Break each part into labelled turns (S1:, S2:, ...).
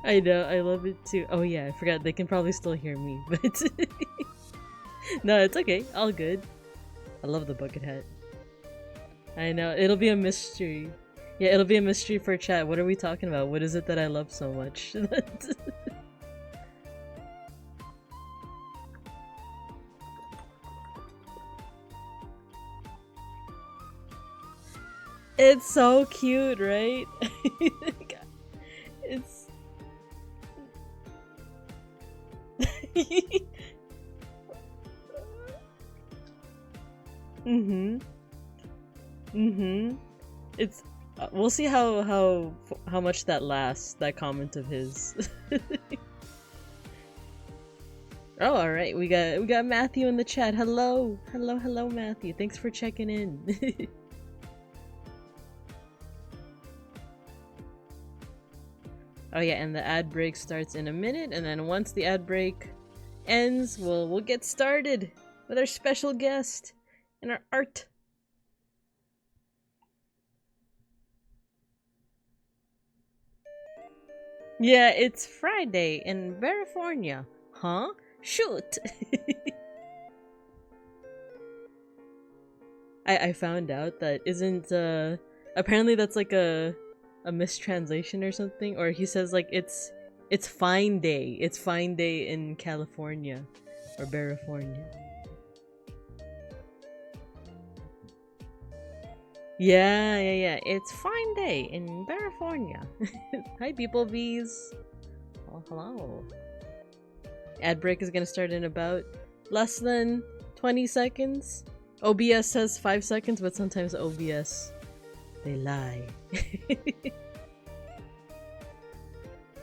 S1: I know, I love it too. Oh yeah, I forgot, they can probably still hear me, but... No, it's okay, all good. I love the bucket hat. I know, it'll be a mystery. Yeah, it'll be a mystery for chat. What are we talking about? What is it that I love so much? It's so cute, right? It's... Mm-hmm. Mm-hmm. It's... we'll see how much that lasts, that comment of his. Oh, alright, we got Matthew in the chat. Hello! Hello, Matthew. Thanks for checking in. Oh yeah, and the ad break starts in a minute, and then once the ad break ends, we'll get started with our special guest and our art. Yeah, it's Friday in California. Huh? Shoot! I found out that isn't apparently that's like a mistranslation or something, or he says like it's fine day. It's fine day in California or California. Yeah. It's fine day in California. Hi, beeplebees. Oh, hello. Ad break is gonna start in about less than 20 seconds. OBS says 5 seconds, but sometimes OBS, they lie.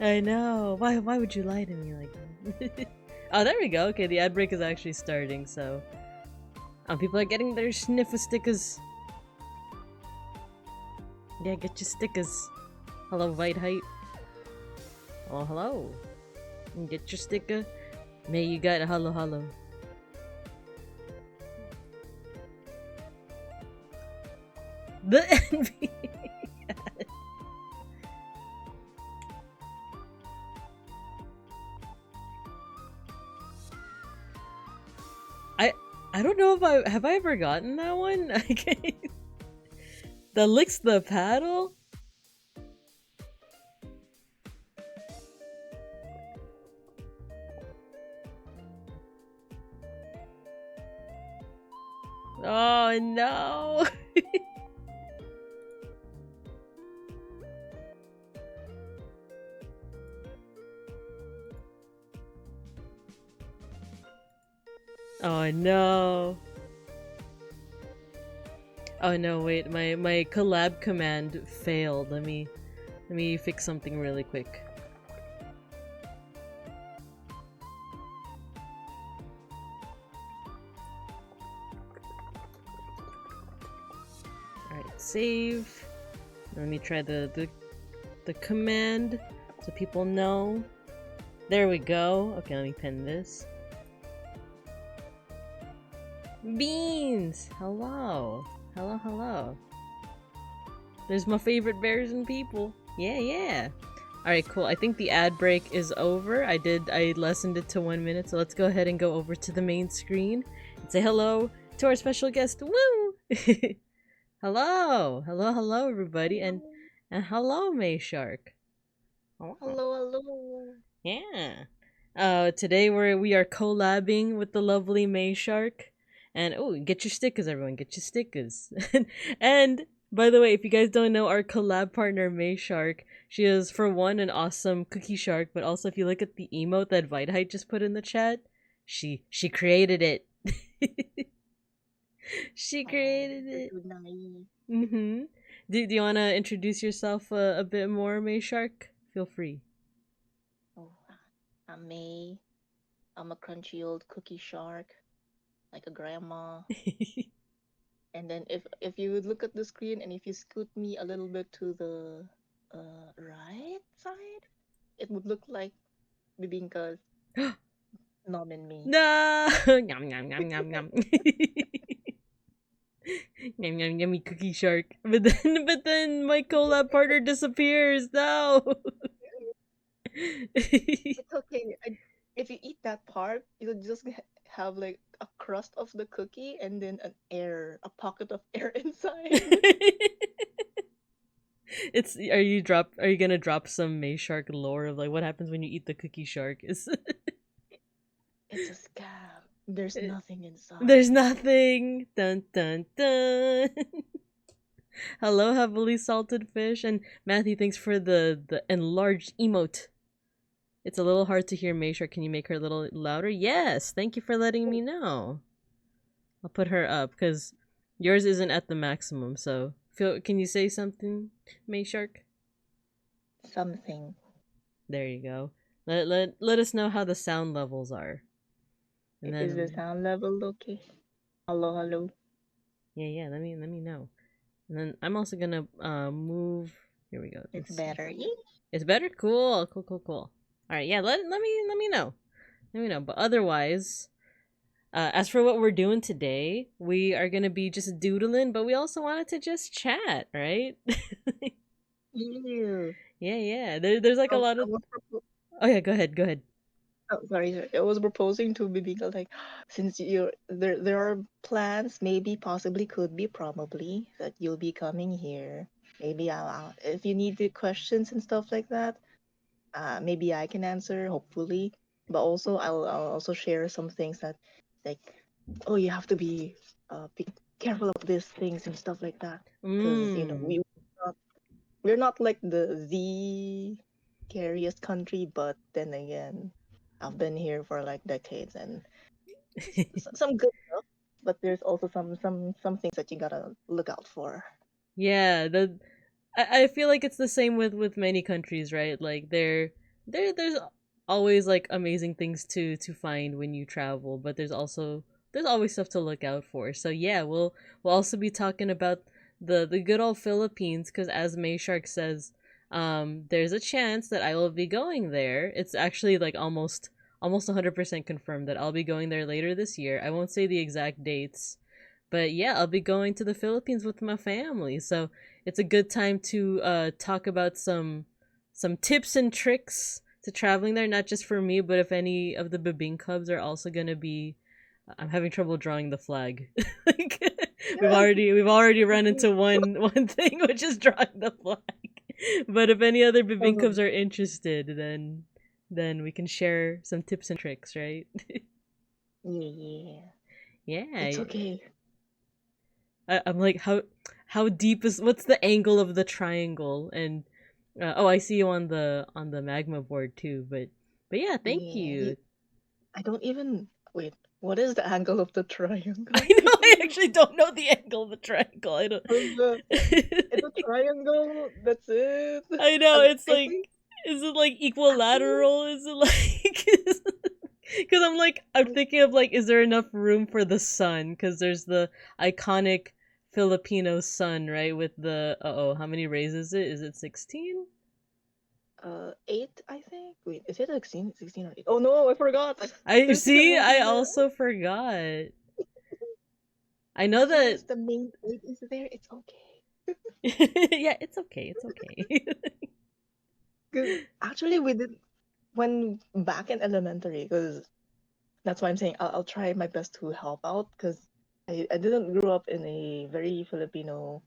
S1: I know. Why would you lie to me like that? Oh, there we go. Okay, the ad break is actually starting, so people are getting their sniffer stickers. Yeah, get your stickers. Hello, White Height. Oh, hello. Get your sticker. May you got a hello. The envy. I don't know if have I ever gotten that one? That licks the paddle? Oh no. Oh no. Oh no, wait, my collab command failed. Let me fix something really quick. Alright, save. Let me try the command so people know. There we go. Okay, let me pin this. Beans! Hello. Hello. There's my favorite bears and people. Yeah. Alright, cool. I think the ad break is over. I lessened it to 1 minute, so let's go ahead and go over to the main screen and say hello to our special guest. Woo! Hello everybody, and hello May Shark.
S2: Oh. Hello.
S1: Yeah. Today we are collabing with the lovely May Shark. And oh, get your stickers, everyone. Get your stickers. And by the way, if you guys don't know our collab partner May Shark, she is for one an awesome cookie shark, but also if you look at the emote that Vitehite just put in the chat, she created it. She created it. Mm-hmm. Do you want to introduce yourself a bit more, May Shark? Feel free.
S2: Oh, I'm May. I'm a crunchy old cookie shark, like a grandma. And then if you look at the screen and if you scoot me a little bit to the right side, it would look like Bibingka's nom and me.
S1: No! Yum. Yummy cookie shark. But then my collab partner disappears. No.
S2: It's okay. If you eat that part, you'll just have like a crust of the cookie and then a pocket of air inside.
S1: It's are you gonna drop some May Shark lore of like what happens when you eat the cookie shark? Is
S2: It's a scam. There's nothing inside.
S1: there's nothing. Dun dun dun. Hello, heavily salted fish, and Matthew, thanks for the enlarged emote. It's a little hard to hear May Shark. Can you make her a little louder? Yes, thank you for letting me know. I'll put her up because yours isn't at the maximum. So, can you say something, May Shark?
S2: Something.
S1: There you go. Let us know how the sound levels are. And
S2: Is the
S1: then
S2: sound level okay? Hello, hello.
S1: yeah, let me know. And then I'm also gonna move. Here we go.
S2: It's better. Yee.
S1: It's better. Cool. All right. Yeah. Let me know. Let me know. But otherwise, as for what we're doing today, we are gonna be just doodling, but we also wanted to just chat, right?
S2: Ew.
S1: Yeah. There's like a lot
S2: I
S1: of.
S2: was
S1: Oh yeah. Go ahead. Go ahead.
S2: Oh, sorry. I was proposing to Bibika like, since you're there are plans, maybe, possibly, could be, probably, that you'll be coming here. Maybe if you need the questions and stuff like that, maybe I can answer, hopefully. But also, I'll also share some things that, like, oh, you have to be careful of these things and stuff like that, because
S1: Mm.
S2: we're not like the scariest country, but then again, I've been here for like decades, and some good stuff, but there's also some things that you gotta look out for.
S1: Yeah. I feel like it's the same with many countries, right? Like there's always like amazing things to find when you travel, but there's always stuff to look out for. So yeah, we'll also be talking about the good old Philippines because as May Shark says, there's a chance that I will be going there. It's actually like almost 100% confirmed that I'll be going there later this year. I won't say the exact dates, but yeah, I'll be going to the Philippines with my family. So it's a good time to talk about some tips and tricks to traveling there, not just for me, but if any of the Babing Cubs are also gonna be. I'm having trouble drawing the flag. Like, we've already run into one thing, which is drawing the flag. But if any other Babing Cubs
S2: Um,
S1: are interested, then we can share some tips and tricks, right?
S2: yeah, it's
S1: Yeah,
S2: okay.
S1: I'm like, how deep is what's the angle of the triangle? And oh, I see you on the magma board too. But yeah, thank
S2: Yeah,
S1: you.
S2: I don't even wait. What is the angle of the
S1: I
S2: triangle?
S1: know I actually don't know the angle of the triangle. I don't.
S2: It's a triangle. That's it.
S1: I know
S2: And
S1: it's
S2: I
S1: like,
S2: think
S1: is it like
S2: actually,
S1: equilateral? Is it like? Because I'm
S2: I,
S1: thinking of like, is there enough room for the sun? Because there's the iconic Filipino sun, right? With the how many rays is it? Is it 16?
S2: 8, I think. Wait, is it 16? 16 or 8? Oh no, I forgot.
S1: I
S2: There's
S1: see.
S2: seven
S1: I
S2: there.
S1: also forgot. I know
S2: As long
S1: that.
S2: as the main 8 is there, it's okay.
S1: Yeah, it's okay. It's okay.
S2: 'Cause actually, we did when back in elementary, because that's why I'm saying I'll try my best to help out, because I didn't grow up in a very Filipino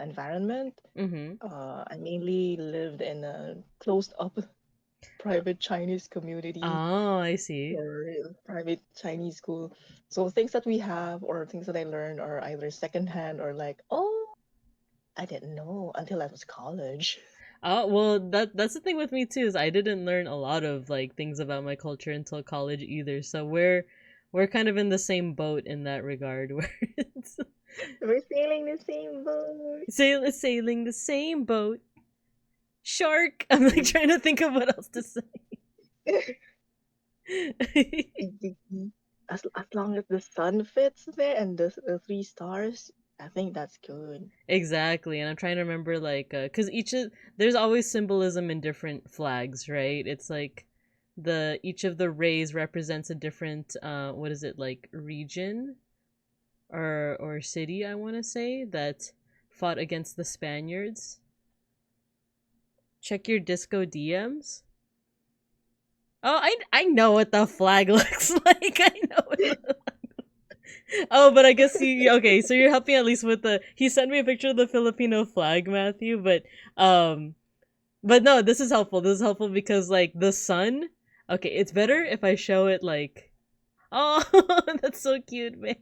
S2: environment.
S1: Mm-hmm.
S2: I mainly lived in a closed up private Chinese community
S1: Oh, I see.
S2: or private Chinese school. So things that we have or things that I learned are either secondhand or like, oh, I didn't know until I was college.
S1: Oh, well, that's the thing with me too, is I didn't learn a lot of like things about my culture until college either. So we're kind of in the same boat in that regard where it's
S2: We're sailing the same boat.
S1: sailing the same boat. Shark. I'm like trying to think of what else to say.
S2: As long as the sun fits there and the three stars, I think that's good.
S1: Exactly, and I'm trying to remember like cuz there's always symbolism in different flags, right? It's like the each of the rays represents a different what is it, like region or city, I want to say, that fought against the Spaniards. Check your disco DMs. Oh, I know what the flag looks like. I know what the Oh, but I guess you okay, so you're helping at least with the he sent me a picture of the Filipino flag, Matthew, um but no, this is helpful. This is helpful because like the sun okay, it's better if I show it like oh that's so cute, May.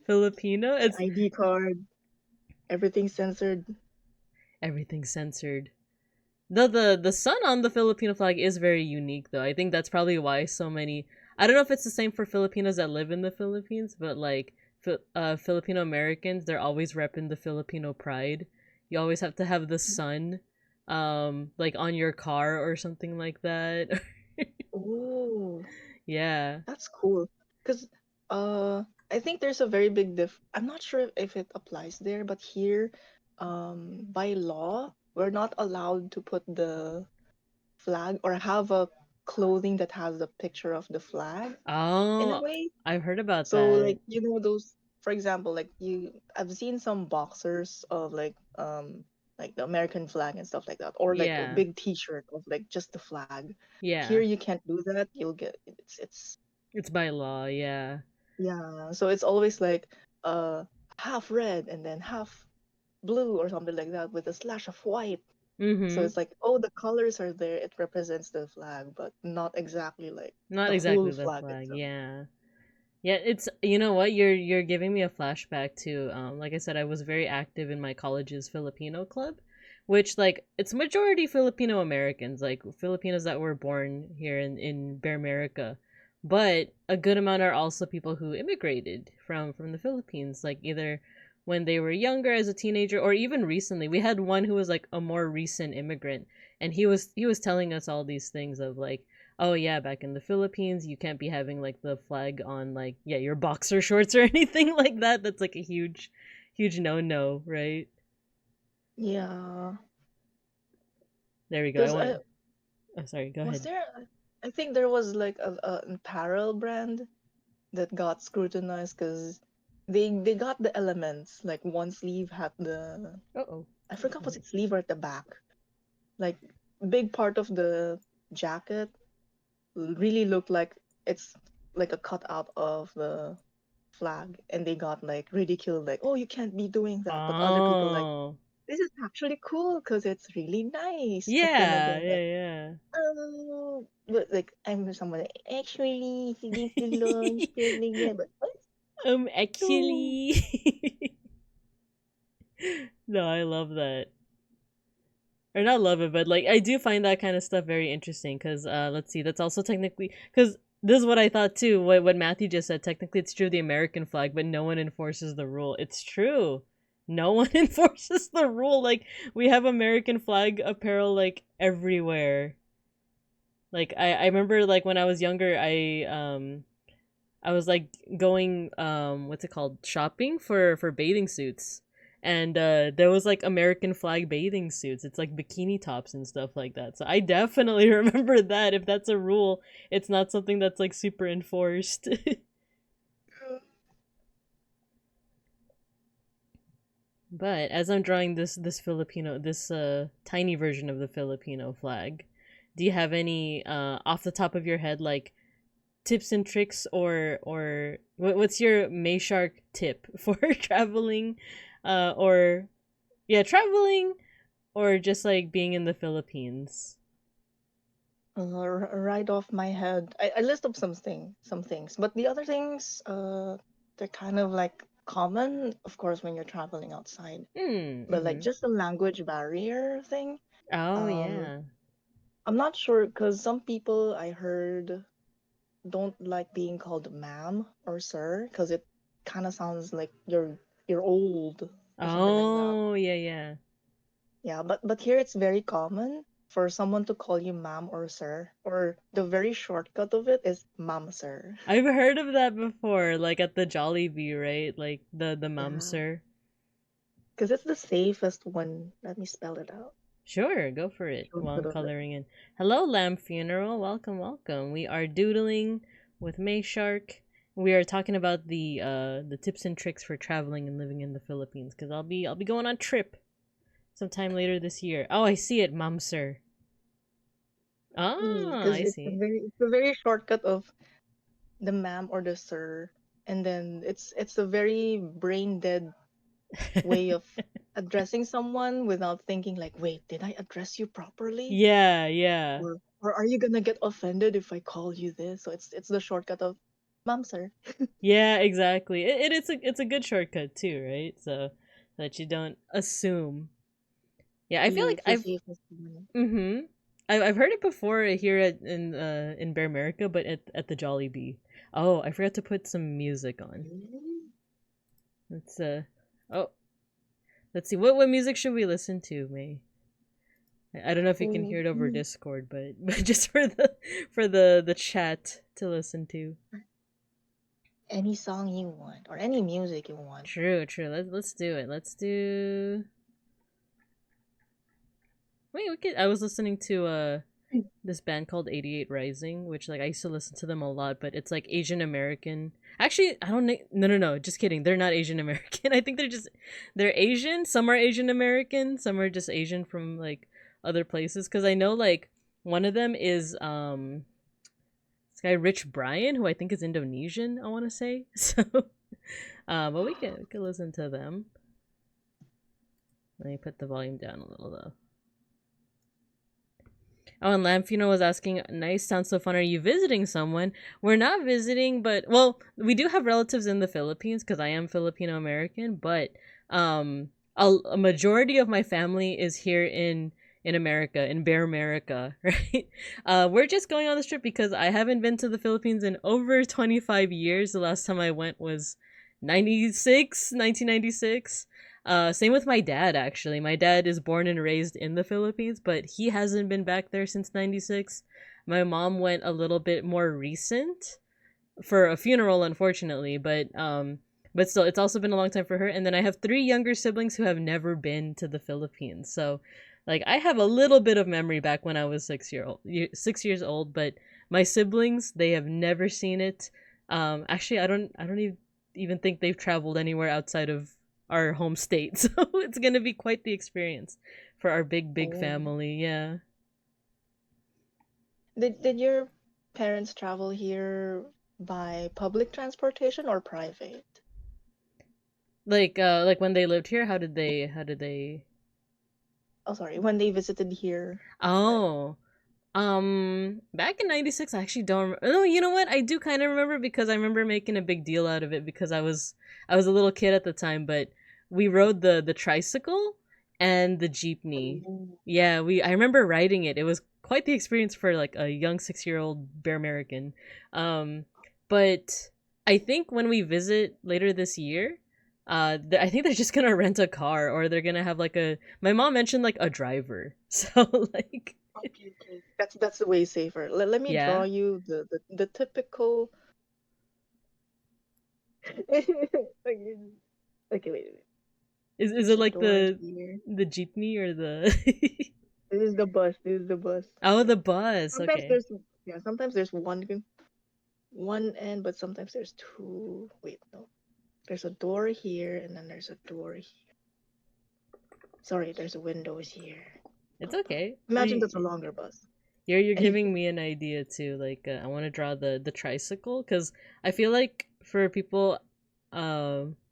S1: Filipino? It's
S2: ID card, everything censored.
S1: everything censored. The sun on the Filipino flag is very unique though. I think that's probably why so many I don't know if it's the same for Filipinos that live in the Philippines, but like Filipino Americans, they're always repping the Filipino pride. You always have to have the sun like on your car or something like that.
S2: Oh,
S1: Yeah.
S2: that's cool. Because I think there's a very big I'm not sure if it applies there, but here, by law, we're not allowed to put the flag or have a clothing that has the picture of the flag in a
S1: Oh,
S2: way.
S1: I've heard about
S2: So
S1: that.
S2: like those, for example, I've seen some boxers of like the American flag and stuff like that, or like a
S1: Yeah.
S2: big T-shirt of like just the flag. Here
S1: Yeah.
S2: you can't do that. You'll get it's
S1: It's by law, yeah.
S2: yeah. So it's always like uh half red and then half blue or something like that with a slash of white. So
S1: Mhm.
S2: it's like, oh, the colors are there. It represents the flag, but not exactly like
S1: Not
S2: the whole
S1: exactly the
S2: flag
S1: flag,
S2: itself.
S1: yeah. Yeah, it's you know what you're giving me a flashback to like I said I was very active in my college's Filipino club, which like it's majority Filipino Americans, like Filipinos that were born here in Bear America. But a good amount are also people who immigrated from the Philippines, like either when they were younger as a teenager or even recently. We had one who was like a more recent immigrant and he was telling us all these things of like oh yeah, back in the Philippines, you can't be having like the flag on like yeah, your boxer shorts or anything like that. That's like a huge no-no, right?
S2: Yeah,
S1: There we go. I
S2: because
S1: want Oh, sorry, go
S2: was
S1: ahead.
S2: there? I think there was like an apparel brand that got scrutinized because they got the elements. Like one sleeve had the
S1: Uh-oh.
S2: I forgot was it sleeve or at the back. Like big part of the jacket really looked like it's like a cutout of the flag, and they got like ridiculed, like, oh, you can't be doing that. But other people like,
S1: Oh.
S2: this is actually cool because it's really nice. But then
S1: Yeah,
S2: again, like,
S1: yeah,
S2: oh, but like I'm someone like, actually, leave it alone,
S1: yeah.
S2: still like that. But what? No.
S1: Actually. No, I love that. Or not love it, but like I do find that kind of stuff very interesting because let's see, that's also technically because this is what I thought too. What Matthew just said, technically it's true the American flag, but no one enforces the rule. It's true, no one enforces the rule. Like we have American flag apparel like everywhere. Like I remember like when I was younger, I was like going what's it called shopping for bathing suits, and there was like American flag bathing suits. It's like bikini tops and stuff like that. So I definitely remember that. If that's a rule, it's not something that's like super enforced. But as I'm drawing this Filipino this tiny version of the Filipino flag, do you have any off the top of your head like tips and tricks or what's your Mayshark tip for traveling or yeah traveling or just like being in the Philippines?
S2: Right off my head, I list up some things, but the other things, they're kind of like common, of course, when you're traveling outside. But like
S1: Mm-hmm.
S2: just the language barrier thing,
S1: Oh
S2: um,
S1: yeah.
S2: I'm not sure because some people I heard don't like being called ma'am or sir because it kind of sounds like you're old or something like that.
S1: Oh yeah, yeah.
S2: Yeah, but here it's very common for someone to call you ma'am or sir, or the very shortcut of it is ma'am sir.
S1: I've heard of that before, like at the Jollibee, right? Like the
S2: Yeah,
S1: mamser.
S2: because it's the safest one. Let me spell it out.
S1: Sure, go for it while
S2: Shortcut
S1: I'm
S2: of it.
S1: coloring in. Hello, Lamb Funeral. Welcome, welcome. We are doodling with May Shark. We are talking about the tips and tricks for traveling and living in the Philippines because I'll be going on trip sometime later this year. Oh, I see it, Mom Sir. Ah,
S2: because
S1: I see.
S2: it's a very shortcut of the ma'am or the sir, and then it's a very brain dead way of addressing someone without thinking like, wait, did I address you properly?
S1: Yeah, yeah.
S2: Or are you gonna get offended if I call you this? So it's the shortcut of ma'am, sir.
S1: Yeah, exactly. It's a good shortcut too, right? So that you don't assume. Yeah, I feel like
S2: To save us money.
S1: mm-hmm. I've heard it before here in Bear America, but at the Jollibee. Oh, I forgot to put some music on.
S2: Really?
S1: Let's oh, let's see. What music should we listen to, May? I don't know if you can hear it over
S2: Mm,
S1: Discord, but but just for the chat to listen to.
S2: any song you want or any music you want.
S1: True, true. Let's do it. Let's do. Wait, we could. I was listening to this band called 88 Rising, which like I used to listen to them a lot, but it's like Asian American. Actually, I don't know. No, no, no. Just kidding. They're not Asian American. I think they're Asian. Some are Asian American. Some are just Asian from like other places. Because I know like one of them is this guy Rich Brian, who I think is Indonesian. I want to say so. But we can listen to them. Let me put the volume down a little though. Oh, and Lamfino was asking, nice, sounds so fun. Are you visiting someone? We're not visiting, but, well, we do have relatives in the Philippines because I am Filipino American, but a majority of my family is here in America, in Bear America, right? We're just going on this trip because I haven't been to the Philippines in over 25 years. The last time I went was 1996. Same with my dad, actually. My dad is born and raised in the Philippines, but he hasn't been back there since 96. My mom went a little bit more recent for a funeral, unfortunately, but still, it's also been a long time for her. And then I have three younger siblings who have never been to the Philippines. So, like, I have a little bit of memory back when I was 6 years old, but my siblings, they have never seen it. Actually, I don't even think they've traveled anywhere outside of our home state. So it's gonna be quite the experience for our big
S2: Oh.
S1: family. Yeah.
S2: Did your parents travel here by public transportation or private?
S1: Like when they lived here, how did they
S2: Oh, sorry, when they visited here. Like,
S1: Oh, back in 96, I actually don't oh, you know what? I do kind of remember because I remember making a big deal out of it because I was a little kid at the time, but we rode the tricycle and the jeepney.
S2: oh,
S1: Yeah, I remember riding it. It was quite the experience for like a young 6-year-old Bear American. Um, but I think when we visit later this year, I think they're just gonna rent a car or they're gonna have like a. My mom mentioned like a driver, so like
S2: okay, okay. That's way safer. Let me draw
S1: yeah.
S2: you the typical. Okay, okay, wait.
S1: Is
S2: There's
S1: it
S2: a
S1: like
S2: door
S1: the
S2: here.
S1: the jeepney or the
S2: This is the bus. This is the bus.
S1: Oh,
S2: Yeah.
S1: the bus.
S2: Sometimes
S1: Okay.
S2: there's yeah. Sometimes there's one end, but sometimes there's two. Wait, no. There's a door here, and then there's a door here. Sorry, there's a windows here.
S1: It's okay.
S2: Imagine that's a longer bus.
S1: You're giving
S2: Anyway,
S1: me an idea too. Like I want to draw the tricycle cuz I feel like for people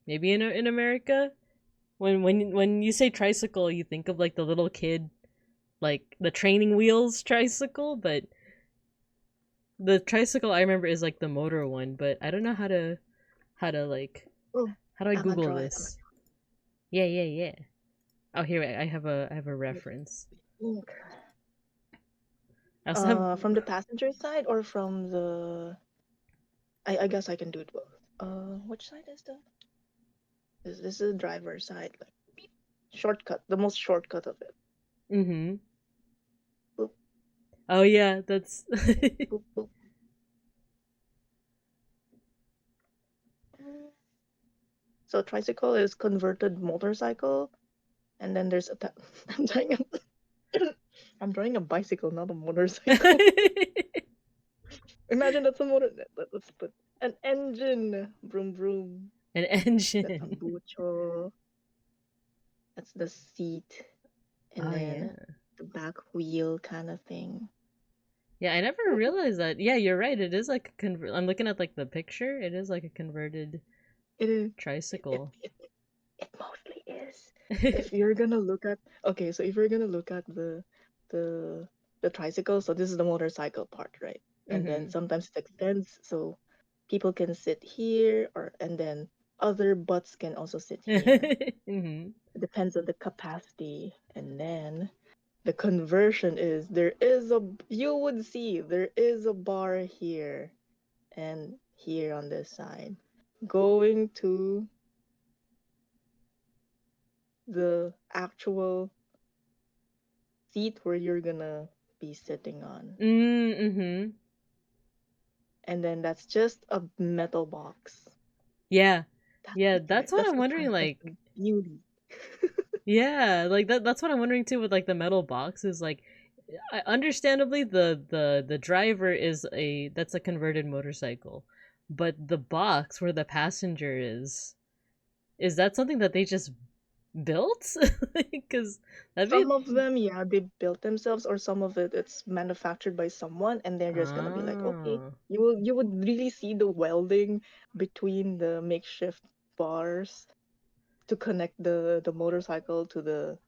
S1: maybe in America when you say tricycle, you think of like the little kid like the training wheels tricycle, but the tricycle I remember is like the motor one, but I don't know how to like
S2: oh,
S1: how do I
S2: I'ma
S1: Google
S2: draw it.
S1: this? Yeah, yeah, yeah. Oh, here I have a reference.
S2: Ink.
S1: I also have.
S2: From the passenger side or from the? I guess I can do it both. Which side is the? This is the driver's side. Like beep. Shortcut, the most shortcut of it.
S1: Mm-hmm.
S2: Boop,
S1: Oh yeah, that's.
S2: boop, boop. Mm. So tricycle is converted motorcycle, and then there's a. I'm drawing a. I'm drawing a bicycle, not a motorcycle. Imagine that's a motor. Let's put an engine. Vroom vroom.
S1: An
S2: That's a
S1: engine.
S2: bucho. That's the seat, and
S1: Oh
S2: then
S1: yeah.
S2: the back wheel kind of thing.
S1: Yeah, I never realized that. Yeah, you're right. It is like a convert. I'm looking at like the picture. It is like a converted
S2: It is. It,
S1: tricycle.
S2: it, it mostly is. If you're gonna look at okay, so if you're gonna look at the the tricycle, so this is the motorcycle part, right? And then
S1: Mm-hmm.
S2: sometimes it extends so people can sit here or and then other butts can also sit here.
S1: Mm-hmm.
S2: It depends on the capacity. And then the conversion is there is a you would see there is a bar here and here on this side going to the actual seat where you're gonna be sitting on.
S1: Mm-hmm.
S2: And then that's just a metal box.
S1: Yeah.
S2: That's
S1: Yeah,
S2: it, right?
S1: that's what
S2: That's
S1: I'm
S2: the
S1: wondering,
S2: that's
S1: like,
S2: the beauty.
S1: yeah, like that's what I'm wondering too with like the metal box is like understandably the driver is a that's a converted motorcycle. But the box where the passenger is that something that they just built? Because that'd be
S2: Some of them, yeah, they built themselves, or some of it's manufactured by someone, and they're just gonna be like, okay,
S1: ah.
S2: you would really see the welding between the makeshift bars to connect the motorcycle to the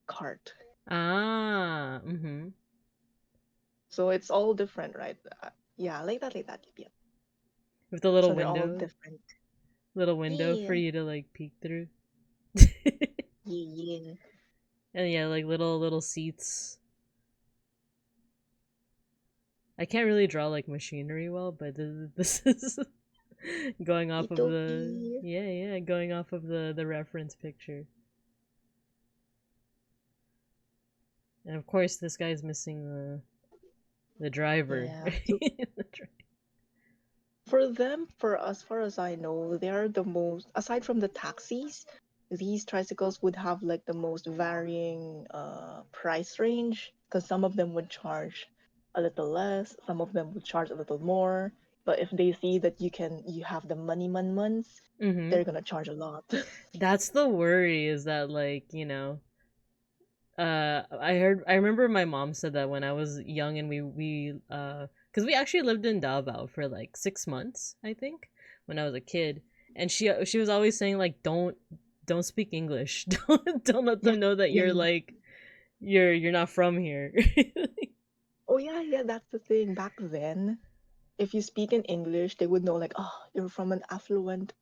S2: cart.
S1: Ah, mm-hmm.
S2: So it's all different, right? Yeah, like that. Yeah.
S1: With the
S2: So they're all different.
S1: little window for
S2: Yeah,
S1: you to like peek through.
S2: yeah.
S1: And yeah, like little seats. I can't really draw like machinery well, but this is going off of the
S2: Itopi.
S1: going off of the reference picture. And of course, this guy's missing the driver.
S2: Yeah. So
S1: The
S2: for them, for as far as I know, they are the most, aside from the taxis, these tricycles would have like the most varying price range because some of them would charge a little less, some of them would charge a little more. But if they see that you have the months,
S1: mm-hmm.
S2: they're gonna charge a lot.
S1: That's the worry is that like I remember my mom said that when I was young and we because we actually lived in Davao for like 6 months I think when I was a kid, and she was always saying like don't speak English, don't let
S2: Yeah,
S1: them know that
S2: yeah,
S1: you're
S2: yeah.
S1: like you're not from here.
S2: Oh yeah, yeah, that's the thing. Back then, if you speak in English, they would know like, oh, you're from an affluent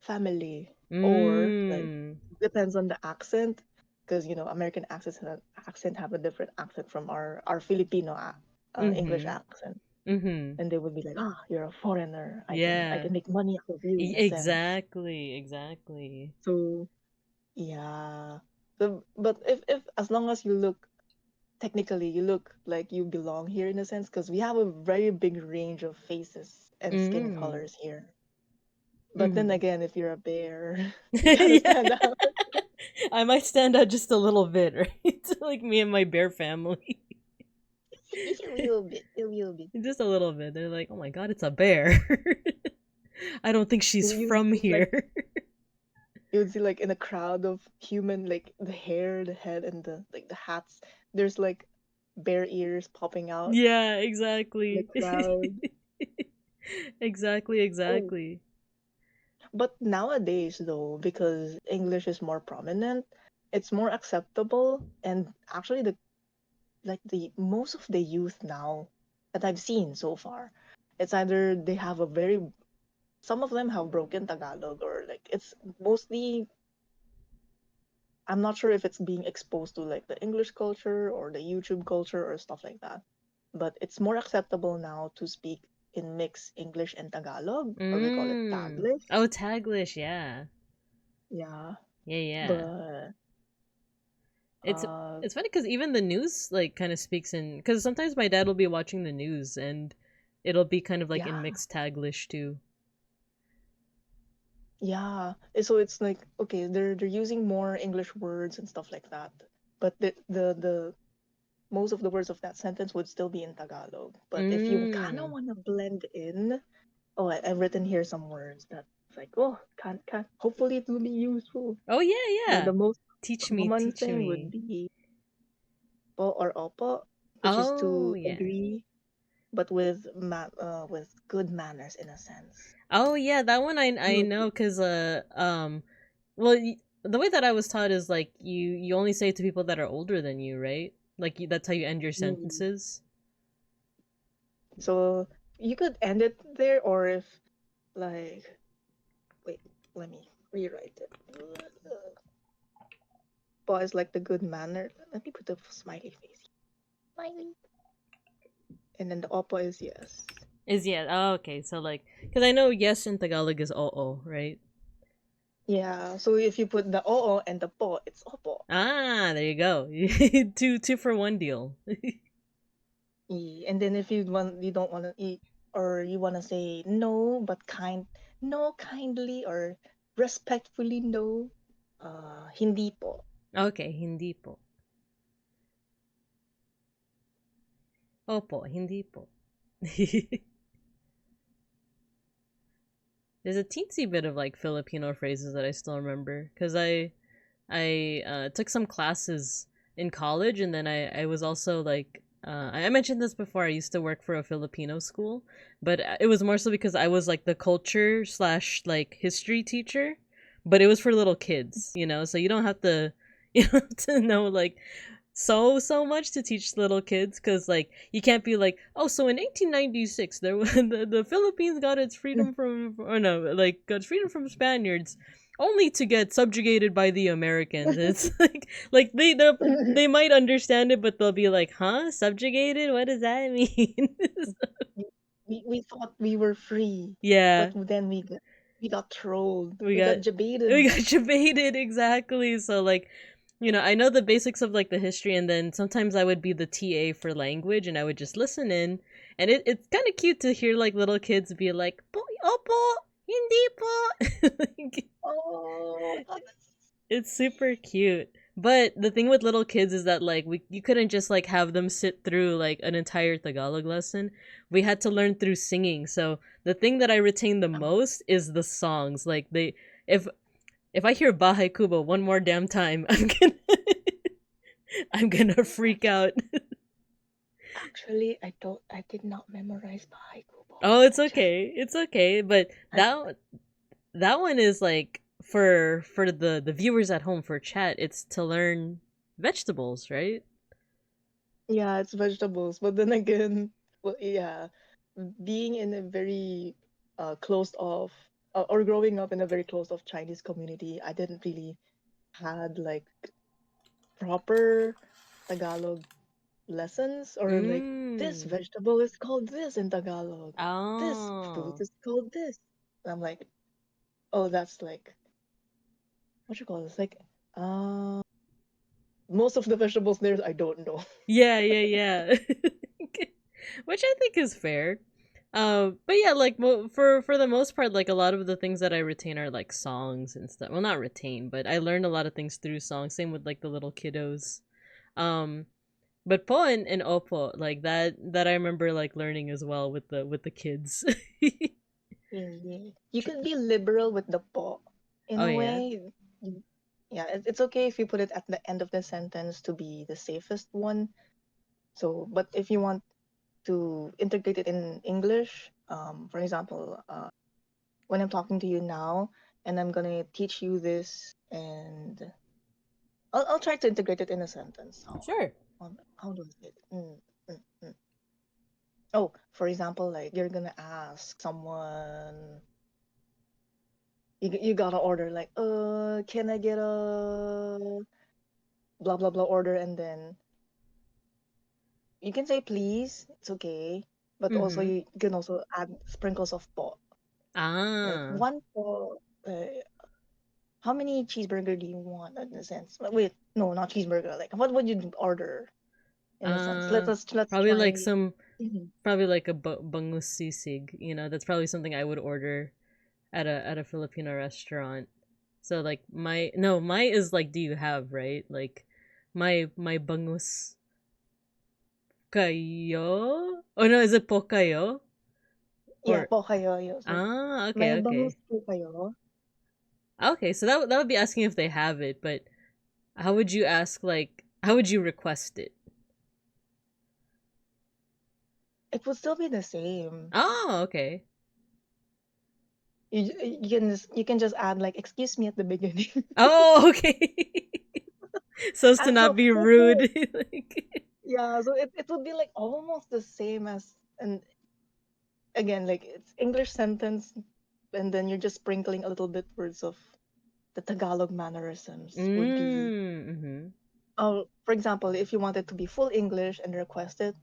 S2: family, or like
S1: Mm.
S2: depends on the accent, because American accent have a different accent from our Filipino English
S1: Mm-hmm.
S2: accent,
S1: Mm-hmm.
S2: and they would be like, ah, you're a foreigner. I
S1: Yeah.
S2: can make money out of you in a sense.
S1: Exactly. Exactly.
S2: So yeah, but if as long as you look technically you look like you belong here in a sense, because we have a very big range of faces and skin
S1: Mm.
S2: colors here. But then
S1: Mm-hmm.
S2: again, if you're a bear, you gotta
S1: Yeah.
S2: stand out.
S1: I might stand out just a little bit, right? Like me and my bear family.
S2: A little bit, a little bit.
S1: Just a little bit. They're like, oh my god, it's a bear. I don't think she's
S2: You
S1: from
S2: see, like
S1: here.
S2: you would see like in a crowd of human, like the hair, the head, and the hats. There's like bear ears popping out
S1: Yeah,
S2: in the
S1: exactly.
S2: crowd.
S1: Exactly,
S2: Oh,
S1: exactly.
S2: but nowadays though, because English is more prominent, it's more acceptable, and actually the most of the youth now that I've seen so far, it's either they have a very some of them have broken Tagalog, or like it's mostly I'm not sure if it's being exposed to like the English culture or the YouTube culture or stuff like that. But it's more acceptable now to speak in mixed English and Tagalog, or we call it
S1: Mm.
S2: Taglish.
S1: Oh, Taglish, yeah.
S2: Yeah.
S1: Yeah, yeah.
S2: But
S1: It's
S2: uh
S1: it's funny because even the news like kind of speaks in because sometimes my dad will be watching the news and it'll be kind of like in
S2: yeah,
S1: mixed Taglish too.
S2: yeah. So it's like okay, they're using more English words and stuff like that. But the most of the words of that sentence would still be in Tagalog. But if you kind of
S1: Mm.
S2: want to blend in, oh, I've written here some words that like, oh, can hopefully it will be useful.
S1: Oh yeah,
S2: The
S1: yeah.
S2: the most
S1: Teach me,
S2: common
S1: teach
S2: thing would
S1: me.
S2: be po or opo. which is
S1: Oh
S2: to
S1: yeah.
S2: agree, but with good manners in a sense.
S1: Oh yeah, that one I know because well the way that I was taught is like you only say it to people that are older than you, right? Like that's how you end your
S2: Mm.
S1: sentences.
S2: So you could end it there, or if like, wait, let me rewrite it. But is like the good manner. Let me put the smiley face. Smiley. And then the oppo is yes.
S1: Is yeah. Oh, okay. So like, because I know yes in Tagalog is oo, right?
S2: Yeah. So if you put the oo and the po, it's oppo.
S1: Ah, there you go. Two for one deal.
S2: And then if you don't want to eat, or you want to say no, but no kindly or respectfully no, hindi po.
S1: Okay, hindi po. Opo, hindi po. There's a teensy bit of like Filipino phrases that I still remember because I took some classes in college, and then I was also like I mentioned this before. I used to work for a Filipino school, but it was more so because I was like the culture slash like history teacher, but it was for little kids, you know. So you don't have to you don't have to know like so much to teach little kids because like you can't be like, oh, so in 1896 there was the Philippines got its freedom from, or no, like got its freedom from Spaniards only to get subjugated by the Americans. It's like they might understand it, but they'll be like, huh, subjugated, what does that mean?
S2: We thought we were free, but
S1: Yeah,
S2: then we got trolled.
S1: we
S2: We got
S1: got
S2: debated.
S1: we got debated exactly. So like, you know, I know the basics of like the history, and then sometimes I would be the TA for language, and I would just listen in, and it's kind of cute to hear like little kids be like, po, opo, hindi po. Like,
S2: Oh,
S1: it's super cute. But the thing with little kids is that like you couldn't just like have them sit through like an entire Tagalog lesson. We had to learn through singing. So the thing that I retain the most is the songs. Like they if if I hear Bahay Kubo one more damn time, I'm gonna freak out.
S2: actually, I did not memorize Bahay Kubo.
S1: Oh, it's
S2: I just
S1: okay. It's okay. But
S2: I
S1: that one is like for the viewers at home for chat, it's to learn vegetables, right?
S2: Yeah, it's vegetables. But then again, well, yeah, being in a very closed off, or growing up in a very closed off Chinese community, I didn't really had like proper Tagalog lessons, or like this
S1: Mm.
S2: vegetable is called this in Tagalog. This fruit
S1: Oh.
S2: is called this. And I'm like, oh, that's like what you call this? Like, uh, most of the vegetables there I don't know.
S1: Yeah, yeah, yeah. Which I think is fair. But yeah, like for the most part, like a lot of the things that I retain are like songs and stuff. Well, not retain, but I learned a lot of things through songs. Same with like the little kiddos. Um, but po and opo, like that I remember like learning as well with the kids.
S2: Yeah. You could be liberal with the po in
S1: Oh
S2: a
S1: yeah.
S2: way. Yeah, it's okay if you put it at the end of the sentence to be the safest one. So, but if you want to integrate it in English, for example, when I'm talking to you now and I'm gonna teach you this, and I'll try to integrate it in a sentence.
S1: Sure.
S2: How do I say it? Mm. Oh, for example, like you're gonna ask someone, you gotta order like, can I get a blah blah blah order, and then you can say please, it's okay, but also
S1: Mm-hmm.
S2: you can also add sprinkles of po. Like
S1: Ah.
S2: one po, how many cheeseburger do you want in a sense? Wait, no, not cheeseburger. Like what would you order in a sense?
S1: Uh
S2: Let's
S1: Probably like
S2: try.
S1: some
S2: Mhm.
S1: probably like a bangus sisig, you know, that's probably something I would order at a Filipino restaurant. So like my is like do you have, right? Like my bangus kayo? Oh no, is it po kayo?
S2: Yeah,
S1: Or
S2: po kayo. So,
S1: okay,
S2: may bangus
S1: okay.
S2: po kayo?
S1: Okay, so that would be asking if they have it, but how would you ask like how would you request it?
S2: it would still be the same.
S1: Oh, okay.
S2: You can just add like excuse me at the beginning.
S1: Oh, okay. So as to
S2: And so
S1: not be
S2: hopefully,
S1: rude. Like,
S2: yeah, so it would be like almost the same as, and again, like it's English sentence, and then you're just sprinkling a little bit words of the Tagalog mannerisms would be,
S1: mm-hmm.
S2: oh, for example, if you wanted to be full English and requested,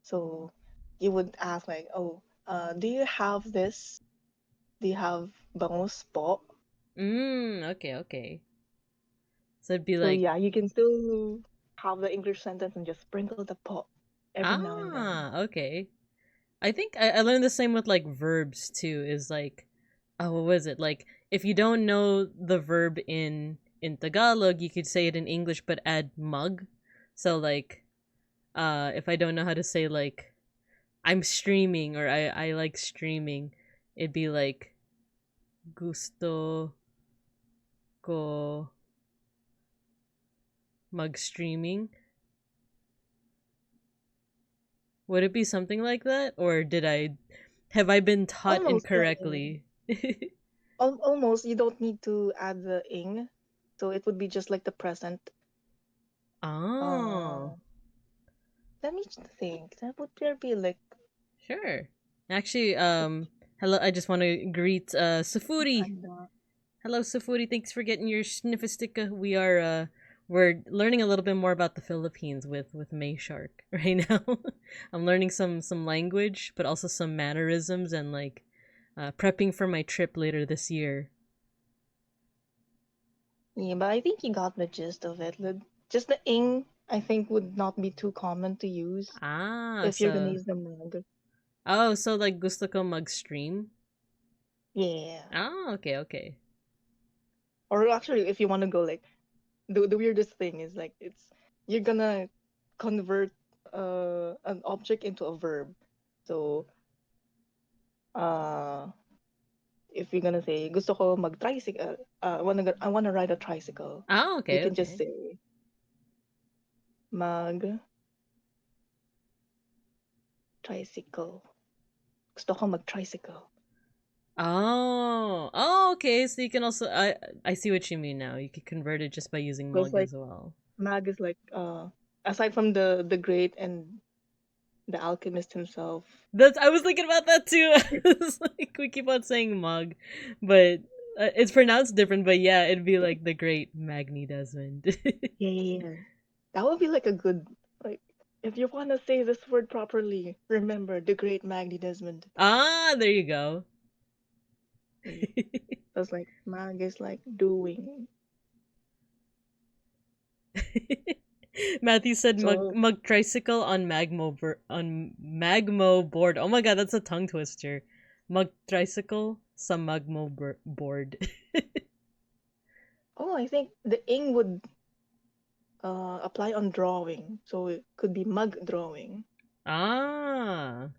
S2: so you would ask like, oh, do you have this? Do you have bangus po?
S1: Okay, okay. So it'd be
S2: So
S1: like,
S2: yeah, you can still have the English sentence and just sprinkle the po every now and then.
S1: okay. I think I learned the same with like verbs too. Is like, oh, what was it? Like, if you don't know the verb in Tagalog, you could say it in English, but add mug. So like, if I don't know how to say like, I'm streaming or I like streaming, it'd be like gusto ko mag streaming. Would it be something like that, or did I have I been taught
S2: Almost, yeah, yeah.
S1: incorrectly?
S2: Almost, you don't need to add the ing, so it would be just like the present.
S1: Oh,
S2: Uh, Let me just think. That would there be like
S1: sure. Actually, hello. I just want to greet Safuri.
S2: kinda.
S1: Hello, Safuri. Thanks for getting your sniffersticka. We're learning a little bit more about the Philippines with May Shark right now. I'm learning some language, but also some mannerisms and like prepping for my trip later this year.
S2: Yeah, but I think you got the gist of it. Just the ing, I think, would not be too common to use
S1: Ah,
S2: if you're gonna
S1: so
S2: use the mug.
S1: so like gusto ko mag-stream.
S2: Yeah.
S1: Ah, okay, okay.
S2: Or actually, if you want to go like the weirdest thing is like it's you're gonna convert an object into a verb. So uh if you're gonna say gusto ko mag-tricycle, I wanna ride a tricycle,
S1: Ah,
S2: you
S1: okay,
S2: can just
S1: okay.
S2: say mag-tricycle. Gusto ko mag-tricycle.
S1: Oh, okay. So you can also I see what you mean now. You could convert it just by using
S2: Because
S1: mug
S2: like
S1: as well.
S2: mag is like aside from the great and the alchemist himself.
S1: That's I was thinking about that too. I was like, we keep on saying mug, but it's pronounced different. But yeah, it'd be like the great Magni Desmond.
S2: Yeah. That would be like a good like if you wanna say this word properly, remember the great Maggie Desmond.
S1: Ah, there you go.
S2: Yeah. That's like mag is like doing.
S1: Matthew said
S2: So
S1: mug tricycle on magmo board. Oh my god, that's a tongue twister. Mug tricycle some board.
S2: oh, I think the ing would apply on drawing. So it could be mug drawing.
S1: Ah.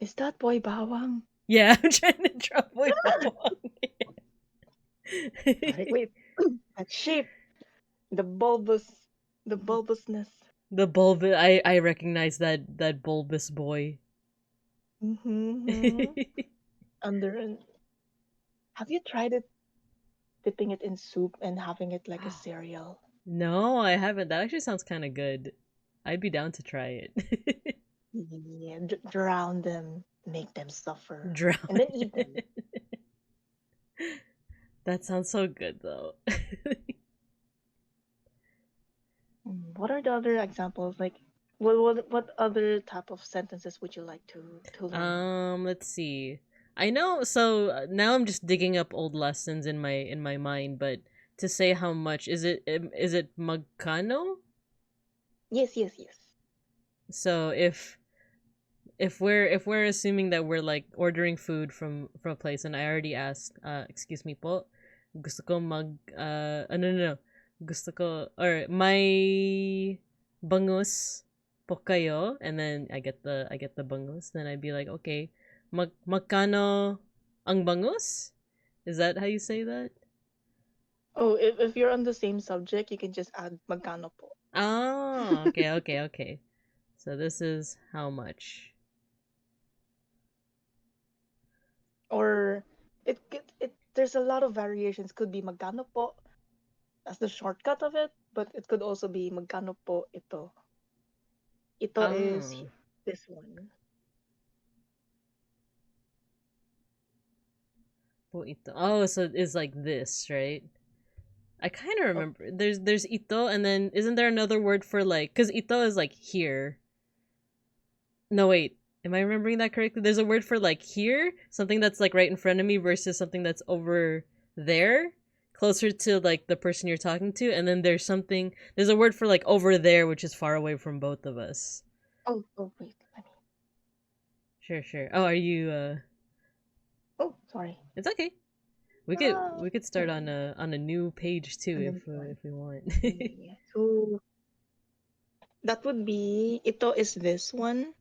S2: Is that boy bawang?
S1: Yeah, I'm trying to draw boy
S2: Like, wait, that shape, the the bulbousness.
S1: The bulbous I recognize that bulbous boy.
S2: Mm-hmm. Under an. Have you tried it dipping it in soup and having it like a cereal?
S1: No, I haven't. That actually sounds kind of good. I'd be down to try it.
S2: Yeah, drown them, make them suffer,
S1: Drown.
S2: and then eat them.
S1: That sounds so good though.
S2: What are the other examples? Like, what other type of sentences would you like to learn?
S1: Let's see. I know. So now I'm just digging up old lessons in my mind, but to say how much is it magkano?
S2: Yes, yes, yes.
S1: So if we're assuming that we're like ordering food from a place and I already asked, excuse me po, gusto ko no, no, no. Gusto ko, or may bangus po kayo, and then I get the bangus, then I'd be like, okay, magkano Ang bangus? Is that how you say that?
S2: Oh, if you're on the same subject, you can just add magkano po.
S1: Oh, okay, okay, okay. So this is how much.
S2: Or it there's a lot of variations. Could be magkano po. That's the shortcut of it, but it could also be magkano po ito. Ito is
S1: Oh.
S2: this one.
S1: Po ito. Oh, so it's like this, right? I kind of
S2: Oh,
S1: remember. There's ito, and then isn't there another word for like? Because ito is like here. No, wait. Am I remembering that correctly? There's a word for like here, something that's like right in front of me versus something that's over there, closer to like the person you're talking to, and then there's a word for like over there, which is far away from both of us.
S2: oh wait.
S1: Sure, sure. Oh, are you
S2: Oh, sorry.
S1: it's okay. We could
S2: Ah,
S1: we could start on a new page too
S2: and then
S1: if we want.
S2: yeah. So that would be ito is this one.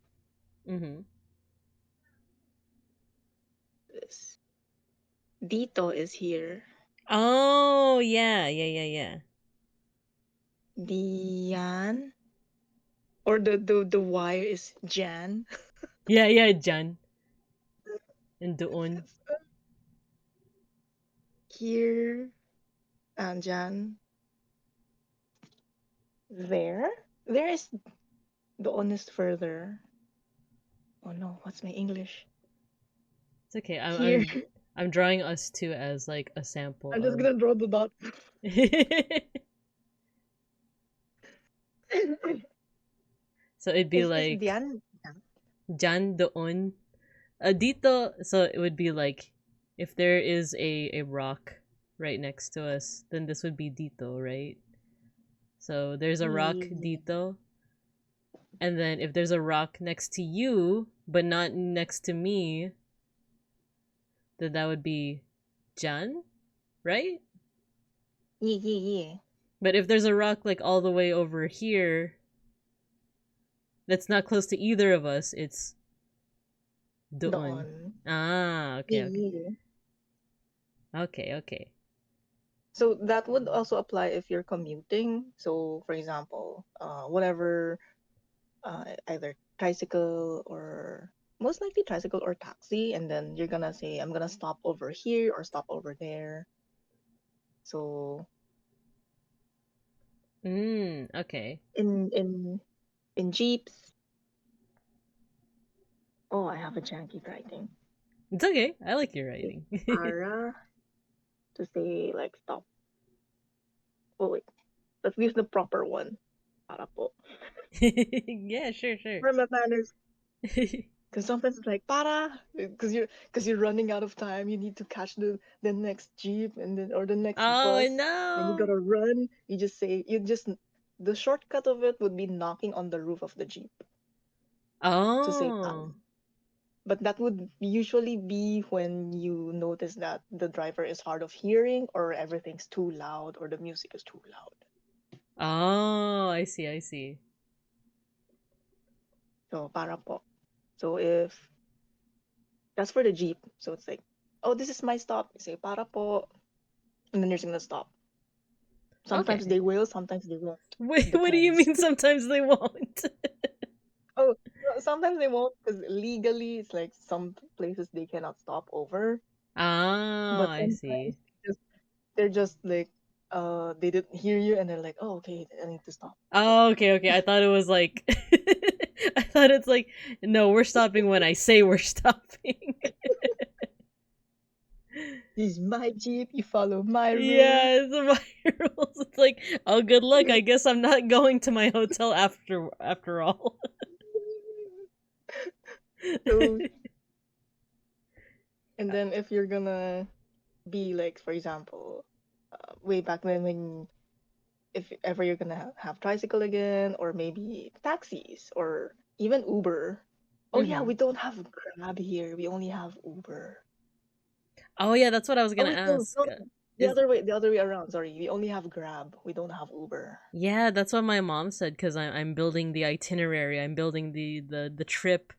S1: Mhm.
S2: This dito is here.
S1: Oh, yeah, yeah, yeah, yeah.
S2: Diyan or the wire is Jan.
S1: Yeah, yeah, Jan. And doon.
S2: Here and Jan. There. There is the honest further. Oh no, what's my English?
S1: It's okay.
S2: Here.
S1: I'm drawing us two as like a sample
S2: I'm just
S1: of
S2: gonna draw the dot.
S1: So it'd be
S2: Is
S1: like
S2: Dian?
S1: Jan doon. Dito, so it would be like if there is a rock right next to us, then this would be dito, right? So there's a rock
S2: Yeah.
S1: dito, and then if there's a rock next to you but not next to me, then that would be Jan, right?
S2: Yeah.
S1: But if there's a rock like all the way over here that's not close to either of us, it's doon.
S2: Doon.
S1: Ah, okay, okay.
S2: Yeah.
S1: Okay, okay.
S2: So that would also apply if you're commuting. So, for example, whatever, either tricycle or most likely tricycle or taxi, and then you're gonna say, I'm gonna stop over here or stop over there. So
S1: Okay.
S2: in Jeeps, oh, I have a janky writing.
S1: It's okay. I like your
S2: It's
S1: writing.
S2: para to say like stop. Oh wait, let's use the proper one. Para po.
S1: Yeah, sure, sure.
S2: For my manners. Because sometimes it's like para, because you're running out of time. You need to catch the next jeep and then or the next
S1: Oh
S2: bus. Then you
S1: no.
S2: gotta run. You just the shortcut of it would be knocking on the roof of the jeep to say para.
S1: Oh.
S2: But that would usually be when you notice that the driver is hard of hearing or everything's too loud or the music is too loud.
S1: Oh, I see, I see.
S2: So para po. So if that's for the jeep, so it's like, oh, this is my stop. You say para po, and then you're just gonna stop. Sometimes
S1: Okay.
S2: they will, sometimes they won't.
S1: Wait, what do you
S2: Depends.
S1: mean sometimes they won't?
S2: Oh, no, sometimes they won't because legally it's like some places they cannot stop over.
S1: Oh,
S2: But
S1: I
S2: sometimes
S1: see.
S2: they're just like they didn't hear you and they're like, oh, okay, I need to stop. So
S1: Oh, okay, okay. I thought it was like I thought it's like no, we're stopping when I say we're stopping.
S2: this is my jeep. You follow my rules.
S1: Yeah, it's my rules. It's like, oh, good luck. I guess I'm not going to my hotel after all.
S2: So and then if you're gonna be like, for example, way back when if ever you're gonna have tricycle again, or maybe taxis, or even Uber. Oh yeah,
S1: Hmm.
S2: we don't have Grab here. We only have Uber.
S1: Oh yeah, that's what I was
S2: Oh
S1: gonna
S2: wait, no,
S1: ask.
S2: no,
S1: Is
S2: the other way around. Sorry, we only have Grab. We don't have Uber.
S1: Yeah, that's what my mom said because I'm building the itinerary. I'm building the trip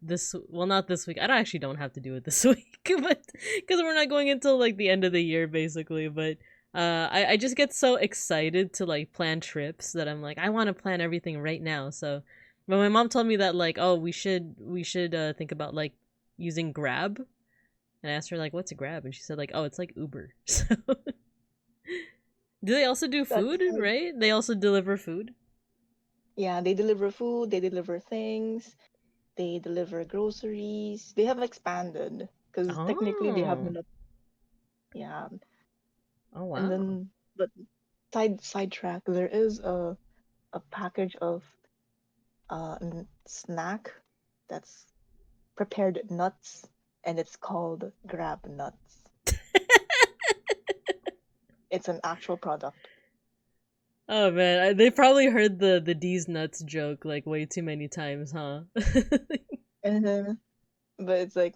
S1: this, well, not this week. I don't have to do it this week, but because we're not going until like the end of the year basically. But I just get so excited to like plan trips that I'm like, I want to plan everything right now. So when my mom told me that, like, oh, we should think about like using Grab, and I asked her like, what's a Grab, and she said like, oh, it's like Uber. So do they also do
S2: That's
S1: food, right? They also deliver food.
S2: yeah, they deliver food, they deliver things, they deliver groceries. They have expanded because technically they have
S1: Oh,
S2: not. Yeah,
S1: oh
S2: and
S1: wow.
S2: then but sidetrack. There is a package of snack that's prepared nuts, and it's called Grab Nuts. It's an actual product.
S1: Oh man, they probably heard the D's nuts joke like way too many times, huh?
S2: And then, but it's like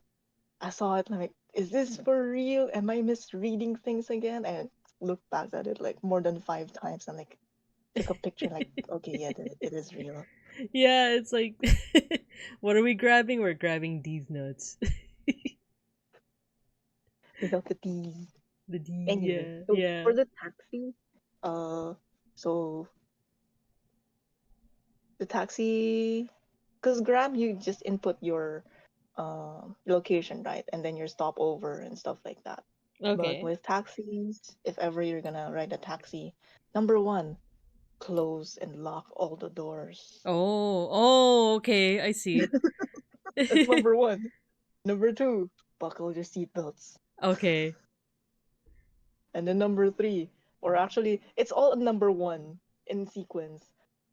S2: I saw it, I'm like, is this for real? Am I misreading things again? And look back at it like more than 5 times. I'm like, took a picture, like, okay, yeah, it is real.
S1: Yeah, it's like, what are we grabbing? We're grabbing D's nuts.
S2: Without the T's.
S1: The D,
S2: Anyway,
S1: yeah,
S2: so
S1: yeah.
S2: for the taxi, uh, so the taxi, because Grab, you just input your location, right? And then your stopover and stuff like that. But
S1: Okay.
S2: with taxis, if ever you're gonna ride a taxi, number one, close and lock all the doors.
S1: Oh, okay, I see.
S2: That's number one. Number two, buckle your seatbelts.
S1: Okay.
S2: And then number three, or actually, it's all number one in sequence.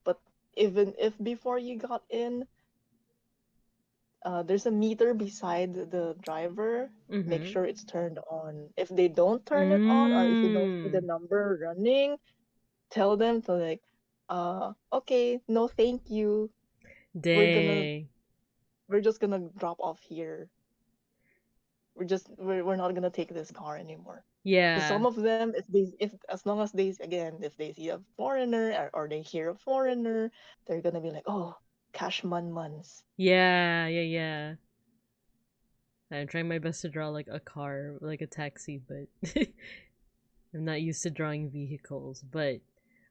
S2: But even if before you got in, there's a meter beside the driver. Make
S1: Mm-hmm.
S2: sure it's turned on. If they don't turn it on, or if you don't see the
S1: Mm.
S2: number running, tell them to like, okay, no, thank you. We're gonna,
S1: Dang.
S2: we're just gonna drop off here. We're not gonna take this car anymore. Because
S1: Yeah.
S2: some of them, if as long as they again, if they see a foreigner, or they hear a foreigner, they're gonna be like, oh, cash muns.
S1: Yeah, yeah, yeah. I'm trying my best to draw like a car, like a taxi, but I'm not used to drawing vehicles. But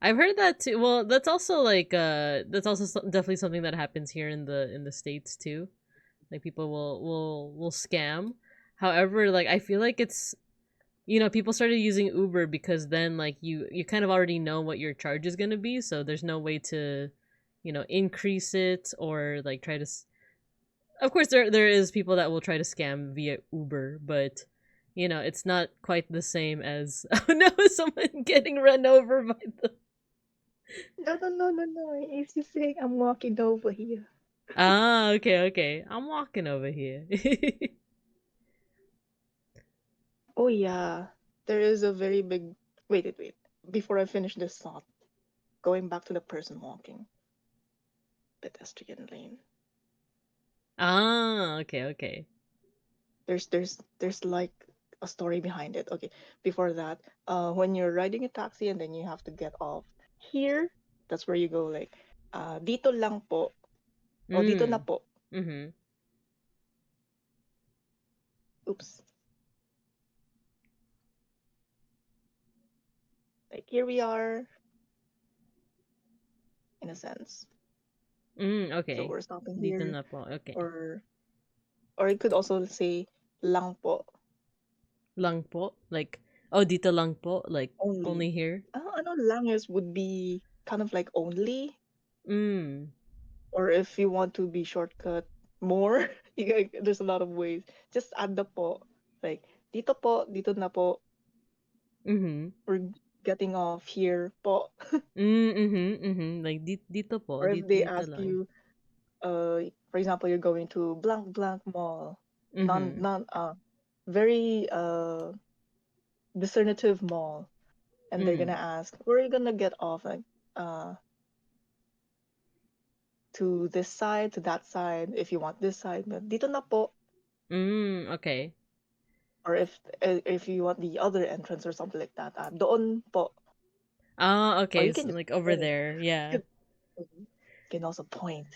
S1: I've heard that too. Well, that's also like that's also definitely something that happens here in the States too. Like people will scam. However, like I feel like it's, people started using Uber because then like you kind of already know what your charge is going to be, so there's no way to increase it or like try to of course there is people that will try to scam via Uber, but it's not quite the same as oh no, someone getting run over by the
S2: No, no, no, no, no. It's just saying I'm walking over here.
S1: ah, okay, I'm walking over here.
S2: Oh yeah, there is a very big. Wait, wait, wait. Before I finish this thought, going back to the person walking, pedestrian lane.
S1: Ah, okay.
S2: There's like a story behind it. Okay, before that, when you're riding a taxi and then you have to get off here, that's where you go like, dito lang po. O dito na
S1: Mm.
S2: po.
S1: Mm-hmm.
S2: Oops. Like here we are, in a sense. So
S1: Okay.
S2: we're stopping
S1: Dito
S2: here,
S1: na po. Okay.
S2: or or it could also say lang po
S1: Lang po? Like, oh, dito lang po? Like,
S2: only.
S1: only here?
S2: Ano lang is would be kind of like only,
S1: Mm.
S2: or if you want to be shortcut more, there's a lot of ways. Just add the po, like dito na po.
S1: Mm-hmm.
S2: We're getting off here po.
S1: Mm-hmm. Like, dito po.
S2: Or if they
S1: Dito
S2: ask
S1: lang.
S2: you, for example, you're going to blank blank mall,
S1: Mm-hmm.
S2: non very discernitive mall, and they're
S1: Mm.
S2: gonna ask, where are you gonna get off? Like, uh, to this side, to that side, if you want this side, but dito na po.
S1: Okay.
S2: Or if you want the other entrance or something like that, doon po.
S1: Ah,
S2: Or
S1: okay.
S2: you
S1: So,
S2: can just
S1: like, over
S2: point.
S1: there.
S2: You
S1: Yeah.
S2: can, you can also point.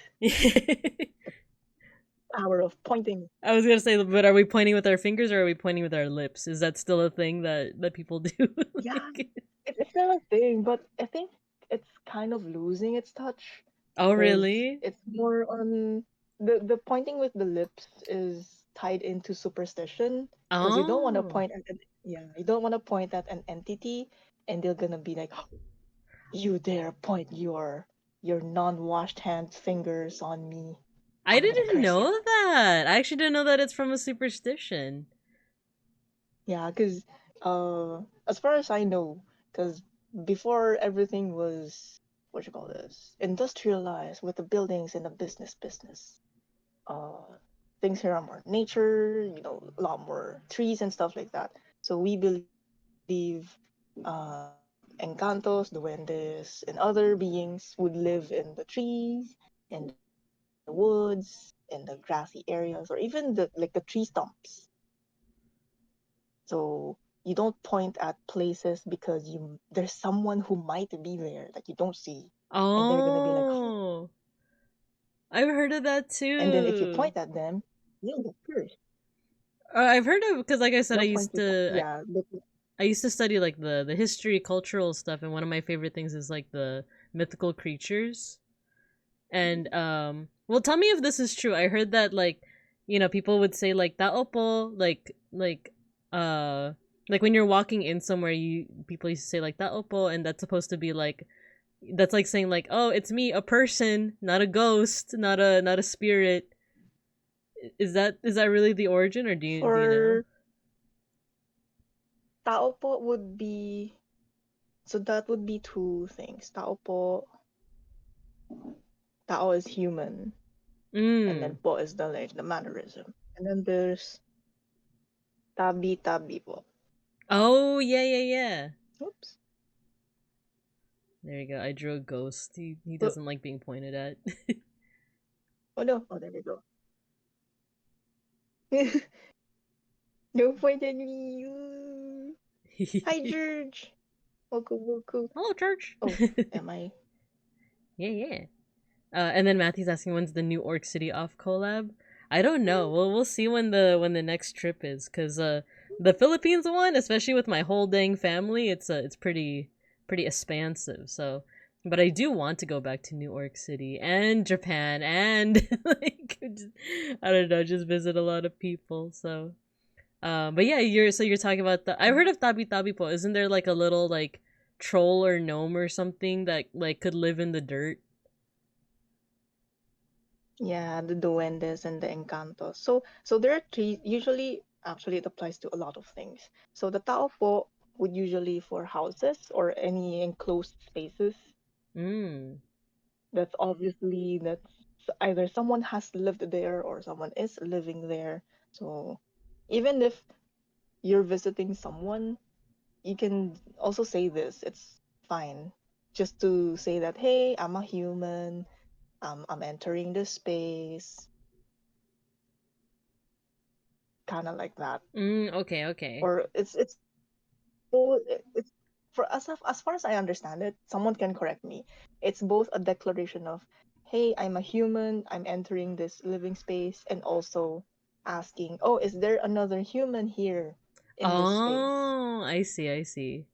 S2: Power of pointing.
S1: I was gonna say, but are we pointing with our fingers or are we pointing with our lips? Is that still a thing that people do?
S2: Yeah,
S1: Like-
S2: it's still a thing, but I think it's kind of losing its touch
S1: oh,
S2: because
S1: really?
S2: it's more on the pointing with the lips is tied into superstition because you don't want to
S1: Oh,
S2: point at you don't want to point at an entity and they're gonna be like, you dare point your non-washed hands fingers on me.
S1: I
S2: I'm gonna
S1: didn't
S2: curse you.
S1: know that. I actually didn't know that it's from a superstition.
S2: Yeah, because as far as I know, because before everything was what you call this industrialized with the buildings and the business, uh, things here are more nature, a lot more trees and stuff like that. So we believe encantos, duendes, and other beings would live in the trees and the woods and the grassy areas, or even the tree stumps. So you don't point at places because there's someone who might be there that you don't see, and they're gonna be like, "Oh,"
S1: Oh, I've heard of that
S2: and then if you
S1: too.
S2: point at them, you'll get cursed.
S1: I've heard of because, like I said,
S2: Don't point people. Yeah,
S1: I used to study like the history, cultural stuff, and one of my favorite things is like the mythical creatures. And well, tell me if this is true. I heard that like, people would say like taopo, uh like when you're walking in somewhere, you people used to say like taopo, and that's supposed to be like that's like saying like, oh, it's me, a person, not a ghost, not a spirit. Is that really the origin, or do you know?
S2: for tao po would be so that would be two things. Tao is human, and then
S1: Mm.
S2: po is the mannerism, and then there's tabi po.
S1: Oh, yeah, yeah, yeah.
S2: Oops.
S1: There you go. I drew a ghost. He
S2: So,
S1: doesn't like being pointed at.
S2: oh no, oh there we go. No point at me. Hi, George. Welcome, welcome.
S1: Hello, church.
S2: Oh, am I?
S1: Yeah, yeah. And then Matthew's asking when's the new Orc City off collab. I don't know. We'll see when the next trip is, cause the Philippines one, especially with my whole dang family, it's pretty expansive. So, but I do want to go back to New York City and Japan and like I don't know, just visit a lot of people. So, but yeah, you're talking about the. I've heard of Tabi Tabi po. Isn't there like a little like troll or gnome or something that like could live in the dirt?
S2: Yeah, the duendes and the encantos. So there are three. Usually, actually, it applies to a lot of things. So the tao po would usually for houses or any enclosed spaces.
S1: Mm.
S2: That's either someone has lived there or someone is living there. So even if you're visiting someone, you can also say this. It's fine. Just to say that, hey, I'm a human. I'm entering this space, kind of like that.
S1: Mm, okay, okay.
S2: Or it's for as far as I understand it, someone can correct me. It's both a declaration of, hey, I'm a human. I'm entering this living space, and also asking, oh, is there another human here in this space?
S1: Oh, I see, I see.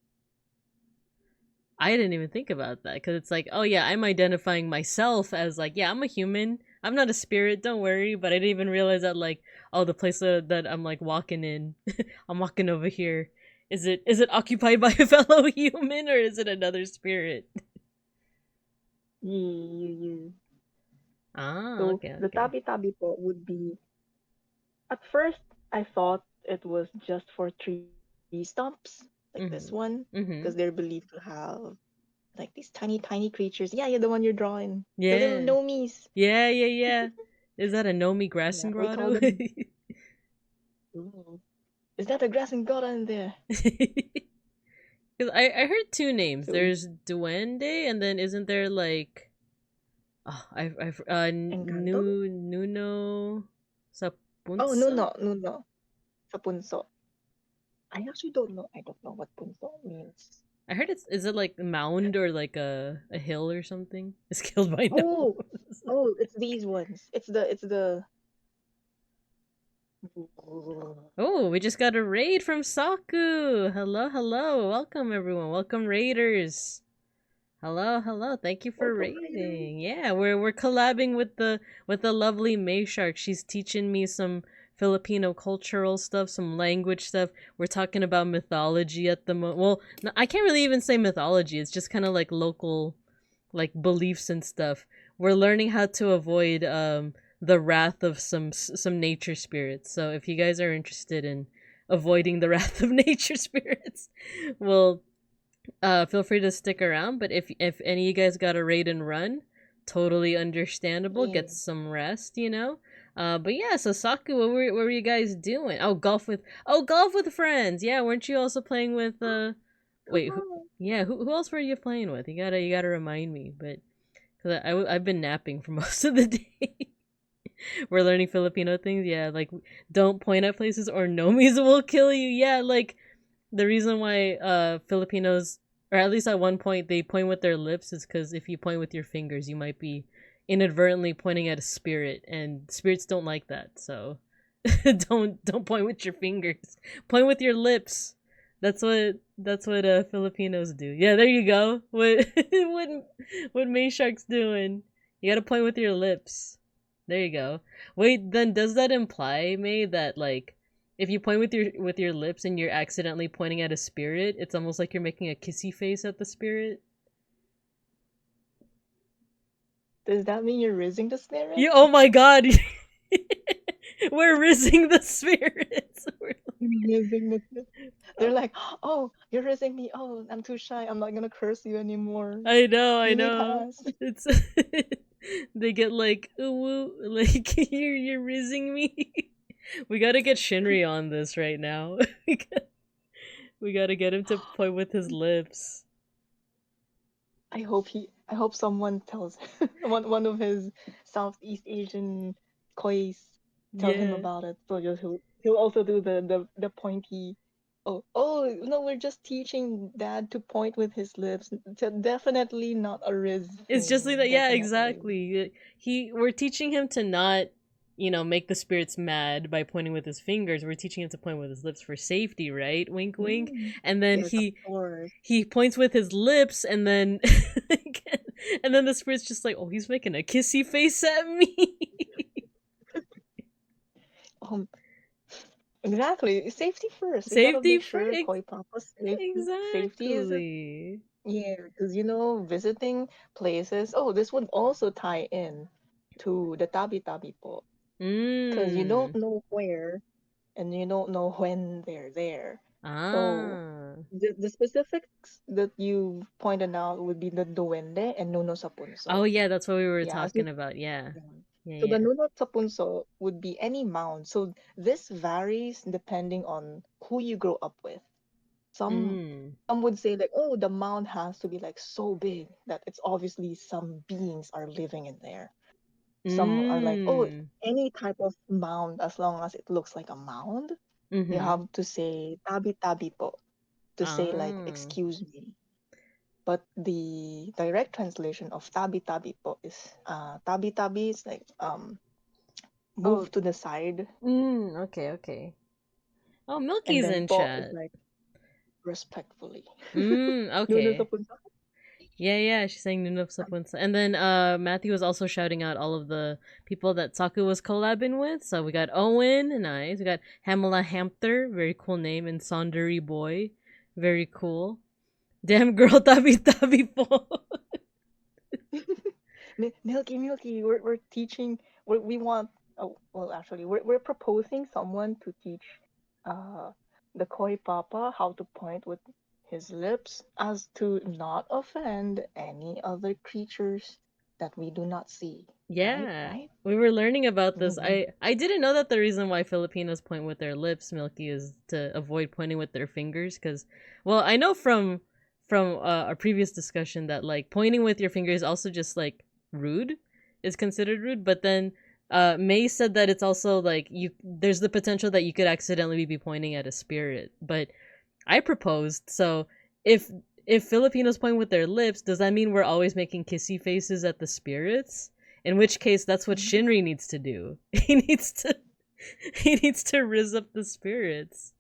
S1: I didn't even think about that because it's like, oh yeah, I'm identifying myself as like, yeah, I'm a human. I'm not a spirit, don't worry. But I didn't even realize that like, oh, the place that I'm like walking in, I'm walking over here. Is it occupied by a fellow human or is it another spirit?
S2: You.
S1: Ah,
S2: So
S1: okay,
S2: the
S1: okay.
S2: tabi-tabi po would be, at first I thought it was just for tree stumps, like this
S1: Mhm.
S2: one,
S1: Mhm.
S2: because they're believed to have like these tiny, tiny creatures. Yeah, yeah, the one you're drawing. The little
S1: Yeah.
S2: gnomies.
S1: Yeah, yeah, yeah. Is that a Nomi
S2: Yeah,
S1: Grassen
S2: we call
S1: Grotto?
S2: them. Ooh. Is that a grass and gotta in there?
S1: 'Cause I heard two names.
S2: So
S1: There's Duende, and then isn't there like oh, I've
S2: Encanto?
S1: Nuno
S2: Oh, no,
S1: Sapunso?
S2: no, no, no. Sa punso. I actually don't know. I don't know what punso means.
S1: I heard is it like mound or like a hill or something? It's killed by
S2: Oh,
S1: gnomes.
S2: oh, it's these ones. It's the
S1: Oh, we just got a raid from Saku. Hello, hello. Welcome everyone. Welcome raiders. Hello, hello. Thank you for
S2: Welcome, Raiden.
S1: raiding. Yeah, we're collabing with the lovely May Shark. She's teaching me some Filipino cultural stuff, some language stuff. We're talking about mythology at the moment. Well, no, I can't really even say mythology. It's just kind of like local like beliefs and stuff. We're learning how to avoid the wrath of some nature spirits. So if you guys are interested in avoiding the wrath of nature spirits, well, feel free to stick around. But if any of you guys got a raid and run, totally understandable.
S2: Yeah.
S1: Get some rest, you know. But yeah, so Saku, what were you guys doing? Golf with friends. Yeah, weren't you also playing with wait, yeah, who else were you playing with? You gotta remind me, but because I've been napping for most of the day. We're learning Filipino things. Yeah, like don't point at places or nomies will kill you. Yeah, like the reason why Filipinos, or at least at one point they point with their lips, is because if you point with your fingers, you might be inadvertently pointing at a spirit, and spirits don't like that. So don't point with your fingers. Point with your lips. That's what Filipinos do. Yeah, there you go. What May Shark's doing? You gotta point with your lips. There you go. Wait, then does that imply, May, that like if you point with your lips and you're accidentally pointing at a spirit, it's almost like you're making a kissy face at the spirit?
S2: Does that mean you're raising the spirit?
S1: You oh my god. We're rizzing the spirits.
S2: Raising the spirit. They're like, oh, you're raising me. Oh, I'm too shy. I'm not gonna curse you anymore.
S1: I know, I
S2: You may
S1: know.
S2: pass.
S1: It's they get like ooh, like you're rizzing me. We gotta get Shinri on this right now. We gotta get him to point with his lips.
S2: I hope someone tells one of his Southeast Asian kois tell him
S1: Yeah.
S2: about it. So he'll also do the pointy. Oh no, we're just teaching dad to point with his lips. Definitely not a Riz
S1: It's just like
S2: thing.
S1: that. Yeah,
S2: Definitely.
S1: exactly. We're teaching him to not, make the spirits mad by pointing with his fingers. We're teaching him to point with his lips for safety, right? Wink, wink.
S2: Mm.
S1: And then
S2: Yes, of course.
S1: he points with his lips, and then and then the spirit's just like, oh, he's making a kissy face at me.
S2: Um, exactly. Safety first. We gotta
S1: Safety
S2: make
S1: for
S2: sure Koi Papa's safety is
S1: exactly.
S2: yeah, because visiting places. Oh, this would also tie in to the Tabi Tabi po, because you don't
S1: Mm.
S2: know where and you don't know when they're there. So
S1: Ah.
S2: the specifics that you pointed out would be the Duende and Nuno
S1: Oh
S2: Sapunso.
S1: yeah, that's what we were
S2: Yeah, as you
S1: talking about. Yeah.
S2: yeah.
S1: Yeah,
S2: So the
S1: yeah.
S2: Nuno Sapunso would be any mound. So this varies depending on who you grow up with. Some
S1: Mm.
S2: some would say like, oh, the mound has to be like so big that it's obviously some beings are living in there. Some are like, oh,
S1: Mm.
S2: any type of mound as long as it looks like a mound, you
S1: Mm-hmm.
S2: have to say tabi tabi po to say like
S1: Ah.
S2: excuse me. But the direct translation of tabi tabi po is tabi tabi is like
S1: Oh.
S2: move to the side,
S1: Okay, okay. Oh,
S2: and
S1: Milky's
S2: then
S1: in
S2: po is
S1: chat.
S2: like respectfully. Nuno sa
S1: Okay.
S2: punso.
S1: Yeah, yeah, she's saying Nuno Sapunsa. And then Matthew was also shouting out all of the people that Saku was collabing with. So we got Owen, nice. We got Hamala Hampter, very cool name, and Saundary Boy, very cool. Damn girl, tabi tabi po.
S2: Milky, we're teaching. We want. Oh, well, actually, we're proposing someone to teach, uh, the koi papa how to point with his lips, as to not offend any other creatures that we do not see. Right,
S1: Yeah,
S2: right.
S1: we were learning about this.
S2: Mhm.
S1: I didn't know that the reason why Filipinos point with their lips, Milky, is to avoid pointing with their fingers. Because, well, I know from our previous discussion that like pointing with your fingers is also just like rude, is considered rude. But then, May said that it's also like there's the potential that you could accidentally be pointing at a spirit. But I proposed. So if Filipinos point with their lips, does that mean we're always making kissy faces at the spirits? In which case, that's what
S2: Mhm.
S1: Shinri needs to do. He needs to. He needs to rizz up the spirits.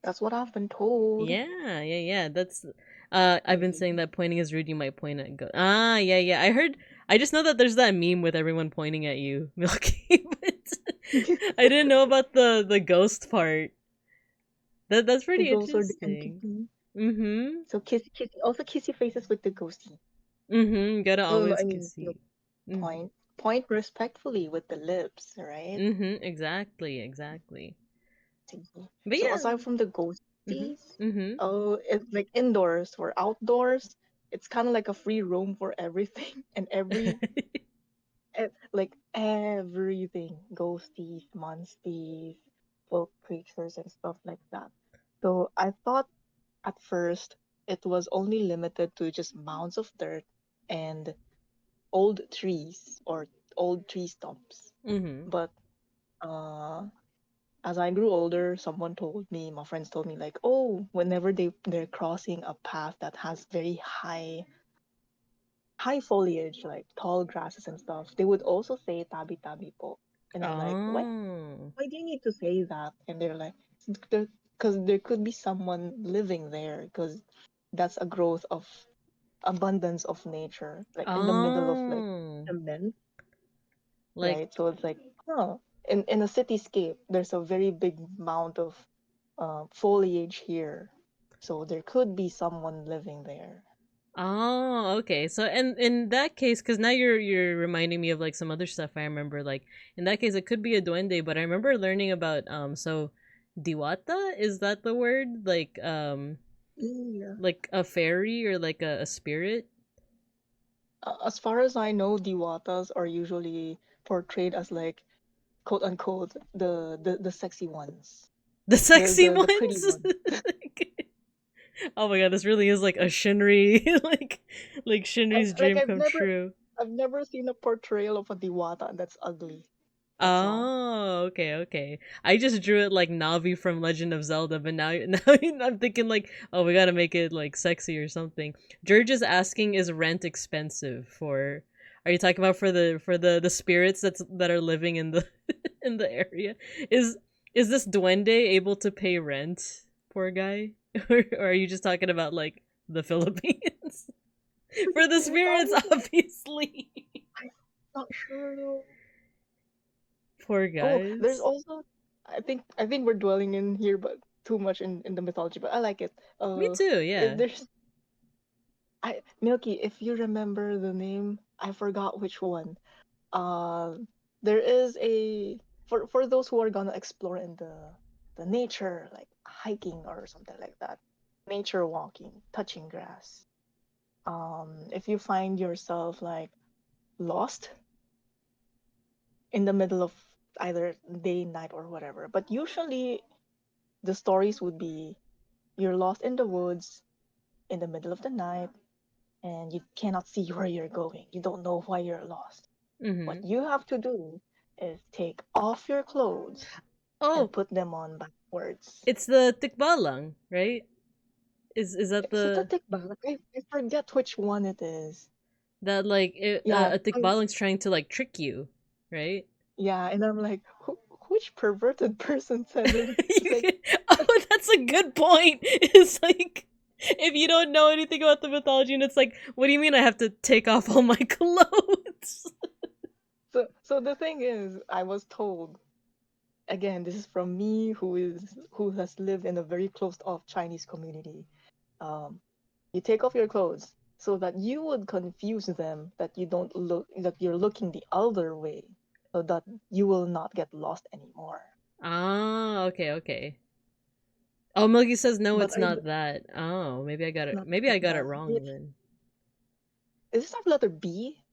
S2: That's what I've been told.
S1: Yeah. That's I've been saying that pointing is rude, you might point at yeah. I just know that there's that meme with everyone pointing at you, Milky, but I didn't know about the ghost part. That's
S2: The
S1: pretty
S2: ghosts or the
S1: interesting.
S2: entity.
S1: Mm-hmm.
S2: So also kiss your faces with the ghosty.
S1: Gotta
S2: No,
S1: always
S2: I mean,
S1: kissy. Mm-hmm.
S2: point respectfully with the lips, right?
S1: Exactly. But
S2: So
S1: yeah.
S2: aside from the
S1: Mm-hmm.
S2: ghosties,
S1: Mm-hmm.
S2: oh, it's like indoors or outdoors. It's kind of like a free roam for everything and like everything, ghosties, monsties, folk creatures, and stuff like that. So I thought at first it was only limited to just mounds of dirt and old trees or old tree stumps.
S1: Mm-hmm.
S2: But uh, as I grew older, my friends told me like, oh, whenever they're crossing a path that has very high foliage, like tall grasses and stuff, they would also say tabi tabi po. And I'm like, what?
S1: Oh.
S2: Why do you need to say that? And they're like, because there could be someone living there, because that's a growth of abundance of nature, like in the middle of like
S1: Oh.
S2: cement,
S1: Like,
S2: right? So it's like, huh, in a cityscape, there's a very big amount of foliage here, so there could be someone living there.
S1: oh, okay. So, and in that case, because now you're reminding me of like some other stuff I remember. Like in that case, it could be a duende, but I remember learning about so diwata, is that the word?
S2: Yeah.
S1: Like a fairy or like a spirit?
S2: As far as I know, diwatas are usually portrayed as like quote unquote the sexy ones,
S1: The sexy
S2: the pretty
S1: ones.
S2: ones.
S1: Oh my god, this really is like a Shinri, like Shinri's
S2: Like
S1: dream come true.
S2: I've never seen a portrayal of a diwata that's ugly. That's all.
S1: Oh, okay. I just drew it like Navi from Legend of Zelda, but now I'm thinking like, oh, we gotta make it like sexy or something. George is asking, is rent expensive for? Are you talking about for the spirits that are living in the in the area? Is is this duende able to pay rent? Poor guy, or are you just talking about like the Philippines for the spirits?
S2: Honestly,
S1: Obviously,
S2: I'm not sure though.
S1: poor
S2: Oh, there's
S1: guys.
S2: also I think we're dwelling in here, but too much in the mythology. But I like it.
S1: Me too. Yeah.
S2: There's I Milky. If you remember the name, I forgot which one. Uh, there is a for those who are gonna explore in the nature, like hiking or something like that, nature walking, touching grass. If you find yourself like lost in the middle of either day, night, or whatever, but usually the stories would be you're lost in the woods in the middle of the night and you cannot see where you're going. You don't know why you're lost. What
S1: Mm-hmm.
S2: you have to do is take off your clothes and
S1: Oh,
S2: put them on backwards.
S1: it's the tikbalang, right? Is that
S2: Is it a
S1: the
S2: tikbalang? I forget which one it is.
S1: that like
S2: Yeah,
S1: a tikbalang's trying to like trick you, right?
S2: yeah, and I'm like, which perverted person said it? It's like,
S1: Oh, that's a good point. It's like if you don't know anything about the mythology, and it's like, what do you mean I have to take off all my clothes?
S2: so the thing is, I was told again, this is from me who has lived in a very closed off Chinese community. Um, you take off your clothes so that you would confuse them that you're looking the other way, so that you will not get lost anymore.
S1: Ah, okay. Oh, Milky says no,
S2: But
S1: it's not that. Oh, maybe I got it.
S2: not
S1: Maybe I got it
S2: that.
S1: wrong then.
S2: Is this not letter B?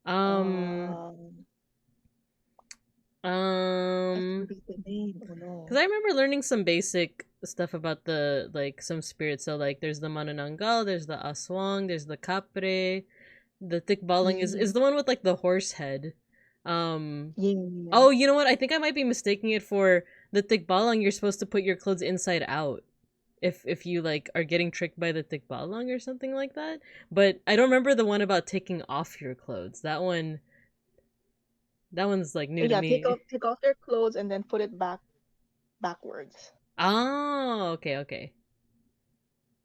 S1: Um,
S2: Um, I
S1: um,
S2: forgot the name. Oh
S1: Because
S2: no.
S1: I remember learning some basic stuff about the like some spirits. So like there's the Manananggal, there's the Aswang, there's the Kapre. The Tikbalang is
S2: Yeah,
S1: the one with like the horse head. Um
S2: yeah.
S1: oh, you know what? I think I might be mistaking it for the Tikbalang. You're supposed to put your clothes inside out if you like are getting tricked by the Tikbalang or something like that. But I don't remember the one about taking off your clothes. That one That one's like new to
S2: Yeah,
S1: me.
S2: take off your clothes and then put it backwards,
S1: Oh, okay, okay.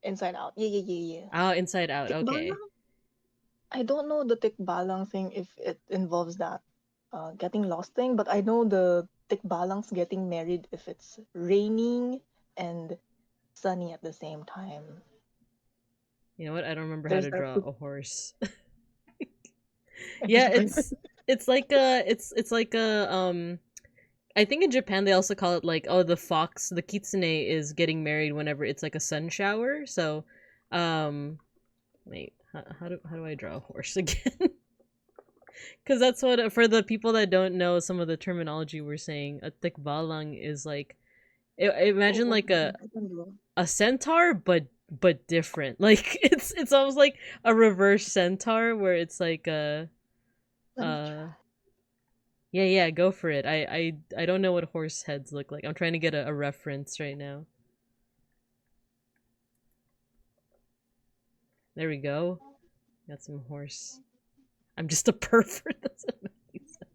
S2: inside out. Yeah.
S1: Oh, inside out. Okay.
S2: Tikbalang? I don't know the tikbalang thing if it involves that getting lost thing, but I know the tikbalang's getting married if it's raining and sunny at the same time.
S1: You know what? I don't remember how
S2: There's
S1: to
S2: that
S1: draw
S2: super
S1: a horse. Yeah, it's like it's like a I think in Japan they also call it like, oh, the fox, the kitsune is getting married whenever it's like a sun shower. So, um, wait, how do I draw a horse again? Because that's what, for the people that don't know some of the terminology we're saying, a tikbalang is like, imagine
S2: oh,
S1: like
S2: I can draw.
S1: a centaur, but different. Like it's almost like a reverse centaur where it's like a
S2: Let me try.
S1: uh yeah, go for it. I don't know what horse heads look like. I'm trying to get a reference right now. There we go. Got some horse. I'm just a pervert. That's what he said.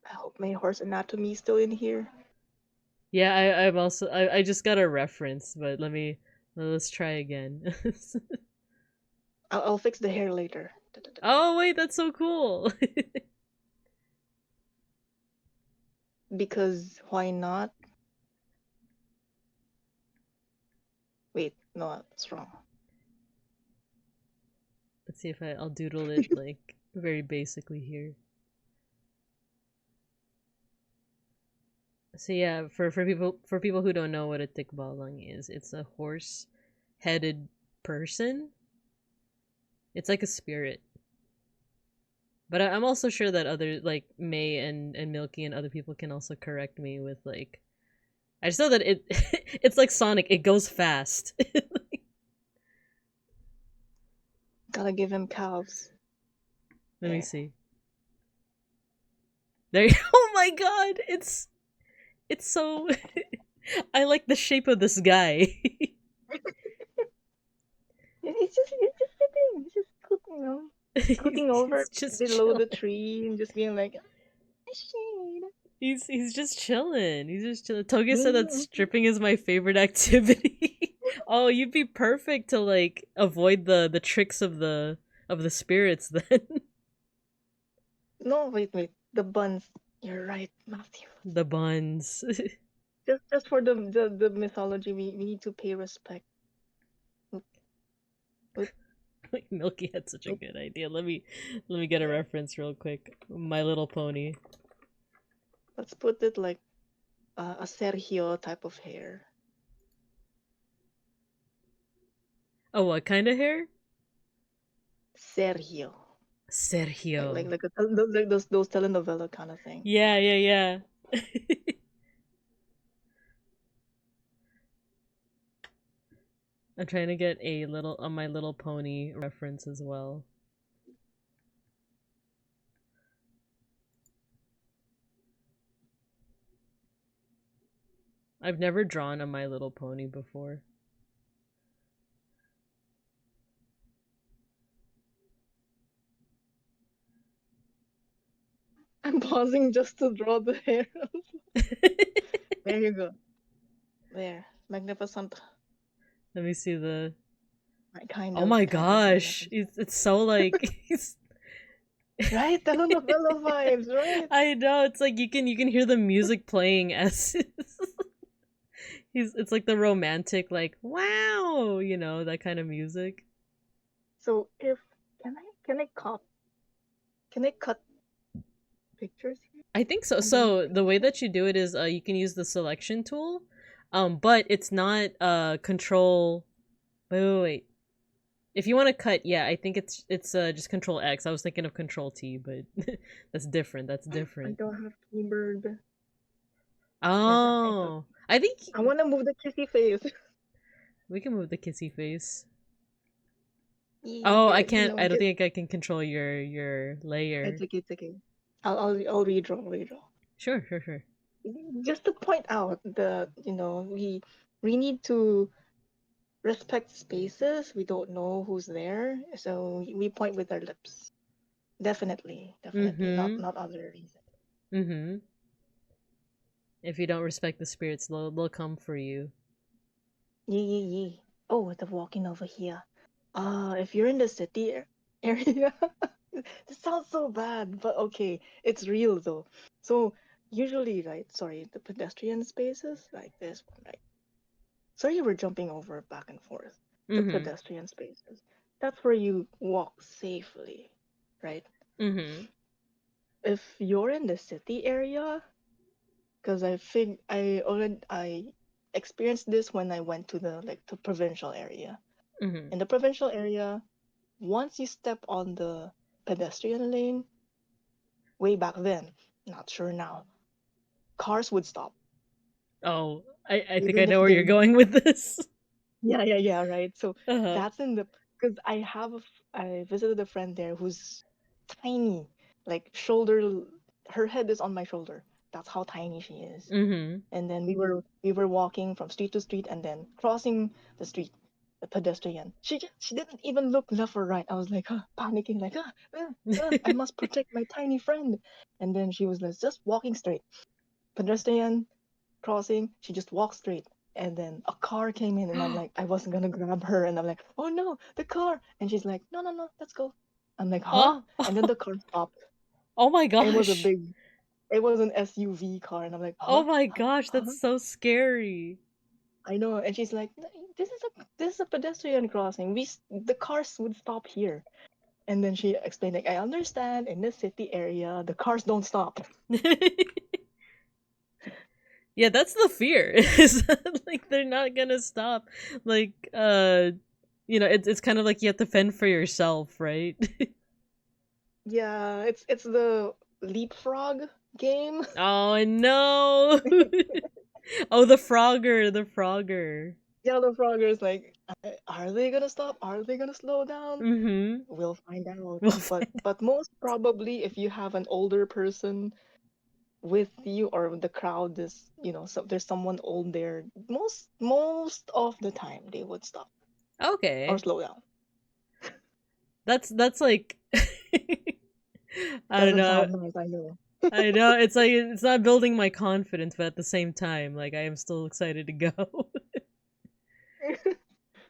S2: I hope my horse anatomy is still in here.
S1: Yeah, I'm also I just got a reference, but let's try again.
S2: I'll fix the hair later.
S1: Oh wait, that's so cool.
S2: Because why not? Wait, no, that's wrong.
S1: Let's see if I'll doodle it like very basically here. So yeah, for people who don't know what a tikbalang is, it's a horse headed person. It's like a spirit. But I'm also sure that other like May and Milky and other people can also correct me with like, I just know that it it's like Sonic, it goes fast.
S2: Gotta give him calves.
S1: Let me
S2: There.
S1: see. There oh my god, it's so I like the shape of this guy.
S2: It's just sitting. He's just scooting over
S1: He's just
S2: below the
S1: chilling.
S2: tree and just being like, shade.
S1: He's just chilling. He's just chilling. Toge said that
S2: Mm-hmm.
S1: stripping is my favorite activity. Oh, you'd be perfect to like avoid the tricks of the spirits then.
S2: No, wait. The buns. You're right, Matthew.
S1: The buns.
S2: Just for the mythology, we need to pay respect. Oop, oop,
S1: Milky had such a
S2: oop.
S1: good idea. Let me get a
S2: Yeah.
S1: reference real quick. My Little Pony.
S2: Let's put it like a Sergio type of hair.
S1: Oh, what kind of hair?
S2: Sergio.
S1: Sergio.
S2: Like those telenovela kind of thing.
S1: Yeah. I'm trying to get a little on My Little Pony reference as well. I've never drawn a My Little Pony before.
S2: I'm pausing just to draw the hair. There you go. There. Magnificent.
S1: Let me see the.
S2: My
S1: Oh my
S2: kind of
S1: gosh,
S2: magnificent.
S1: it's so like he's.
S2: Right? Telenovela vibes, right?
S1: I know it's like you can hear the music playing as he's. It's like the romantic like wow, that kind of music.
S2: So if can I cut pictures here
S1: I think so.
S2: and then
S1: So the
S2: paste
S1: way
S2: it?
S1: that you do it is you can use the selection tool, but it's not control. Wait. If you want to cut, yeah, I think it's just Control X. I was thinking of Control T, but that's different. That's
S2: I
S1: different.
S2: don't have keyboard. Never mind. So
S1: Oh, I think
S2: I want to move the kissy face.
S1: we can move the kissy face. Oh, I
S2: Yeah,
S1: can't. I don't
S2: just
S1: think I can control your layer.
S2: it's okay. I'll redraw.
S1: Sure.
S2: Just to point out that we need to respect spaces. We don't know who's there, so we point with our lips. Definitely, definitely,
S1: Mm-hmm.
S2: not other reason.
S1: Mm-hmm. If you don't respect the spirits, they'll come for you.
S2: Yee yee yee. Oh, the walking over here. If you're in the city area, this sounds so bad, but okay, it's real though. So usually, right? Sorry, the pedestrian spaces like this one, right? Sorry, we're jumping over back and forth. The
S1: Mm-hmm.
S2: pedestrian spaces. That's where you walk safely, right?
S1: Mm-hmm.
S2: If you're in the city area, because I experienced this when I went to the provincial area.
S1: Mm-hmm.
S2: In the provincial area, once you step on the pedestrian lane, way back then, not sure now, cars would stop.
S1: Oh, I think I
S2: Even
S1: know
S2: if
S1: where you're
S2: they,
S1: going with this.
S2: yeah, right. So
S1: Uh-huh.
S2: that's in the, because I visited a friend there who's tiny, like her head is on my shoulder. That's how tiny she is.
S1: Mm-hmm.
S2: And then we were walking from street to street and then crossing the street, the pedestrian. She didn't even look left or right. I was like, panicking, like, I must protect my tiny friend. And then she was like, just walking straight. Pedestrian crossing, she just walked straight. And then a car came in, and I'm like, I wasn't gonna grab her, and I'm like, oh no, the car. And she's like, no, no, no, let's go. I'm like, huh?
S1: Oh,
S2: And then the car stopped.
S1: oh my
S2: It was a
S1: gosh.
S2: big, it was an SUV car, and I'm like,
S1: Oh
S2: huh?
S1: my
S2: Huh?
S1: gosh,
S2: Huh?
S1: that's so scary.
S2: I know, and she's like, this is a pedestrian crossing. The cars would stop here." And then she explained, like, "I understand in this city area, the cars don't stop."
S1: Yeah, that's the fear. Is that, like, they're not gonna stop. Like, it's kind of like you have to fend for yourself, right?
S2: Yeah, it's the leapfrog game.
S1: Oh no. Oh, the Frogger.
S2: Yeah, the frogger is like, are they gonna stop? Are they gonna slow down?
S1: Mm-hmm.
S2: We'll find out.
S1: We'll
S2: But
S1: find.
S2: but most probably, if you have an older person with you or the crowd is, so there's someone old there, most of the time they would stop or
S1: Okay,
S2: slow down.
S1: that's like, I don't
S2: Doesn't
S1: know.
S2: sound nice, I know.
S1: I know it's like it's not building my confidence, but at the same time, like I am still excited to go.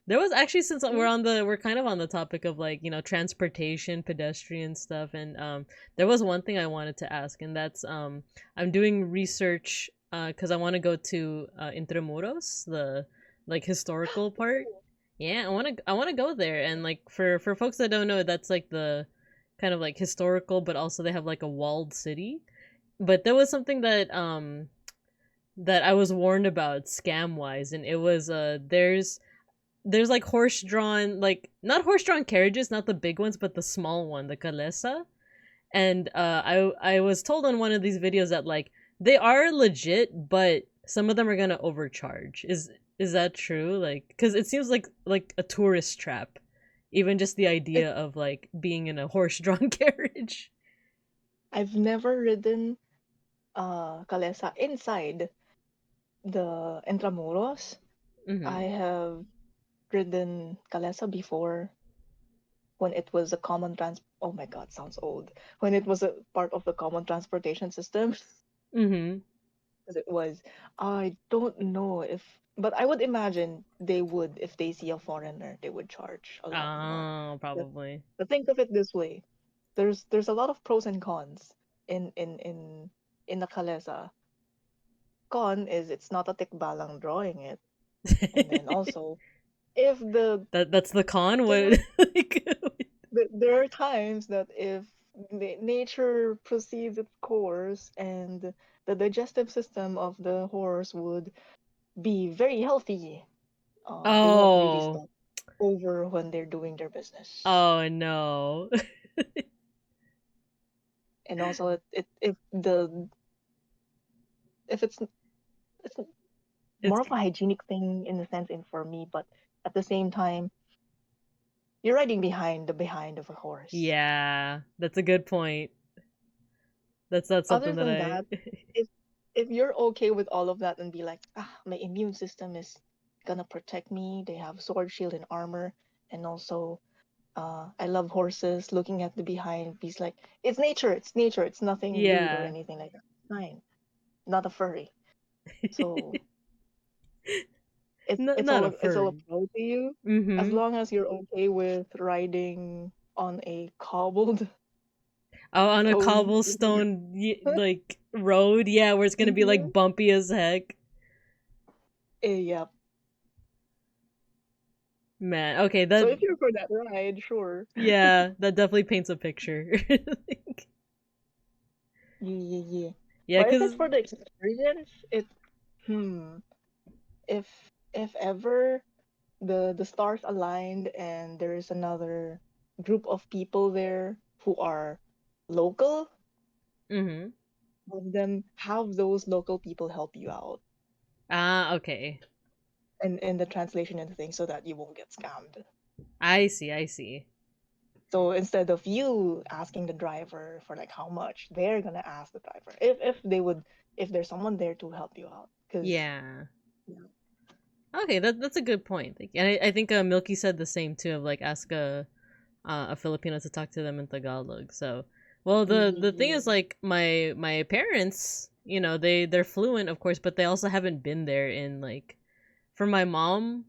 S1: There was actually, since we're kind of on the topic of, like, transportation, pedestrian stuff, and there was one thing I wanted to ask, and that's I'm doing research because I want to go to Intramuros, the, like, historical part. Yeah, I want to go there, and, like, for folks that don't know, that's like the kind of like historical, but also they have like a walled city. But there was something that I was warned about scam wise, and it was there's like horse drawn, like, not horse drawn carriages, not the big ones, but the small one, the calesa. And I was told on one of these videos that, like, they are legit, but some of them are gonna overcharge. Is that true? Like, because it seems like a tourist trap, even just the
S2: it,
S1: idea of, like, being in a horse drawn carriage.
S2: I've never ridden Calesa inside the Intramuros. I
S1: Mm-hmm.
S2: have ridden Calesa before when it was a common trans oh my god, sounds old. When it was a part of the common transportation system.
S1: Mm-hmm.
S2: As it was. I don't know if, but I would imagine they would, if they see a foreigner, they would charge a lot more.
S1: Oh,
S2: But,
S1: probably.
S2: but think of it this way: there's a lot of pros and cons in the Kalesa. Con is it's not a tikbalang drawing it, and then also if
S1: That's the con.
S2: there
S1: What? Like,
S2: there are times that if nature proceeds its course and the digestive system of the horse would be very healthy, they won't really
S1: oh,
S2: stop over when they're doing their business.
S1: oh no.
S2: And also, if it's
S1: It's
S2: more of a hygienic thing in the sense in for me, but at the same time, you're riding behind the behind of a horse.
S1: Yeah, that's a good point. That's not
S2: Other
S1: something that
S2: than
S1: I.
S2: that, if if you're okay with all of that and be like, my immune system is gonna protect me. They have sword, shield, and armor, and also I love horses. Looking at the behind, he's like, it's nature, it's nature, it's nothing rude or
S1: Yeah.
S2: anything like that. Fine, not a furry. So
S1: Not a
S2: it's all
S1: furry.
S2: about to you, as
S1: Mm-hmm.
S2: long as you're okay with riding on a cobbled
S1: Oh, on a
S2: stone.
S1: cobblestone like road, yeah, where it's gonna be
S2: Mhm.
S1: like bumpy as heck.
S2: Yeah.
S1: Man, okay,
S2: So
S1: that
S2: if you're for that ride, sure.
S1: yeah, that definitely paints a picture. Like,
S2: Yeah.
S1: yeah,
S2: But if
S1: cause
S2: it's for the experience, hmm, if if ever the stars aligned and there is another group of people there who are local,
S1: mm-hmm.
S2: have those local people help you out
S1: Ah, okay.
S2: and in the translation and things so that you won't get scammed.
S1: I see, I see.
S2: So instead of you asking the driver for like how much, they're gonna ask the driver if they would, if there's someone there to help you out. Because
S1: Yeah. Okay, that's a good point. Like, and I think Milky said the same too of like ask a Filipino to talk to them in Tagalog. So, well, the thing
S2: yeah.
S1: is like my parents, you know, they're fluent, of course, but they also haven't been there in like for my mom,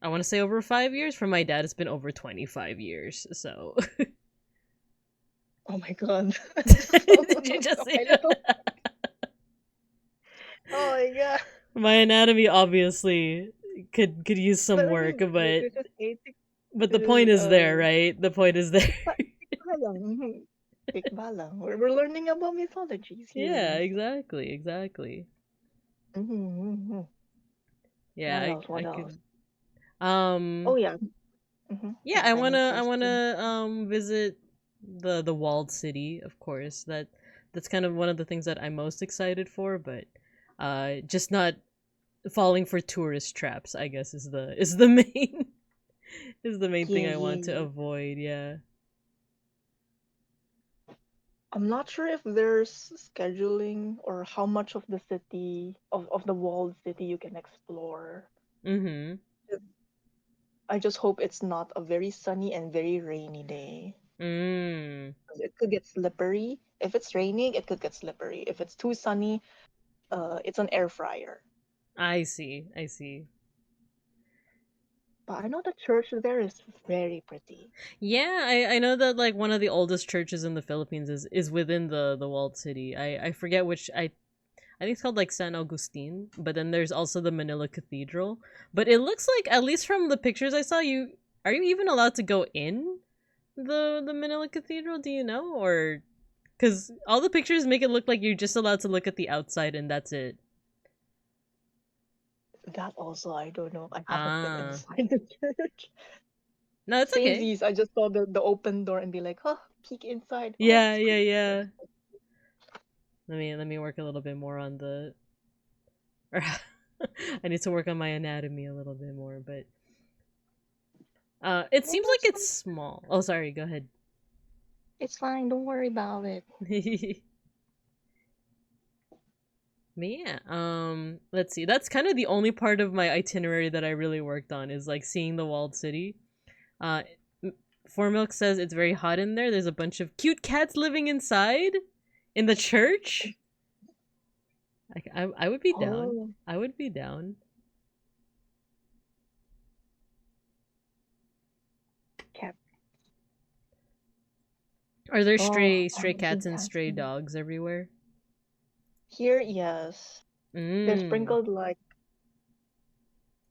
S1: I want to say over 5 years. For my dad, it's been over 25 years. So,
S2: Oh my god. So,
S1: did you just see
S2: my little,
S1: that?
S2: oh my god.
S1: My anatomy obviously could use some
S2: But I
S1: work,
S2: mean,
S1: but
S2: this is basic.
S1: the
S2: This
S1: point
S2: is
S1: is there, right? The point is there.
S2: tikbalang. Tikbalang. We're learning about mythologies here,
S1: Yeah,
S2: guys.
S1: exactly, exactly.
S2: Mm-hmm.
S1: Yeah,
S2: What else?
S1: I
S2: What else?
S1: could.
S2: Oh yeah.
S1: Yeah,
S2: Any any
S1: I
S2: question?
S1: wanna visit the walled city, of course. That's kind of one of the things that I'm most excited for, but just not falling for tourist traps, I guess is the main is the main thing
S2: Yeah,
S1: I want to
S2: yeah.
S1: avoid, yeah.
S2: I'm not sure if there's scheduling or how much of the city of the walled city you can explore.
S1: Mm-hmm.
S2: I just hope it's not a very sunny and very rainy day.
S1: Mm.
S2: 'Cause it could get slippery. If it's raining, it could get slippery. If it's too sunny, it's an air fryer.
S1: I see. I see.
S2: But I know the church there is very pretty.
S1: Yeah, I know that like one of the oldest churches in the Philippines is within the walled city. I forget which I think it's called like San Agustin, but then there's also the Manila Cathedral. But it looks like at least from the pictures I saw, you are you even allowed to go in the Manila Cathedral? Do you know, or because all the pictures make it look like you're just allowed to look at the outside and that's it.
S2: That also I don't know. I haven't been
S1: Ah,
S2: inside the church.
S1: no, it's
S2: Same
S1: okay.
S2: Z's. I just saw the open door and be like, huh, peek inside. Oh,
S1: Yeah,
S2: it's
S1: yeah,
S2: pretty.
S1: yeah. Let me work a little bit more on the. I need to work on my anatomy a little bit more, but it
S2: No,
S1: seems like
S2: that's
S1: it's
S2: fine.
S1: small. Oh, sorry. Go ahead.
S2: It's fine. Don't worry about it.
S1: But yeah, let's see. That's kind of the only part of my itinerary that I really worked on is like seeing the walled city. Uh, Four Milk says it's very hot in there. There's a bunch of cute cats living inside in the church. Like I would be down.
S2: Oh,
S1: I would be down.
S2: cat.
S1: Are there
S2: Oh,
S1: stray cats and stray
S2: fantastic.
S1: dogs everywhere?
S2: Here, yes. They're
S1: Mm.
S2: sprinkled like,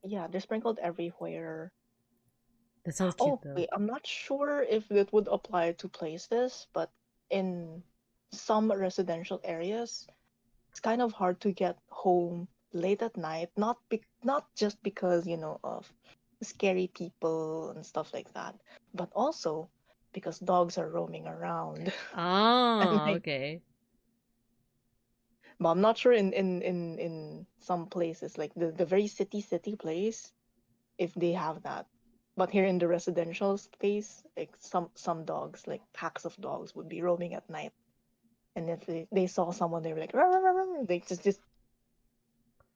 S2: yeah, they're sprinkled everywhere.
S1: That sounds cute
S2: Oh,
S1: though.
S2: wait, I'm not sure if it would apply to places, but in some residential areas, it's kind of hard to get home late at night, not just because, of scary people and stuff like that, but also because dogs are roaming around at
S1: Ah,
S2: night.
S1: okay.
S2: But I'm not sure in some places, like the very city place, if they have that. But here in the residential space, like some dogs, like packs of dogs, would be roaming at night. And if they saw someone, they were like, "Rah, rah, rah, rah," they just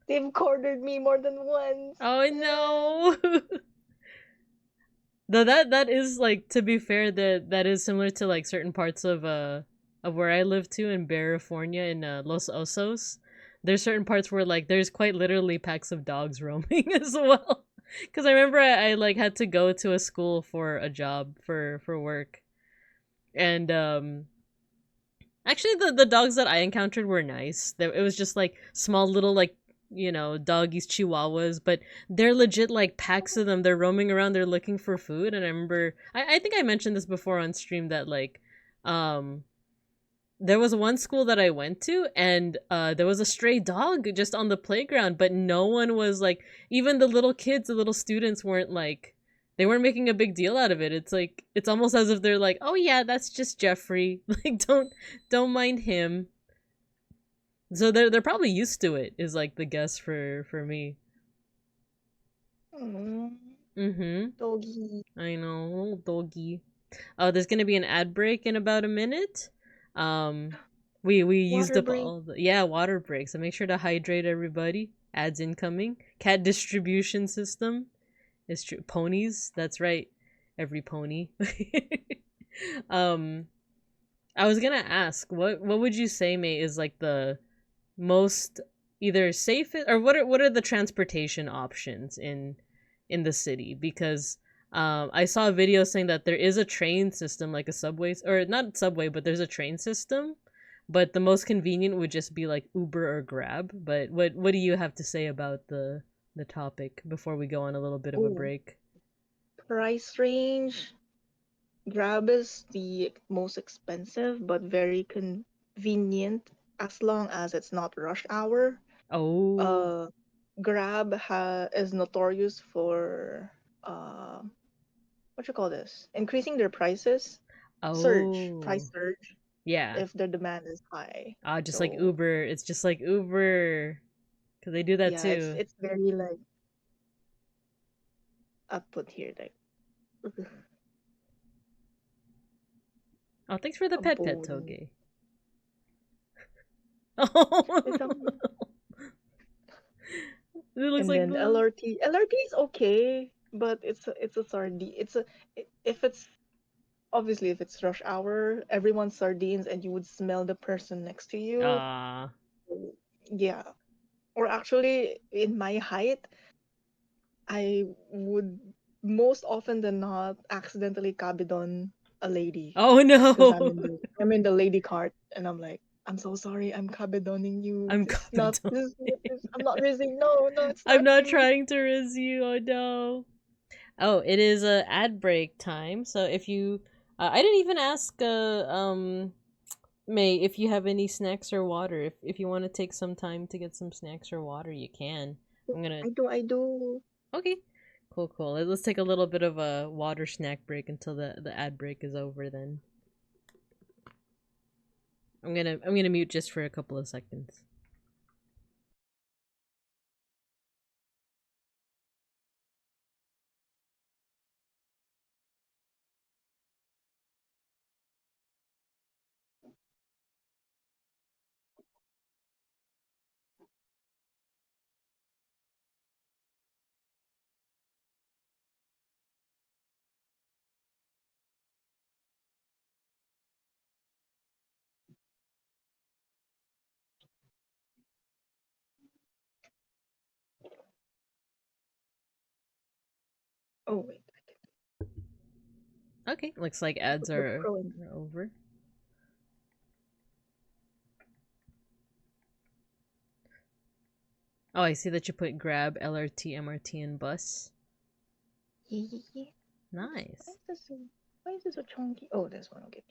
S2: They've cornered me more than once.
S1: Oh no. Though that is like, to be fair, that is similar to like certain parts of where I live too, in California, in Los Osos. There's certain parts where like there's quite literally packs of dogs roaming as well. Because I remember I like had to go to a school for a job for work, and actually the dogs that I encountered were nice. It was just like small little like, doggies, chihuahuas, but they're legit like packs of them. They're roaming around, they're looking for food. And I remember I think I mentioned this before on stream that like um there was one school that I went to, and there was a stray dog just on the playground, but no one was like, even the little kids, the little students weren't like, they weren't making a big deal out of it. It's like, it's almost as if they're like, oh yeah, that's just Jeffrey. Like, don't mind him. So they're probably used to it, is like the guess for me. Mm-hmm.
S2: Doggy.
S1: I know, little doggy. Oh, there's gonna be an ad break in about a minute. Um, we used
S2: Water
S1: up
S2: break.
S1: all the, yeah, water break. So make sure to hydrate everybody. Ads incoming. Cat distribution system is true. Ponies, that's right. Every pony. um, I was gonna ask, what would you say, mate, is like the most either safe, or what are the transportation options in the city? Because I saw a video saying that there is a train system, like a subway, or not subway, but there's a train system, but the most convenient would just be like Uber or Grab. But what do you have to say about the topic before we go on a little bit of a
S2: Oh,
S1: break?
S2: price range. Grab is the most expensive, but very convenient as long as it's not rush hour.
S1: Oh,
S2: Uh, is notorious for uh, what you call this? Increasing their prices, price
S1: oh,
S2: surge
S1: yeah.
S2: if the demand is high.
S1: Ah, just like
S2: So
S1: Uber. It's just like Uber, because they do that
S2: yeah,
S1: too.
S2: it's very like I put here like
S1: Oh, thanks for the
S2: a
S1: pet
S2: bone.
S1: Toge.
S2: It's
S1: Oh,
S2: um,
S1: it looks
S2: and
S1: like
S2: then
S1: blue.
S2: LRT is okay, but it's a sardine. If it's obviously if it's rush hour, everyone's sardines, and you would smell the person next to you.
S1: Ah,
S2: Yeah, or actually, in my height, I would most often than not accidentally cabidon a lady
S1: oh
S2: because
S1: no.
S2: I'm in the lady cart, and I'm like, I'm so sorry, I'm cabidoning you.
S1: I'm
S2: It's not
S1: coming.
S2: I'm not raising. No, no, it's
S1: I'm
S2: not
S1: not
S2: you.
S1: trying to riz you. Oh no. Oh, it is a ad break time. So if you, I didn't even ask, May, if you have any snacks or water. If you want to take some time to get some snacks or water, you can. I'm gonna.
S2: I do.
S1: Okay. Cool, cool. Let's take a little bit of a water snack break until the ad break is over. Then I'm gonna mute just for a couple of seconds.
S2: Oh wait,
S1: Okay, looks like
S2: I
S1: ads
S2: put the
S1: are
S2: pro in.
S1: over. Oh, I see that you put Grab, LRT, MRT, and bus.
S2: Yeah.
S1: Nice.
S2: Why is this so chunky? Oh, this one. Okay.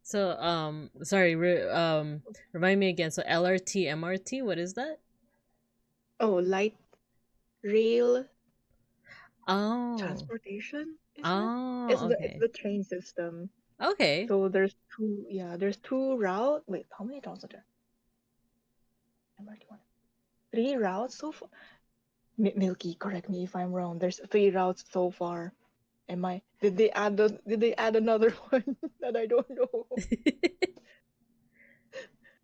S1: So, sorry, remind me again. So LRT, MRT, what is that?
S2: Oh, light rail
S1: Oh,
S2: transportation is it?
S1: oh,
S2: It's
S1: okay,
S2: the train system.
S1: okay.
S2: So there's two. Yeah, there's two routes. Wait, how many routes are there? MRT one. Three routes so far. Milky, correct me if I'm wrong. There's three routes so far. Am I? Did they add another one that I don't know?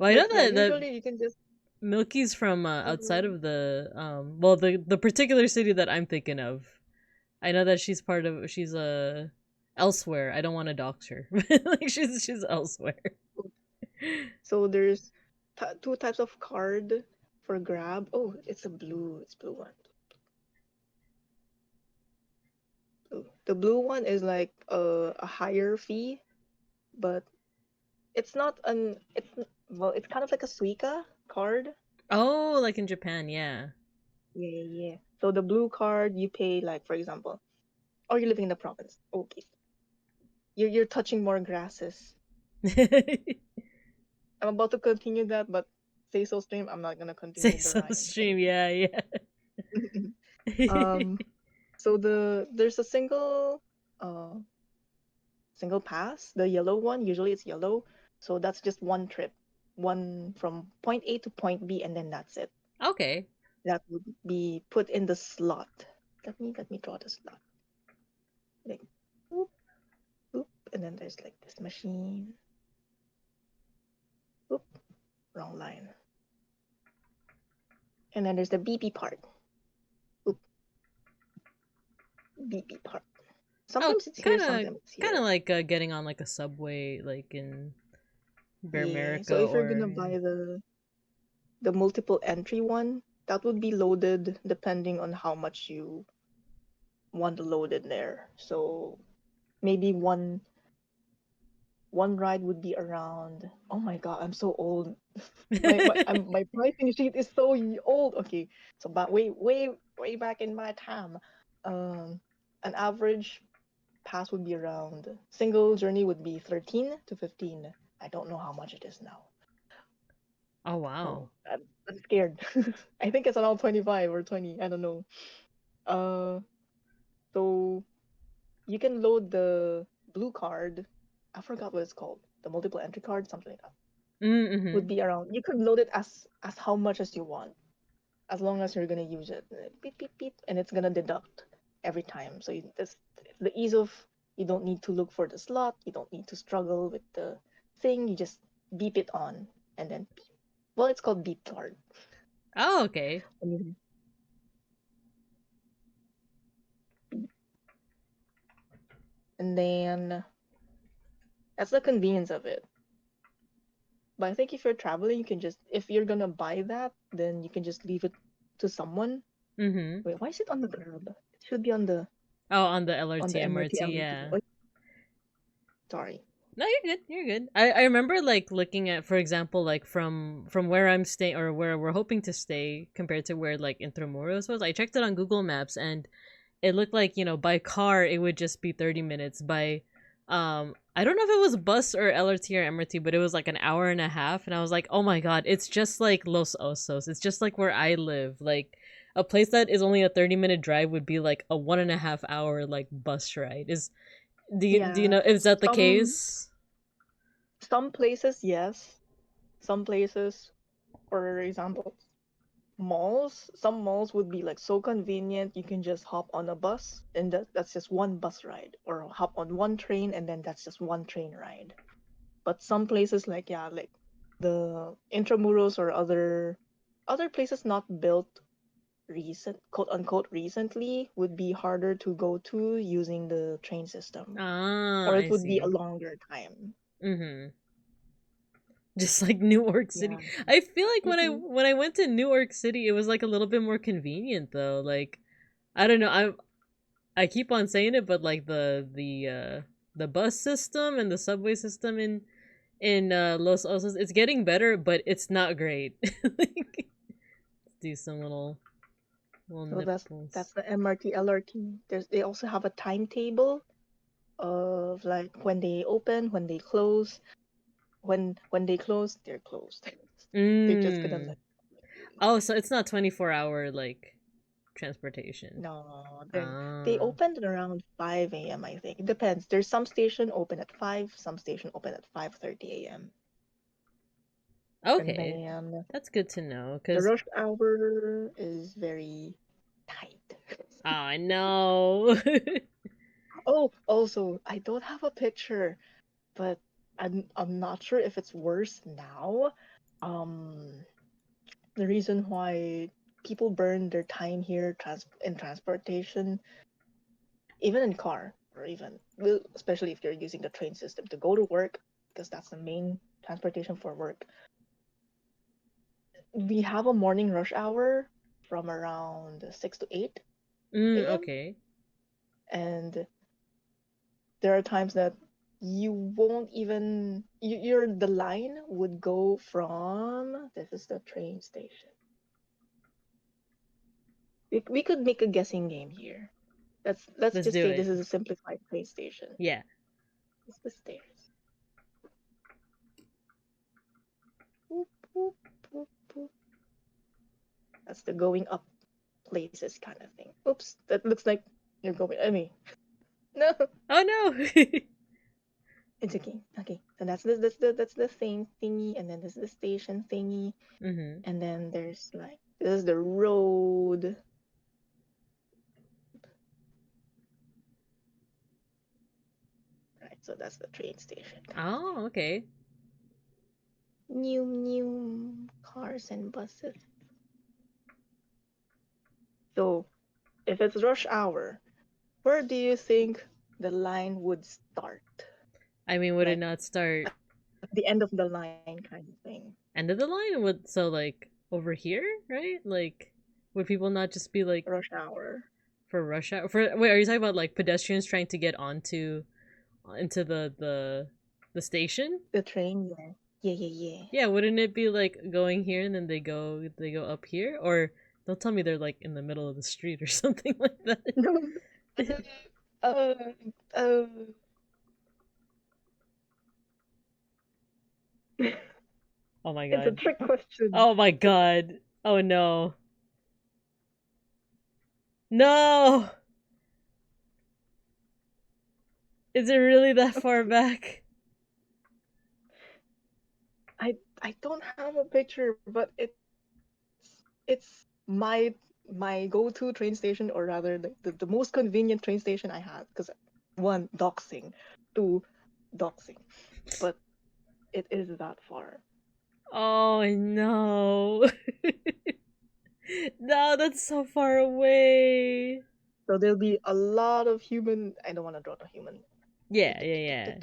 S1: Well, I know
S2: But yeah,
S1: that
S2: usually you can just.
S1: Milky's from outside
S2: Mhm.
S1: of the well, the particular city that I'm thinking of. I know that she's elsewhere. I don't want to dox her. Like she's elsewhere.
S2: So there's two types of card for Grab. Oh, it's a blue. It's blue one. Blue. The blue one is like a higher fee, but it's not an. It's well, it's kind of like a Suica card.
S1: Oh, like in Japan, yeah.
S2: Yeah, yeah, yeah. So the blue card you pay like, for example, or you're living in the province. Okay, you're touching more grasses. I'm about to continue that, but say so stream. I'm not gonna
S1: Say
S2: continue the
S1: so
S2: rhyme.
S1: stream, yeah, yeah.
S2: um. So there's a uh single pass. The yellow one, usually it's yellow. So that's just one trip. One from point A to point B and then that's it.
S1: Okay.
S2: That would be put in the slot. Let me draw the slot. Like boop, boop, and then there's like this machine. Boop, wrong line. And then there's the BP part. Boop, BP part.
S1: Oh,
S2: Sometimes it's here,
S1: kind of
S2: sometimes it's
S1: kind of
S2: here.
S1: like getting on like a subway like in
S2: Yeah. So
S1: America
S2: if you're
S1: or
S2: gonna buy the multiple entry one, that would be loaded depending on how much you want to load in there. So maybe one ride would be around. Oh my god, I'm so old. My pricing sheet is so old. Okay, so but way back in my time, um, an average pass would be around single journey would be 13 to 15. I don't know how much it is now.
S1: Oh wow.
S2: Oh, I'm scared. I think it's around 25 or 20. I don't know. Uh, so you can load the blue card. I forgot what it's called. The multiple entry card, something like that. Would
S1: Mm-hmm.
S2: be around. You could load it as how much as you want, as long as you're gonna use it. Beep beep beep, and it's gonna deduct every time. So this the ease of you don't need to look for the slot. You don't need to struggle with the thing. You just beep it on, and then beep. Well, it's called beep card.
S1: Oh, okay.
S2: Mhm. And then that's the convenience of it. But I think if you're traveling, you can just if you're gonna buy that, then you can just leave it to someone.
S1: Mm-hmm.
S2: Wait, why is it on the Grab? It should be on the
S1: Oh, on the
S2: on the
S1: LRT
S2: MRT
S1: MRT,
S2: LRT.
S1: yeah.
S2: Oh, sorry.
S1: No, you're good. You're good. I remember like looking at, for example, like from where I'm staying or where we're hoping to stay compared to where like Intramuros was. I checked it on Google Maps and it looked like, by car it would just be 30 minutes. By I don't know if it was bus or LRT or MRT, but it was like an hour and a half, and I was like, oh my god, it's just like Los Osos. It's just like where I live. Like a place that is only a 30-minute drive would be like a 1.5 hour like bus ride. Is do you
S2: Yeah.
S1: know, is that the
S2: Some
S1: case?
S2: some places, yes. Some places, for example, malls, some malls would be like so convenient you can just hop on a bus and that's just one bus ride, or hop on one train and then that's just one train ride. But some places like yeah, like the intramuros or other places not built recent quote unquote recently would be harder to go to using the train system,
S1: Ah,
S2: or it
S1: I
S2: would be a
S1: see.
S2: longer time.
S1: Mm-hmm. Just like Newark City.
S2: Yeah.
S1: I feel like when I
S2: Hmm.
S1: when I went to Newark City, it was like a little bit more convenient though. Like I don't know. I keep on saying it, but like the bus system and the subway system in Los Osos, it's getting better, but it's not great. Like, do some little
S2: So that's
S1: nipples.
S2: the MRT LRT. They also have a timetable of like when they open, when they close. When they close, they're closed. They're just gonna
S1: Mm.
S2: let
S1: Oh, so it's not 24-hour like transportation.
S2: no, they
S1: Ah.
S2: opened at around 5 a.m. I think. It depends. There's some station open at 5, some station open at 5:30 a.m. And
S1: Okay.
S2: then
S1: That's good to know
S2: the
S1: cuz
S2: rush hour is very tight.
S1: I know.
S2: Oh, also, I don't have a picture, but I'm not sure if it's worse now. um the reason why people burn their time here in transportation, even in car, or even well, especially if you're using the train system to go to work, because that's the main transportation for work. We have a morning rush hour from around 6 to 8 a.m.
S1: Okay.
S2: and there are times that you won't even the line would go from this is the train station. We could make a guessing game here. Let's
S1: Let's
S2: just
S1: do
S2: say
S1: it.
S2: this is a simplified train station.
S1: Yeah.
S2: It's the stairs. Boop, boop, boop, boop. That's the going up places kind of thing. Oops, that looks like you're going. I mean, no,
S1: Oh no.
S2: it's okay. Okay, so that's the thing thingy, and then there's the station thingy,
S1: Mm-hmm.
S2: and then there's like this is the road. Right, so that's the train station kind of thing.
S1: Oh, okay.
S2: New cars and buses. So if it's rush hour, where do you think the line would start?
S1: I mean, would it
S2: Like
S1: not start
S2: at the end of the line kind of thing.
S1: end of the line? Would so like over here, right? Like, would people not just be like
S2: Rush hour.
S1: for rush hour? For wait, are you talking about like pedestrians trying to get onto into the station?
S2: The train, yeah. Yeah.
S1: Yeah, wouldn't it be like going here and then they go up here? Or don't tell me they're like in the middle of the street or something like that.
S2: No. uh, uh,
S1: Oh my
S2: it's a
S1: god.
S2: trick question.
S1: Oh my god. Oh no. No! Is it really that far back?
S2: I don't have a picture, but it's my go-to train station, or rather the most convenient train station I have, because one, doxing, two, doxing. But it is that far.
S1: Oh no. No, that's so far away.
S2: So there'll be a lot of human. I don't want to draw the human.
S1: Yeah, yeah,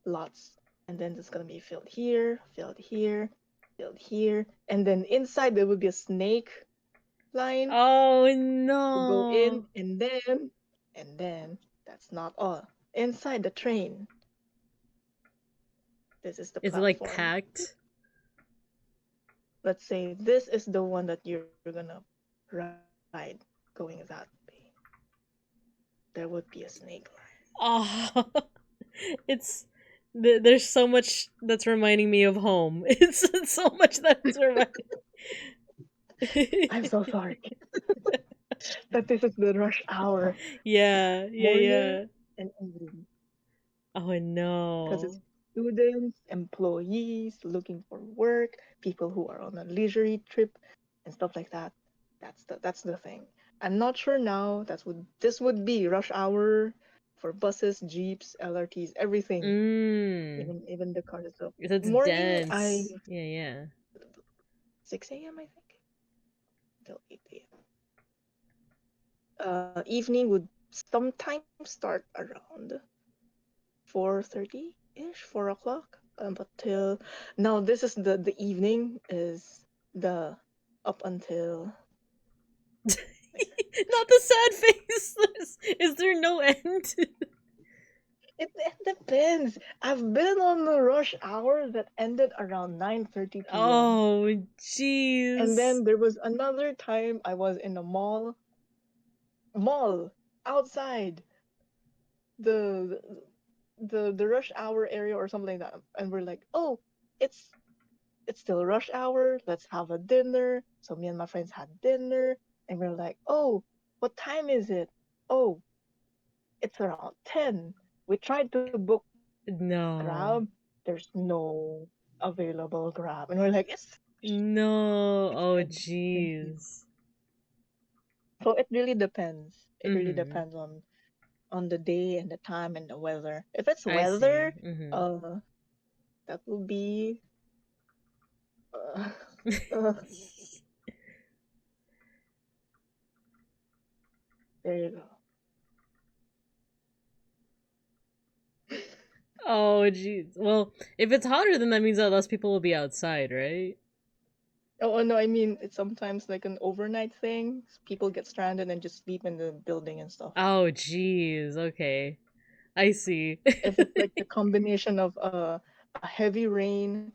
S2: Lots. And then it's gonna be filled here, filled here, filled here. And then inside there will be a snake line
S1: oh
S2: to go in,
S1: no.
S2: and then that's not all. Inside the train, this is the
S1: Is it like
S2: platform.
S1: packed?
S2: Let's say this is the one that you're gonna ride going that way. There would be a snake line.
S1: Oh, it's there's so much that's reminding me of home. It's so much that's reminding.
S2: I'm so sorry. But this is the rush hour,
S1: Yeah, yeah,
S2: morning
S1: yeah.
S2: and evening.
S1: Oh
S2: Because it's
S1: no.
S2: students, employees looking for work, people who are on a leisurely trip, and stuff like that. That's the thing. I'm not sure now. This would be rush hour for buses, jeeps, LRTs, everything,
S1: Mm.
S2: even the cars itself.
S1: That's
S2: Morning, I
S1: dense. Yeah, yeah.
S2: 6 a.m. I think till 8 a.m. Evening would sometimes start around 4:30 ish, 4 o'clock. But till now, this is the evening is the up until like
S1: Not the sad face. Is there no end?
S2: it depends. I've been on the rush hour that ended around 9:30 p.m.
S1: Oh,
S2: And
S1: jeez.
S2: then there was another time I was in a mall outside the the rush hour area or something like that, and we're like, oh, it's it's still rush hour. Let's have a dinner. So me and my friends had dinner, and we're like, oh, what time is it? Oh, it's around 10. We tried to book
S1: No.
S2: Grab. There's no available Grab, and we're like,
S1: No.
S2: it's
S1: Oh,
S2: 10.
S1: jeez.
S2: So it really depends. It really
S1: Mm-hmm.
S2: depends on the day and the time and the weather. If it's
S1: I see.
S2: weather,
S1: Mm-hmm.
S2: uh, that will be. uh, there you go.
S1: Oh, jeez. Well, if it's hotter, then that means that less people will be outside, right?
S2: Oh no, I mean it's sometimes like an overnight thing. People get stranded and just sleep in the building and stuff.
S1: Oh, jeez. Okay. I see.
S2: If it's like the combination of a heavy rain,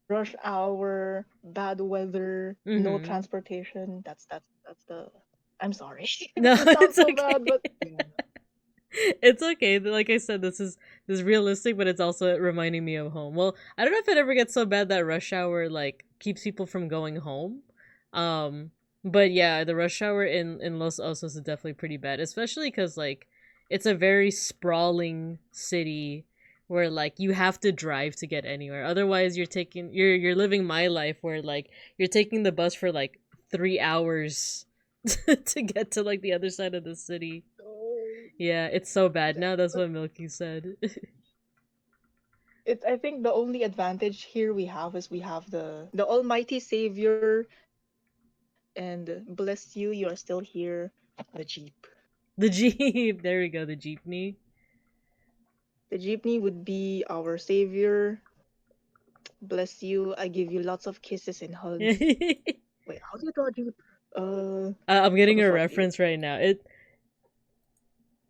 S2: rush hour, bad weather, no
S1: Mm-hmm.
S2: transportation, that's the. I'm sorry.
S1: No,
S2: It sounds
S1: it's
S2: so bad,
S1: okay.
S2: but yeah.
S1: It's okay. Like I said, this is realistic, but it's also reminding me of home. Well, I don't know if it ever gets so bad that rush hour like keeps people from going home. Um, but yeah, the rush hour in Los Osos is definitely pretty bad, especially because like it's a very sprawling city where like you have to drive to get anywhere. Otherwise, you're living my life where like you're taking the bus for like 3 hours to get to like the other side of the city.
S2: Oh,
S1: Yeah, it's so bad
S2: damn.
S1: now. That's what Milky said.
S2: It's I think the only advantage here we have is we have the Almighty Savior, and bless you, you are still here. The Jeep.
S1: The Jeep. There we go. The Jeepney.
S2: The jeepney would be our savior. Bless you. I give you lots of kisses and hugs. Wait, how do you draw a jeep?
S1: I'm
S2: For
S1: getting
S2: the
S1: a
S2: front view.
S1: reference right now.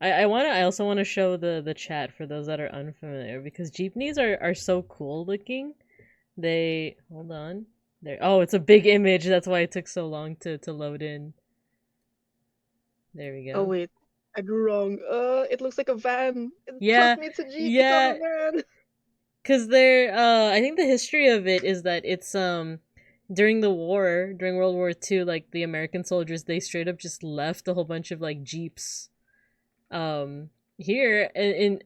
S1: I also want to show the chat for those that are unfamiliar because Jeepneys are so cool looking. They hold on. There. Oh, it's a big image. That's why it took so long to load in. There we
S2: Oh
S1: go.
S2: wait, I drew wrong. It looks like a van.
S1: Yeah,
S2: Trust me, it's a jeep. It's not a
S1: yeah.
S2: van.
S1: Cause they're I think the history of it is that it's during the war, during World War II, like the American soldiers, they straight up just left a whole bunch of like jeeps um here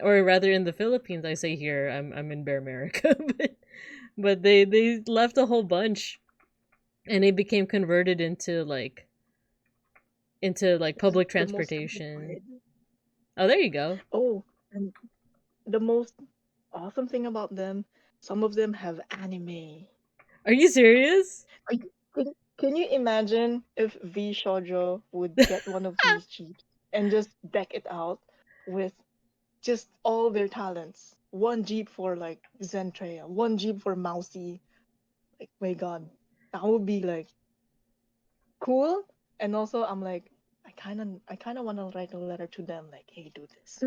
S1: or rather in the Philippines. I say here, I'm in Bear America, but they left a whole bunch and it became converted into
S2: This is
S1: public
S2: the most
S1: transportation.
S2: simplified.
S1: Oh, there you go.
S2: Oh, and the most awesome thing about them, some of them have anime.
S1: Are you serious?
S2: Like, can you imagine if V Shoujo would get one of these jeeps and just deck it out with just all their talents? One jeep for like Zentreya, one jeep for Mousy. Like, my God, that would be like cool. And also, I'm like, I kind of want to write a letter to them, like, hey, do this,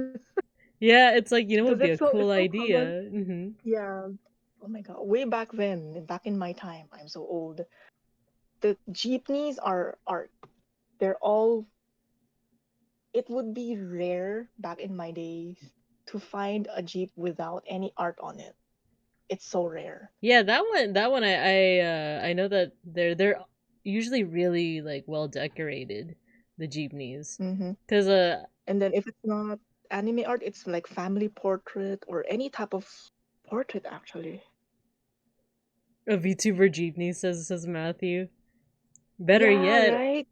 S1: Yeah, it's like, what
S2: because
S1: would be a
S2: it's
S1: cool
S2: so common.
S1: idea? Hmm.
S2: Yeah. Oh my God, way back then, back in my time, I'm so old. The jeepneys are they're all. It would be rare back in my days to find a jeep without any art on it. It's so rare.
S1: Yeah, that one I know that they're usually really like well decorated, the jeepneys.
S2: Hmm.
S1: Cuz
S2: And then if it's not anime art, it's like family portrait or any type of portrait actually.
S1: a VTuber jeepney says Matthew. Better
S2: Yeah,
S1: yet,
S2: right?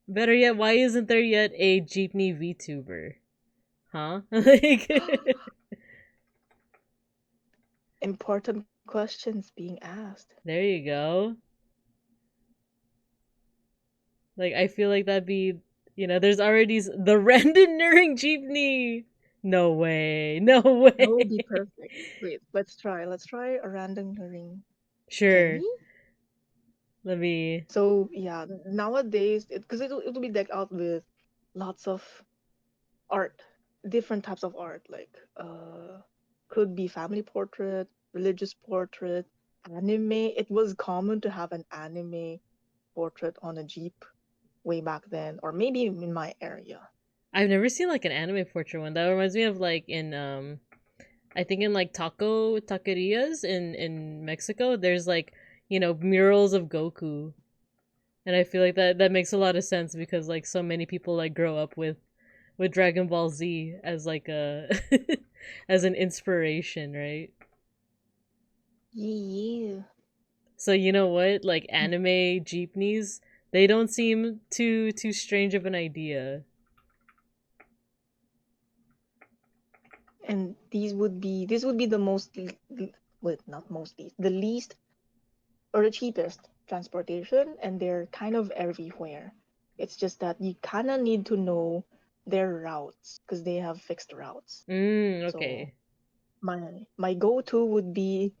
S1: better yet, why isn't there yet a jeepney VTuber? Huh? Like
S2: Important questions being asked.
S1: there you go. Like I feel like that'd be, there's already the rendering jeepney. No way. No
S2: That
S1: way.
S2: would be perfect. Wait, let's try. Let's try a random ring. Can
S1: Sure.
S2: we?
S1: Let me.
S2: So yeah, nowadays, because it'll be decked out with lots of art, different types of art, like could be family portrait, religious portrait, anime. It was common to have an anime portrait on a Jeep way back then, or maybe in my area.
S1: I've never seen like an anime portrait one. That reminds me of like in I think in like taquerias in Mexico, there's like, murals of Goku. And I feel like that makes a lot of sense because like so many people like grow up with Dragon Ball Z as like a as an inspiration, right?
S2: Yeah.
S1: So you know what? Like anime jeepneys, they don't seem too strange of an idea.
S2: And these would be this would be the most wait, not mostly, the least or the cheapest transportation, and they're kind of everywhere. It's just that you kind of need to know their routes because they have fixed routes. So
S1: Okay.
S2: my go-to would be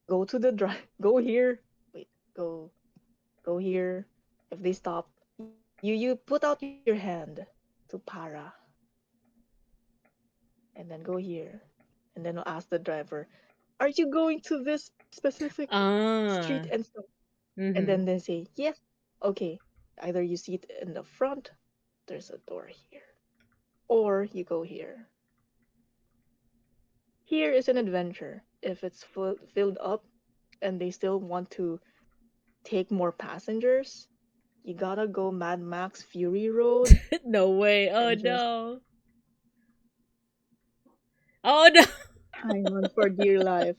S2: go to the drive, go here, wait, go here. If they stop, you put out your hand to para, and then go here, and then I'll ask the driver, "Are you going to this specific street
S1: Ah.
S2: and stuff?" And
S1: Mm-hmm.
S2: then they say, "Yes." Okay, either you see it in the front, there's a door here, or you go here. Here is an adventure. If it's filled up and they still want to take more passengers, you gotta go Mad Max Fury Road
S1: No way. Oh
S2: and just
S1: no. Oh no.
S2: hang on for dear life.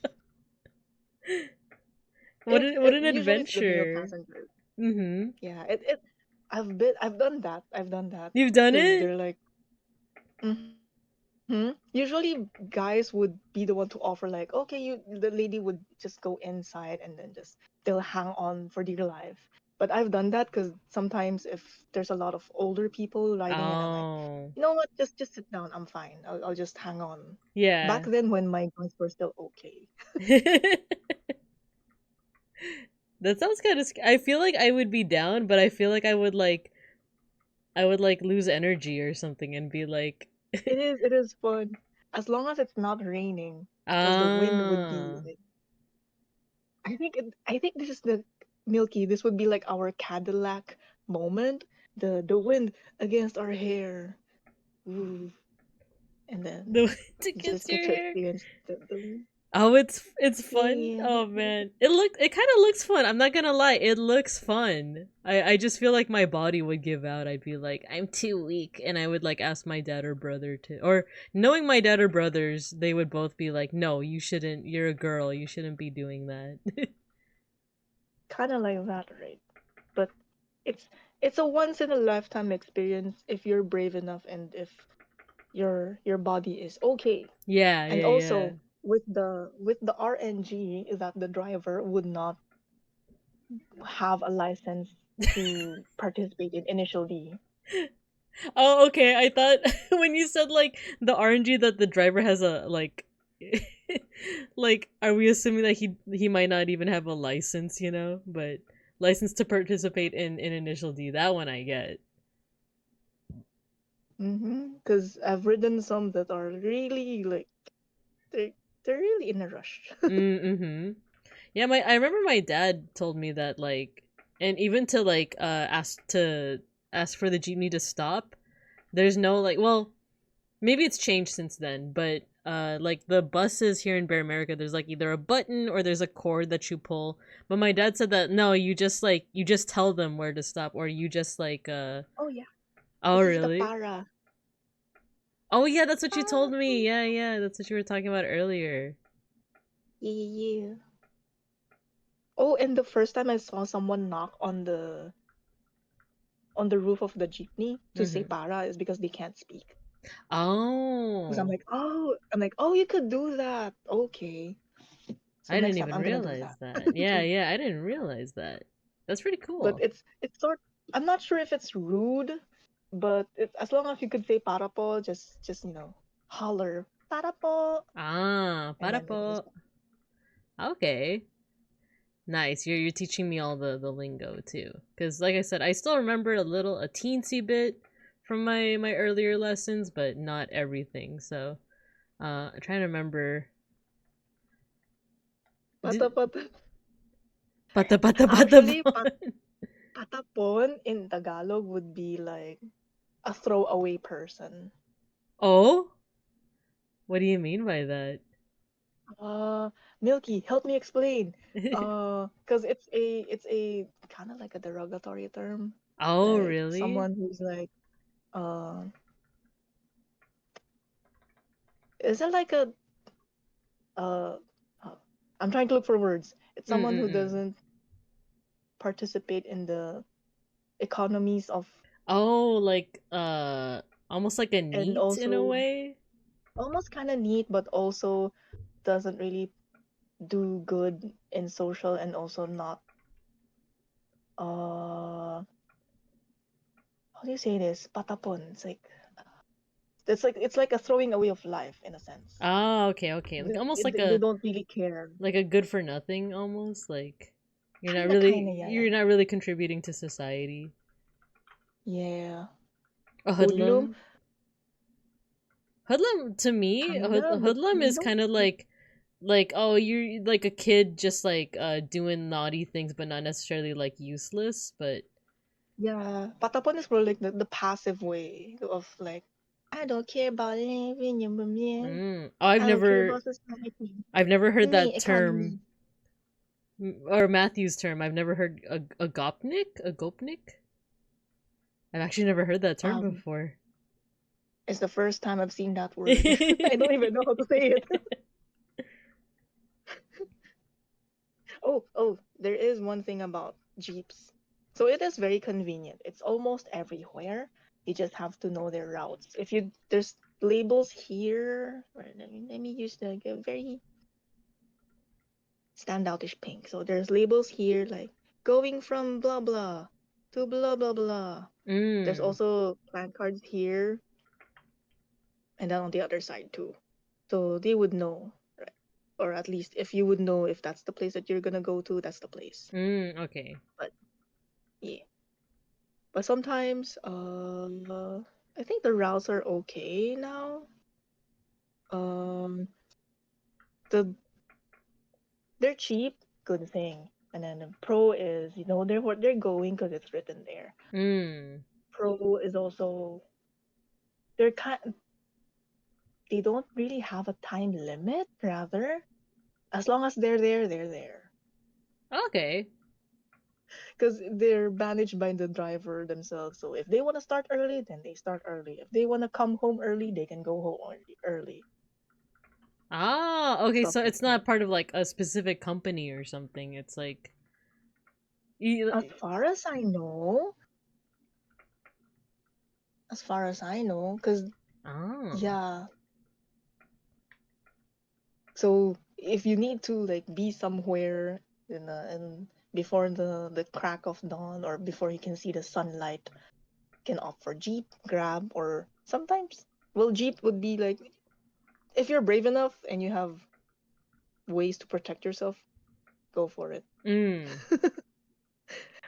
S1: What an
S2: Usually it's the male
S1: adventure.
S2: passenger.
S1: Mm-hmm.
S2: Yeah, I've done that. I've done that
S1: You've done
S2: because
S1: it?
S2: they're like, usually guys would be the one to offer like, okay, the lady would just go inside and then just they'll hang on for dear life. But I've done that because sometimes if there's a lot of older people riding and I'm like,
S1: Oh.
S2: you know what, just sit down. I'm fine. I'll just hang on. Back
S1: Yeah.
S2: then when my guns were still okay.
S1: That sounds kind of I feel like I would be down, but I feel like I would like lose energy or something and be like
S2: It is fun as long as it's not raining because the wind would be
S1: ah.
S2: like I think this is the Milky. This would be like our Cadillac moment. The wind against our hair. Ooh. And then
S1: The way to
S2: you
S1: get
S2: just
S1: your
S2: get to
S1: hair.
S2: experience the wind.
S1: Oh, it's fun.
S2: Yeah.
S1: Oh man, it kind of looks fun. I'm not gonna lie, it looks fun. I just feel like my body would give out. I'd be like, I'm too weak, and I would like ask my dad or brother to, or knowing my dad or brothers, they would both be like, no, you shouldn't. You're a girl. You shouldn't be doing that.
S2: Kind of like that, right? But it's it's a once in a lifetime experience if you're brave enough and if your body is okay.
S1: Yeah,
S2: And
S1: yeah, yeah.
S2: also with the RNG that the driver would not have a license to participate in initial D.
S1: Oh, okay. I thought when you said like the RNG that the driver has a like like are we assuming that he might not even have a license, you know? But license to participate in initial D, that one I get.
S2: Because I've ridden some that are really like they they're really in a rush.
S1: Mm-hmm. Yeah, my I remember my dad told me that like and even to like ask for the jeepney to stop, there's no like well, maybe it's changed since then, but like the buses here in Bear America, there's like either a button or there's a cord that you pull. But my dad said that no, you just tell them where to stop, or you just like
S2: Oh yeah,
S1: oh
S2: this is the
S1: really?
S2: para.
S1: Oh yeah, that's what you told
S2: Ah,
S1: me. Yeah, yeah, that's what you were talking about earlier.
S2: yeah, yeah, yeah. Oh, and the first time I saw someone knock on the roof of the jeepney to say
S1: Mm-hmm.
S2: para is because they can't speak. Because
S1: Oh,
S2: I'm like, oh, you could do that. Okay. So
S1: I
S2: next
S1: didn't
S2: time
S1: even
S2: I'm gonna do
S1: realize
S2: that.
S1: that. Yeah, yeah, I didn't realize that. That's pretty
S2: But
S1: cool.
S2: it's sort. I'm not sure if it's rude, but as long as you could say para po, just holler para po,
S1: Ah,
S2: and
S1: para
S2: then they'll
S1: po.
S2: respond.
S1: Okay. Nice. You're teaching me all the lingo too. Cuz like I said, I still remember a teensy bit from my earlier lessons, but not everything. So, I'm trying to remember
S2: Pata
S1: did
S2: pata.
S1: pata
S2: Actually,
S1: bon.
S2: patapon in Tagalog would be like a throwaway person.
S1: Oh? What do you mean by that?
S2: Uh, Milky, help me explain. Cause it's a kind of like a derogatory term,
S1: Oh,
S2: like
S1: really?
S2: someone who's like, uh, is it like a uh, uh, I'm trying to look for words. It's someone who
S1: Mm-mm-mm.
S2: doesn't participate in the economies of,
S1: Oh, like almost like a
S2: and
S1: neat in a
S2: also
S1: way?
S2: almost kind of neat, but also doesn't really do good in social and also not. how do you say this? Patapon. It's like a throwing away of life in a sense.
S1: Ah, okay, okay. Like almost like
S2: They don't really care.
S1: a good for nothing almost like
S2: Kinda, yeah.
S1: you're not really contributing to society.
S2: Yeah.
S1: A
S2: Hoodlum,
S1: hoodlum. Hoodlum to me,
S2: kinda, but
S1: hoodlum
S2: we
S1: is
S2: don't.
S1: kind of like oh you're like a kid just like doing naughty things but not necessarily like useless, but
S2: Yeah, patapon is more like the passive way of like, I don't care about anything,
S1: oh
S2: I don't care about society,
S1: I've never heard
S2: me
S1: that
S2: economy.
S1: term or Matthew's term. I've never heard a gopnik, a gopnik. I've actually never heard that term
S2: Um,
S1: before.
S2: it's the first time I've seen that word. I don't even know how to say it. Oh, there is one thing about Jeeps. So it is very convenient. It's almost everywhere. You just have to know their routes. If you there's labels here. Let me use the very standoutish pink. So there's labels here like going from blah blah to blah blah blah. There's
S1: Mm.
S2: also plan cards here and then on the other side too. So they would know, right? Or at least if you would know if that's the place that you're gonna go to, that's the place.
S1: Okay.
S2: But yeah. But sometimes I think the routes are okay now. Um the they're cheap, good thing. And then the pro is, they're what they're going because it's written there.
S1: Mm.
S2: Pro is also they're kind they don't really have a time limit, rather. As long as they're there, they're there.
S1: Okay.
S2: Because they're managed by the driver themselves. So if they want to start early, then they start early. If they want to come home early, they can go home early.
S1: Ah, okay,
S2: Stuff
S1: so
S2: like
S1: it's
S2: that.
S1: not part of like a specific company or something. It's like you,
S2: As far as I know, because
S1: oh.
S2: yeah. So if you need to like be somewhere and before the crack of dawn or before you can see the sunlight, can opt for Jeep, Grab, or sometimes, well, Jeep would be like, if you're brave enough and you have ways to protect yourself, go for it.
S1: Mm.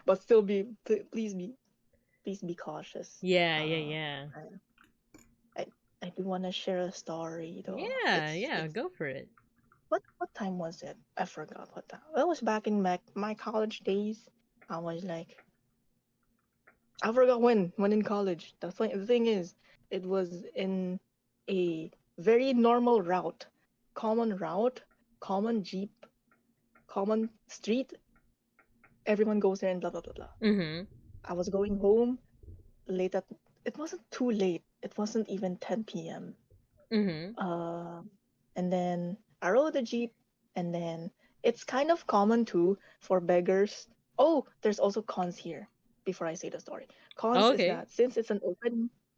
S2: But still please be cautious.
S1: Yeah, yeah,
S2: Uh,
S1: yeah.
S2: I I do want to share a story though.
S1: Yeah,
S2: It's
S1: yeah,
S2: it's
S1: go for it.
S2: what time was it? I forgot what time. Well, it was back in my college days. I was like, I forgot when in college. The thing is, it was in a very normal route, common Jeep, common street. Everyone goes there and blah blah blah blah.
S1: Mm-hmm.
S2: I was going home late at. It wasn't too late. It wasn't even 10 p.m.
S1: Mm-hmm.
S2: Uh, and then I rode the Jeep, and then it's kind of common too for beggars. Oh, there's also cons here. Before I say the story, cons
S1: Oh,
S2: is
S1: okay.
S2: that since it's an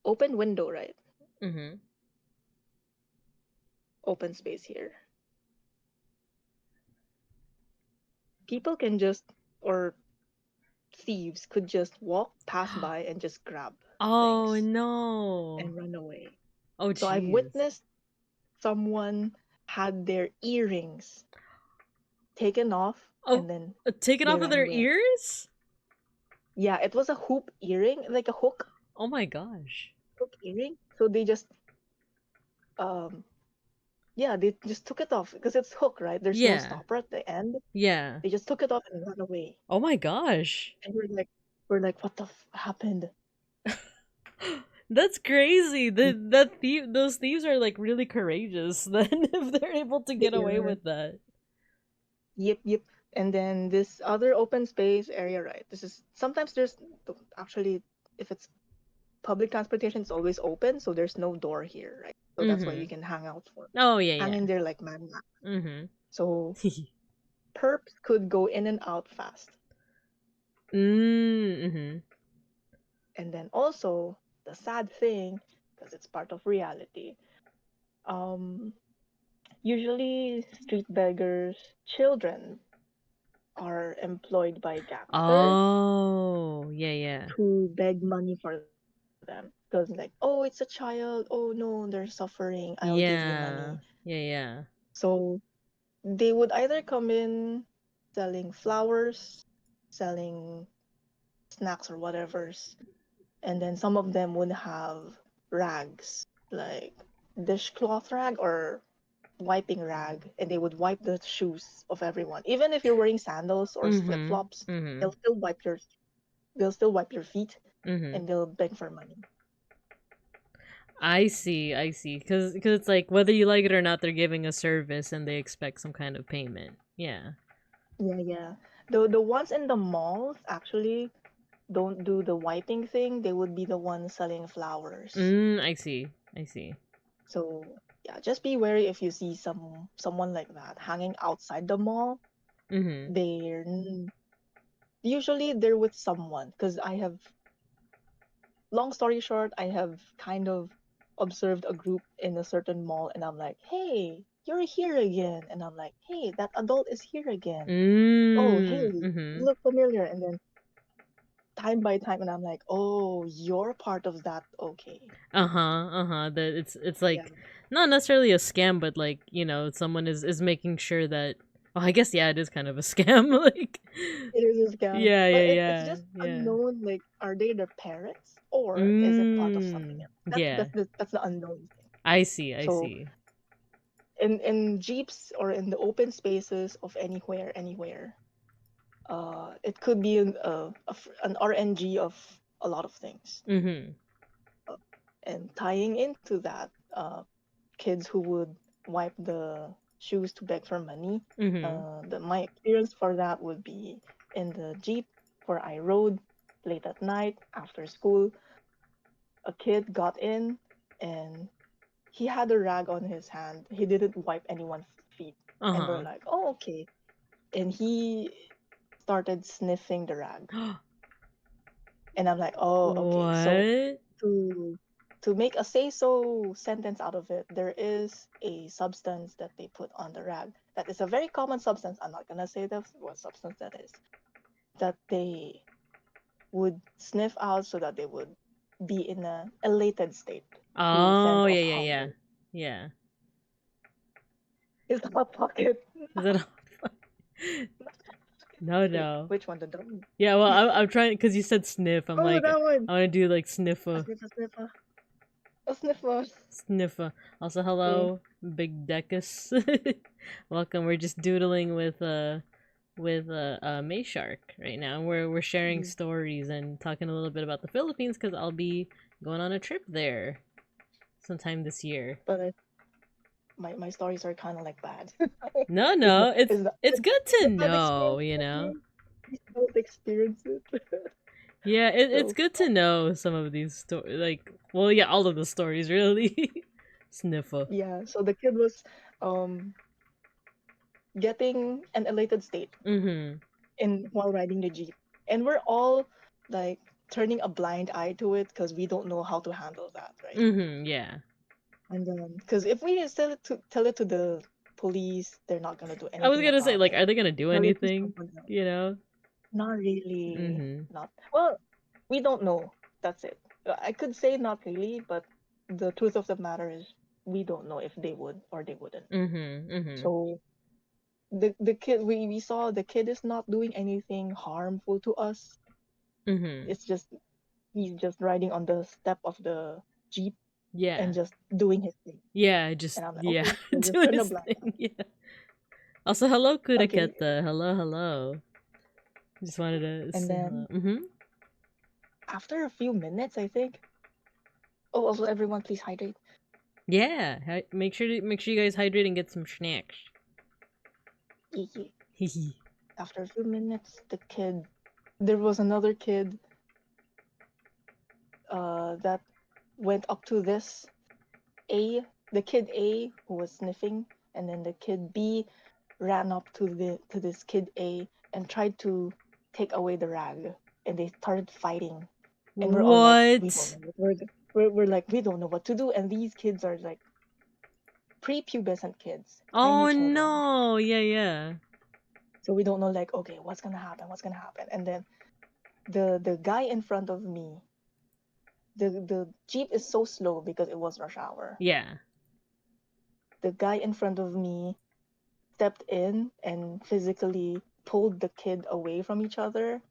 S2: open window, right?
S1: Mm-hmm.
S2: Open space here. People can just, or thieves could just walk pass by and just grab
S1: Oh
S2: things
S1: no.
S2: and run away.
S1: Oh
S2: So I've
S1: jeez.
S2: witnessed someone had their earrings taken off
S1: Oh,
S2: and then
S1: taken
S2: they
S1: off of
S2: ran
S1: their
S2: away.
S1: ears?
S2: Yeah, it was a hoop earring, like a
S1: Oh my gosh.
S2: hook earring. So they just um yeah, they just took it off because it's hook, right? There's no
S1: Yeah.
S2: stopper at the end.
S1: Yeah.
S2: They just took it off and ran away.
S1: Oh my gosh.
S2: And we're like, what the happened?
S1: That's crazy. Those thieves are like really courageous then if they're able to get away
S2: They're
S1: with that.
S2: Yep. And then this other open space area, right? This is sometimes there's actually, if it's public transportation, it's always open, so there's no door here, right? So that's why you
S1: Mm-hmm.
S2: can
S1: Oh yeah,
S2: hang
S1: yeah.
S2: in there like man.
S1: Mm-hmm.
S2: So perps could go in and out fast.
S1: mm-hmm.
S2: And then also the sad thing, because it's part of reality, um, usually street beggars, children, are employed by gangsters
S1: Oh, yeah.
S2: to beg money for them. Because like, oh, it's a child. Oh no, they're suffering. I'll give you
S1: Yeah.
S2: money.
S1: Yeah.
S2: So they would either come in selling flowers, selling snacks or whatever's, and then some of them would have rags, like dishcloth rag or wiping rag, and they would wipe the shoes of everyone. Even if you're wearing sandals or flip
S1: Mm-hmm.
S2: flops,
S1: Mm-hmm.
S2: they'll still wipe your feet
S1: Mm-hmm.
S2: and they'll beg for money.
S1: I see. Cause it's like whether you like it or not, they're giving a service and they expect some kind of payment. Yeah.
S2: Yeah, yeah. The ones in the malls actually don't do the wiping thing. They would be the ones selling flowers.
S1: I see. I see.
S2: So yeah, just be wary if you see someone like that hanging outside the mall.
S1: Mm-hmm.
S2: They're usually they're with someone because long story short, I have kind of observed a group in a certain mall, and I'm like, hey, you're here again. And I'm like, hey, that adult is here again. Oh, hey,
S1: Mm-hmm.
S2: you look familiar. And then time by time, and I'm like, oh, you're part of that. Okay.
S1: That it's
S2: Yeah.
S1: like not necessarily a scam, but like someone is making sure that. Oh, I guess yeah, it is kind of a scam. Like,
S2: It is a scam.
S1: yeah,
S2: But
S1: yeah,
S2: it's
S1: yeah,
S2: just
S1: yeah.
S2: unknown, like, are they the parents or is it part of something else? That's
S1: Yeah.
S2: that's the that's the unknown thing.
S1: I see. I
S2: So
S1: see.
S2: in jeeps or in the open spaces of anywhere, it could be an RNG of a lot of things.
S1: Mm-hmm.
S2: Uh, and tying into that, kids who would wipe the shoes to beg for money.
S1: Mm-hmm.
S2: My experience for that would be in the jeep where I rode late at night after school. A kid got in and he had a rag on his hand. He didn't wipe anyone's feet, and we're
S1: Uh
S2: like, oh, okay. And he started sniffing the rag,
S1: huh.
S2: and I'm like, oh, okay. So
S1: What?
S2: to to make a say so sentence out of it, there is a substance that they put on the rag that is a very common substance. I'm not gonna say what substance that is. That they would sniff out so that they would be in a elated state to fend
S1: Oh,
S2: off
S1: yeah.
S2: hunger.
S1: Yeah.
S2: Is the hot pocket?
S1: Is that? No,
S2: Wait,
S1: no.
S2: which one? The drum?
S1: Yeah, well, I'm trying because you said sniff. I'm
S2: Oh,
S1: like,
S2: that one.
S1: I want to do like
S2: A
S1: sniffer,
S2: sniffer, sniffer. A sniffer.
S1: sniffer. Also,
S2: So,
S1: hello, Big Deckus. Welcome. We're just doodling with May Shark right now. We're sharing
S2: mhm.
S1: stories and talking a little bit about the Philippines because I'll be going on a trip there sometime this year.
S2: But my stories are kind of like bad.
S1: No,
S2: is the
S1: no, it's
S2: is the
S1: it's good to
S2: the bad
S1: know,
S2: experience
S1: you
S2: for
S1: know.
S2: me. These both experiences.
S1: Yeah, it's
S2: So
S1: good to know some of these stories. Like, well, yeah, all of the stories really. Sniffer.
S2: yeah, so the kid was um getting an elated state
S1: Mm-hmm.
S2: in while riding the jeep, and we're all like turning a blind eye to it because we don't know how to handle that, right?
S1: Mm-hmm. Yeah.
S2: And then because if we tell it to the police, they're not gonna do
S1: I was
S2: anything
S1: gonna say,
S2: about
S1: like,
S2: it.
S1: are they gonna do
S2: Tell it to
S1: anything?
S2: someone else.
S1: You know?
S2: Not really.
S1: Mm-hmm.
S2: Not well. We don't know. That's it. I could say not really, but the truth of the matter is we don't know if they would or they wouldn't.
S1: Mm-hmm. Mm-hmm.
S2: So the kid we saw the kid is not doing anything harmful to us.
S1: Mm-hmm.
S2: It's just he's just riding on the step of the jeep and
S1: Yeah.
S2: just doing his thing.
S1: Yeah. Just
S2: And I'm like,
S1: yeah,
S2: okay, we'll just
S1: doing
S2: turn a
S1: his
S2: blind
S1: thing.
S2: eye.
S1: Yeah. Also, hello,
S2: Okay,
S1: Kuraketa. Hello, hello. Just wanted to
S2: and
S1: say hello.
S2: then
S1: Mm-hmm.
S2: after a few minutes, I think. Oh, also everyone, please hydrate.
S1: Yeah. Make sure you guys hydrate and get some snacks.
S2: Yeah, yeah.
S1: Hee
S2: After a few minutes, there was another kid that went up to this A, the kid A who was sniffing, and then the kid B ran up to this kid A and tried to take away the rag, and they started fighting, and we're all like, we don't
S1: What?
S2: know what we're like, we don't know what to do, and these kids are like prepubescent kids, tiny
S1: Oh
S2: children.
S1: no! Yeah, yeah.
S2: So we don't know, like, okay, what's gonna happen? What's gonna happen? And then the guy in front of me, the Jeep is so slow because it was rush hour.
S1: Yeah.
S2: The guy in front of me stepped in and physically pulled the kid away from each other.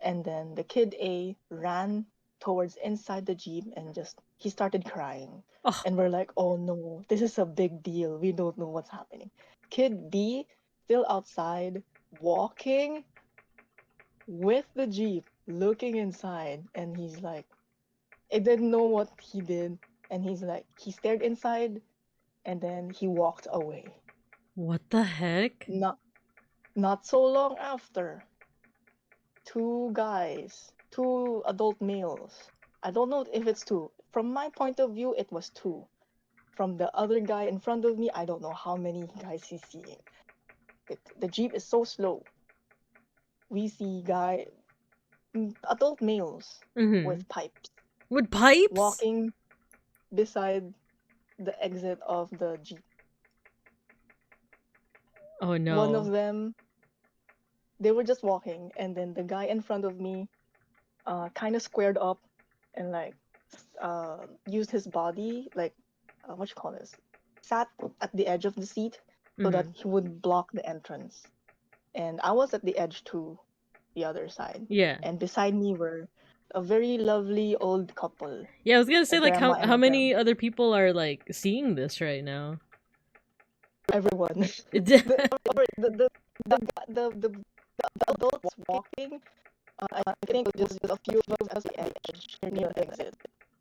S2: And then the kid A ran towards inside the Jeep and just he started crying.
S1: Oh,
S2: And we're like, oh no, this is a big deal. We don't know what's happening. Kid B still outside walking with the Jeep, looking inside, and he's like, I didn't know what he did. And he's like, he stared inside and then he walked away.
S1: what the heck?
S2: Not so long after, two guys, two adult males. I don't know if it's two. From my point of view, it was two. From the other guy in front of me, I don't know how many guys he's seeing. The Jeep is so slow. We see adult males with pipes
S1: With pipes?
S2: walking beside the exit of the Jeep.
S1: Oh no.
S2: One of them, they were just walking, and then the guy in front of me kind of squared up and like used his body, like what you call this, sat at the edge of the seat so that he would block the entrance. And I was at the edge too, the other side.
S1: Yeah.
S2: And beside me were a very lovely old couple.
S1: Yeah, I was gonna say,
S2: a
S1: like,
S2: grandma and
S1: how
S2: a
S1: many other people are, like, seeing this right now?
S2: everyone.
S1: It-
S2: The adults walking, I think just a few of us at the edge near the exit.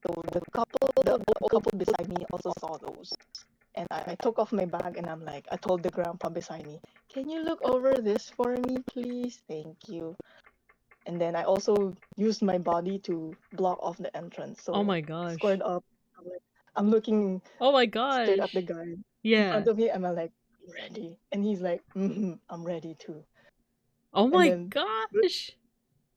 S2: So the old couple beside me also saw those. And I took off my bag and I'm like, I told the grandpa beside me, can you look over this for me, please? Thank you. And then I also used my body to block off the entrance. So
S1: oh my gosh.
S2: squared up, I'm looking
S1: Oh my
S2: straight at
S1: gosh.
S2: the guy in
S1: Yeah.
S2: front of me, and I'm like, ready? And he's like, I'm ready too.
S1: Oh
S2: And
S1: my
S2: then
S1: gosh.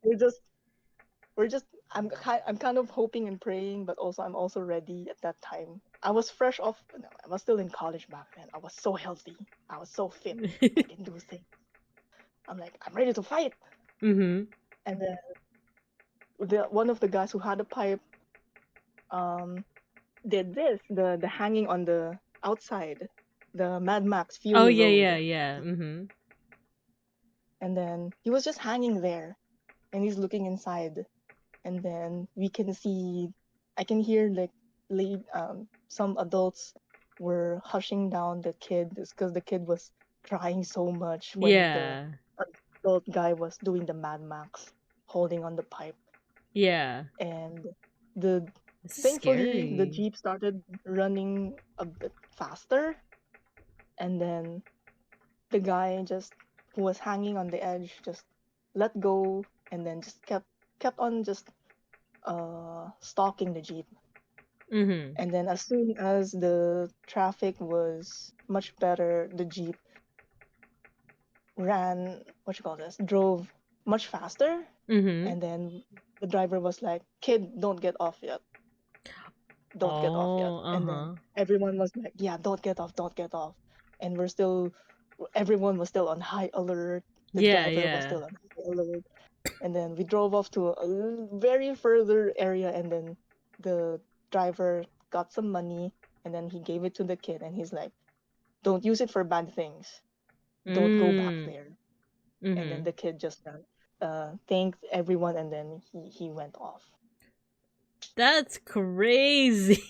S2: we're just I'm kind of hoping and praying, but also I'm also ready at that time. I was fresh off. No, I was still in college back then. I was so healthy. I was so fit. I can do things. I'm like, I'm ready to fight.
S1: Mm-hmm.
S2: And then one of the guys who had a pipe did this, the hanging on the outside, the Mad Max Fury
S1: Oh
S2: Road.
S1: yeah. Mm-hmm.
S2: And then he was just hanging there, and he's looking inside. And then I can hear like some adults were hushing down the kid because the kid was crying so much when the
S1: Yeah.
S2: adult guy was doing the Mad Max, holding on the pipe.
S1: Yeah.
S2: And
S1: This is
S2: thankfully the
S1: scary.
S2: Jeep started running a bit faster, and then the guy who was hanging on the edge just let go and then just kept on just stalking the Jeep.
S1: Mm-hmm.
S2: And then as soon as the traffic was much better, the Jeep drove much faster.
S1: Mm-hmm.
S2: And then the driver was like, kid, don't get off yet. Don't get off yet. And then everyone was like, yeah, don't get off. And everyone was still on high alert. The driver was still on high alert. And then we drove off to a very further area, and then the driver got some money, and then he gave it to the kid, and he's like, don't use it for bad things. Don't go back there. And then the kid just thanked everyone, and then he went off.
S1: That's crazy.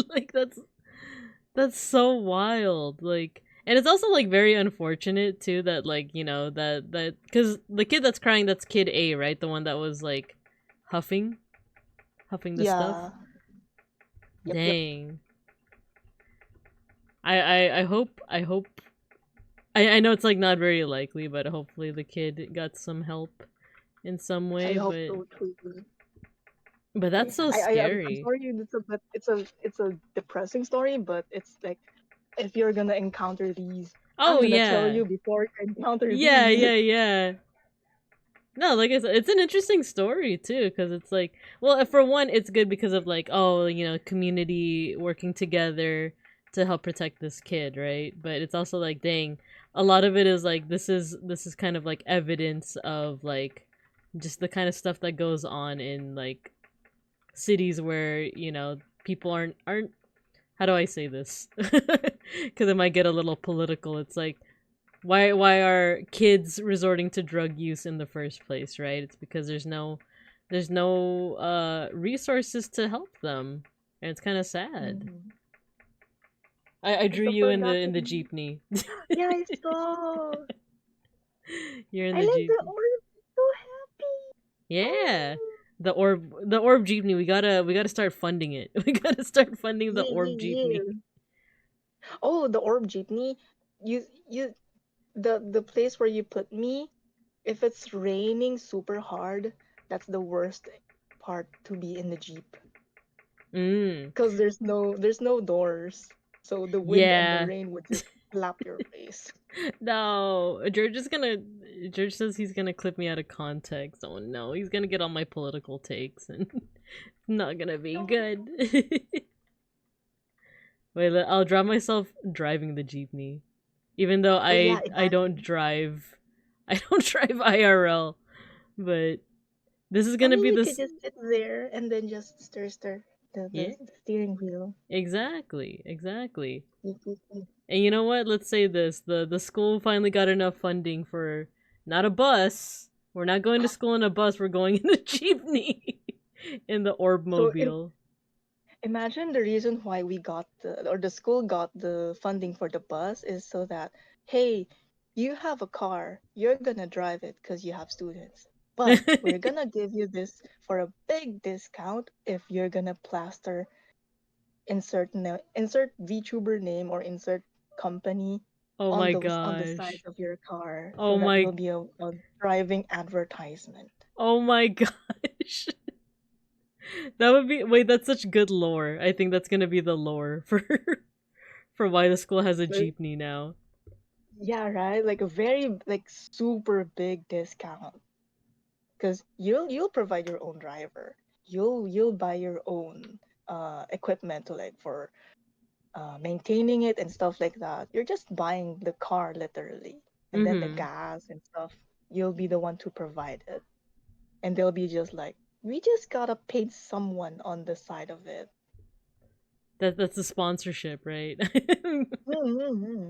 S1: Like that's so wild. Like, and it's also like very unfortunate too that, like, you know, that because the kid that's crying, that's kid A, right? The one that was like huffing the stuff.
S2: Yep.
S1: Dang. I hope I know it's like not very likely, but hopefully the kid got some help in some way.
S2: I hope so too.
S1: But that's so scary.
S2: I'm sorry, it's a depressing story, but it's like, if you're gonna encounter these, I'm gonna tell you before you encounter these.
S1: Yeah. No, like I said, it's an interesting story too, because it's like, well, for one, it's good because of like, oh, you know, community working together to help protect this kid, right? But it's also like, dang, a lot of it is like this is kind of like evidence of like just the kind of stuff that goes on in like cities where, you know, people aren't how do I say this? Because it might get a little political. It's like, why are kids resorting to drug use in the first place, right? It's because there's no resources to help them, and it's kind of sad.
S2: Mhm.
S1: I
S2: I
S1: drew
S2: so
S1: you in
S2: forgot
S1: the
S2: to
S1: jeepney.
S2: Yeah, I saw.
S1: You're in
S2: I
S1: the
S2: like the
S1: jeepney.
S2: orb. So happy.
S1: Yeah.
S2: Oh.
S1: The orb jeepney, we gotta start funding it. We gotta start funding the
S2: Yeah,
S1: orb
S2: yeah,
S1: jeepney.
S2: yeah. Oh, the orb jeepney. You the place where you put me, if it's raining super hard, that's the worst part to be in the Jeep.
S1: Mm.
S2: Because there's no doors. So the wind and the
S1: Yeah.
S2: rain would just slap your face.
S1: No. George says he's gonna clip me out of context. Oh no, he's gonna get all my political takes and it's not gonna be
S2: No.
S1: good. Wait, I'll draw myself driving the jeepney. Even though
S2: Oh yeah,
S1: I don't
S2: imagine.
S1: drive I don't drive IRL, but this is
S2: I
S1: gonna
S2: mean
S1: be
S2: you could
S1: this.
S2: just sit there and then just stir
S1: Yeah,
S2: the steering wheel.
S1: exactly.
S2: Yep, yep, yep.
S1: And you know what? Let's say this: the school finally got enough funding for not a bus. We're not going to school in a bus. We're going in a jeepney, in the orb
S2: So
S1: mobile.
S2: imagine the reason why we got the school got the funding for the bus is so that, hey, you have a car, you're gonna drive it because you have students. But we're gonna give you this for a big discount if you're gonna plaster insert VTuber name or insert company
S1: Oh
S2: on
S1: my
S2: the side
S1: gosh!
S2: of your car so
S1: Oh
S2: that
S1: my!
S2: it'll be a driving advertisement.
S1: Oh my gosh! That would be wait. That's such good lore. I think that's gonna be the lore for for why the school has a
S2: Like,
S1: jeepney now.
S2: yeah, right? Like a very like super big discount. Because you'll provide your own driver. You'll buy your own equipment to like for maintaining it and stuff like that. You're just buying the car literally, and then the
S1: Mm-hmm.
S2: gas and stuff. You'll be the one to provide it, and they'll be just like, we just gotta pay someone on the side of it.
S1: That's a sponsorship, right?
S2: Mm-hmm.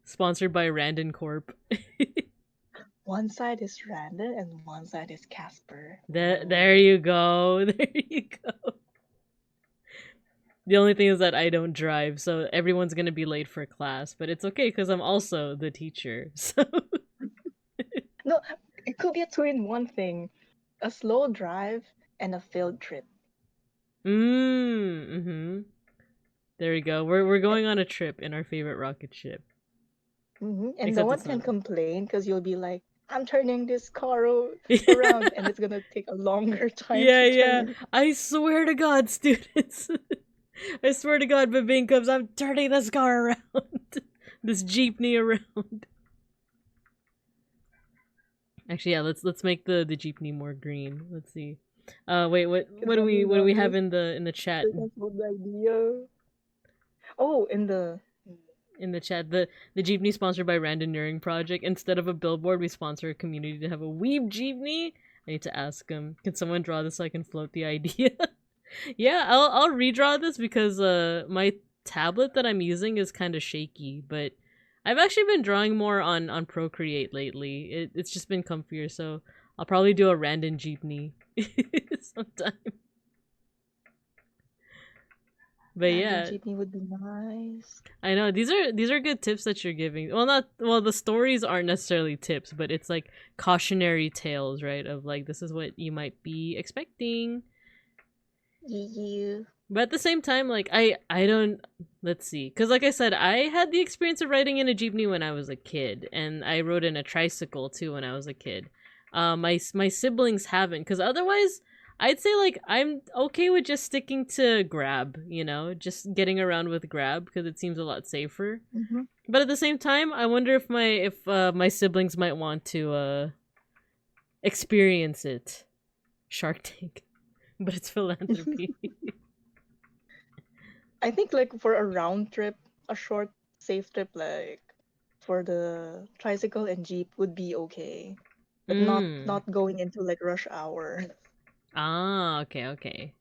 S1: Sponsored by Randon Corp.
S2: One side is Randall and one side is Casper.
S1: There
S2: Ooh.
S1: you go. There you go. The only thing is that I don't drive, so everyone's gonna be late for class. But it's okay because I'm also the teacher. So
S2: No, it could be a two-in-one thing. A slow drive and a field trip.
S1: mm-hmm. There we go. We're going on a trip in our favorite rocket ship.
S2: And no
S1: Except
S2: one
S1: it's
S2: can
S1: not.
S2: complain because you'll be like, I'm turning this car around and it's gonna take a longer time
S1: Yeah,
S2: to
S1: yeah.
S2: turn.
S1: I swear to God, students. I swear to God, Babin Cubs, I'm turning this car around. This jeepney around. Actually, yeah, let's make the jeepney more green. Let's see. Wait,
S2: Can help me
S1: what do we
S2: run
S1: have
S2: this.
S1: in the chat?
S2: That's a good idea. Oh,
S1: In the chat, the jeepney sponsored by Random Nuring Project. Instead of a billboard, we sponsor a community to have a weeb jeepney. I need to ask him. Can someone draw this so I can float the idea? Yeah, I'll redraw this because my tablet that I'm using is kind of shaky, but I've actually been drawing more on Procreate lately. It's just been comfier, so I'll probably do a random jeepney sometime. But
S2: random
S1: yeah,
S2: jeepney would be nice.
S1: I know these are good tips that you're giving. Well, not well. The stories aren't necessarily tips, but it's like cautionary tales, right? Of like this is what you might be expecting.
S2: Yeah.
S1: But at the same time, like I don't let's see, because like I said, I had the experience of riding in a jeepney when I was a kid, and I rode in a tricycle too when I was a kid. My siblings haven't, because otherwise, I'd say like I'm okay with just sticking to Grab, you know, just getting around with Grab because it seems a lot safer.
S2: Mm-hmm.
S1: But at the same time, I wonder if my siblings might want to experience it. Shark Tank, but it's philanthropy.
S2: I think like for a round trip, a short, safe trip, like for the tricycle and jeep would be okay, but not
S1: Mm.
S2: not going into like rush hour.
S1: Ah, okay, okay.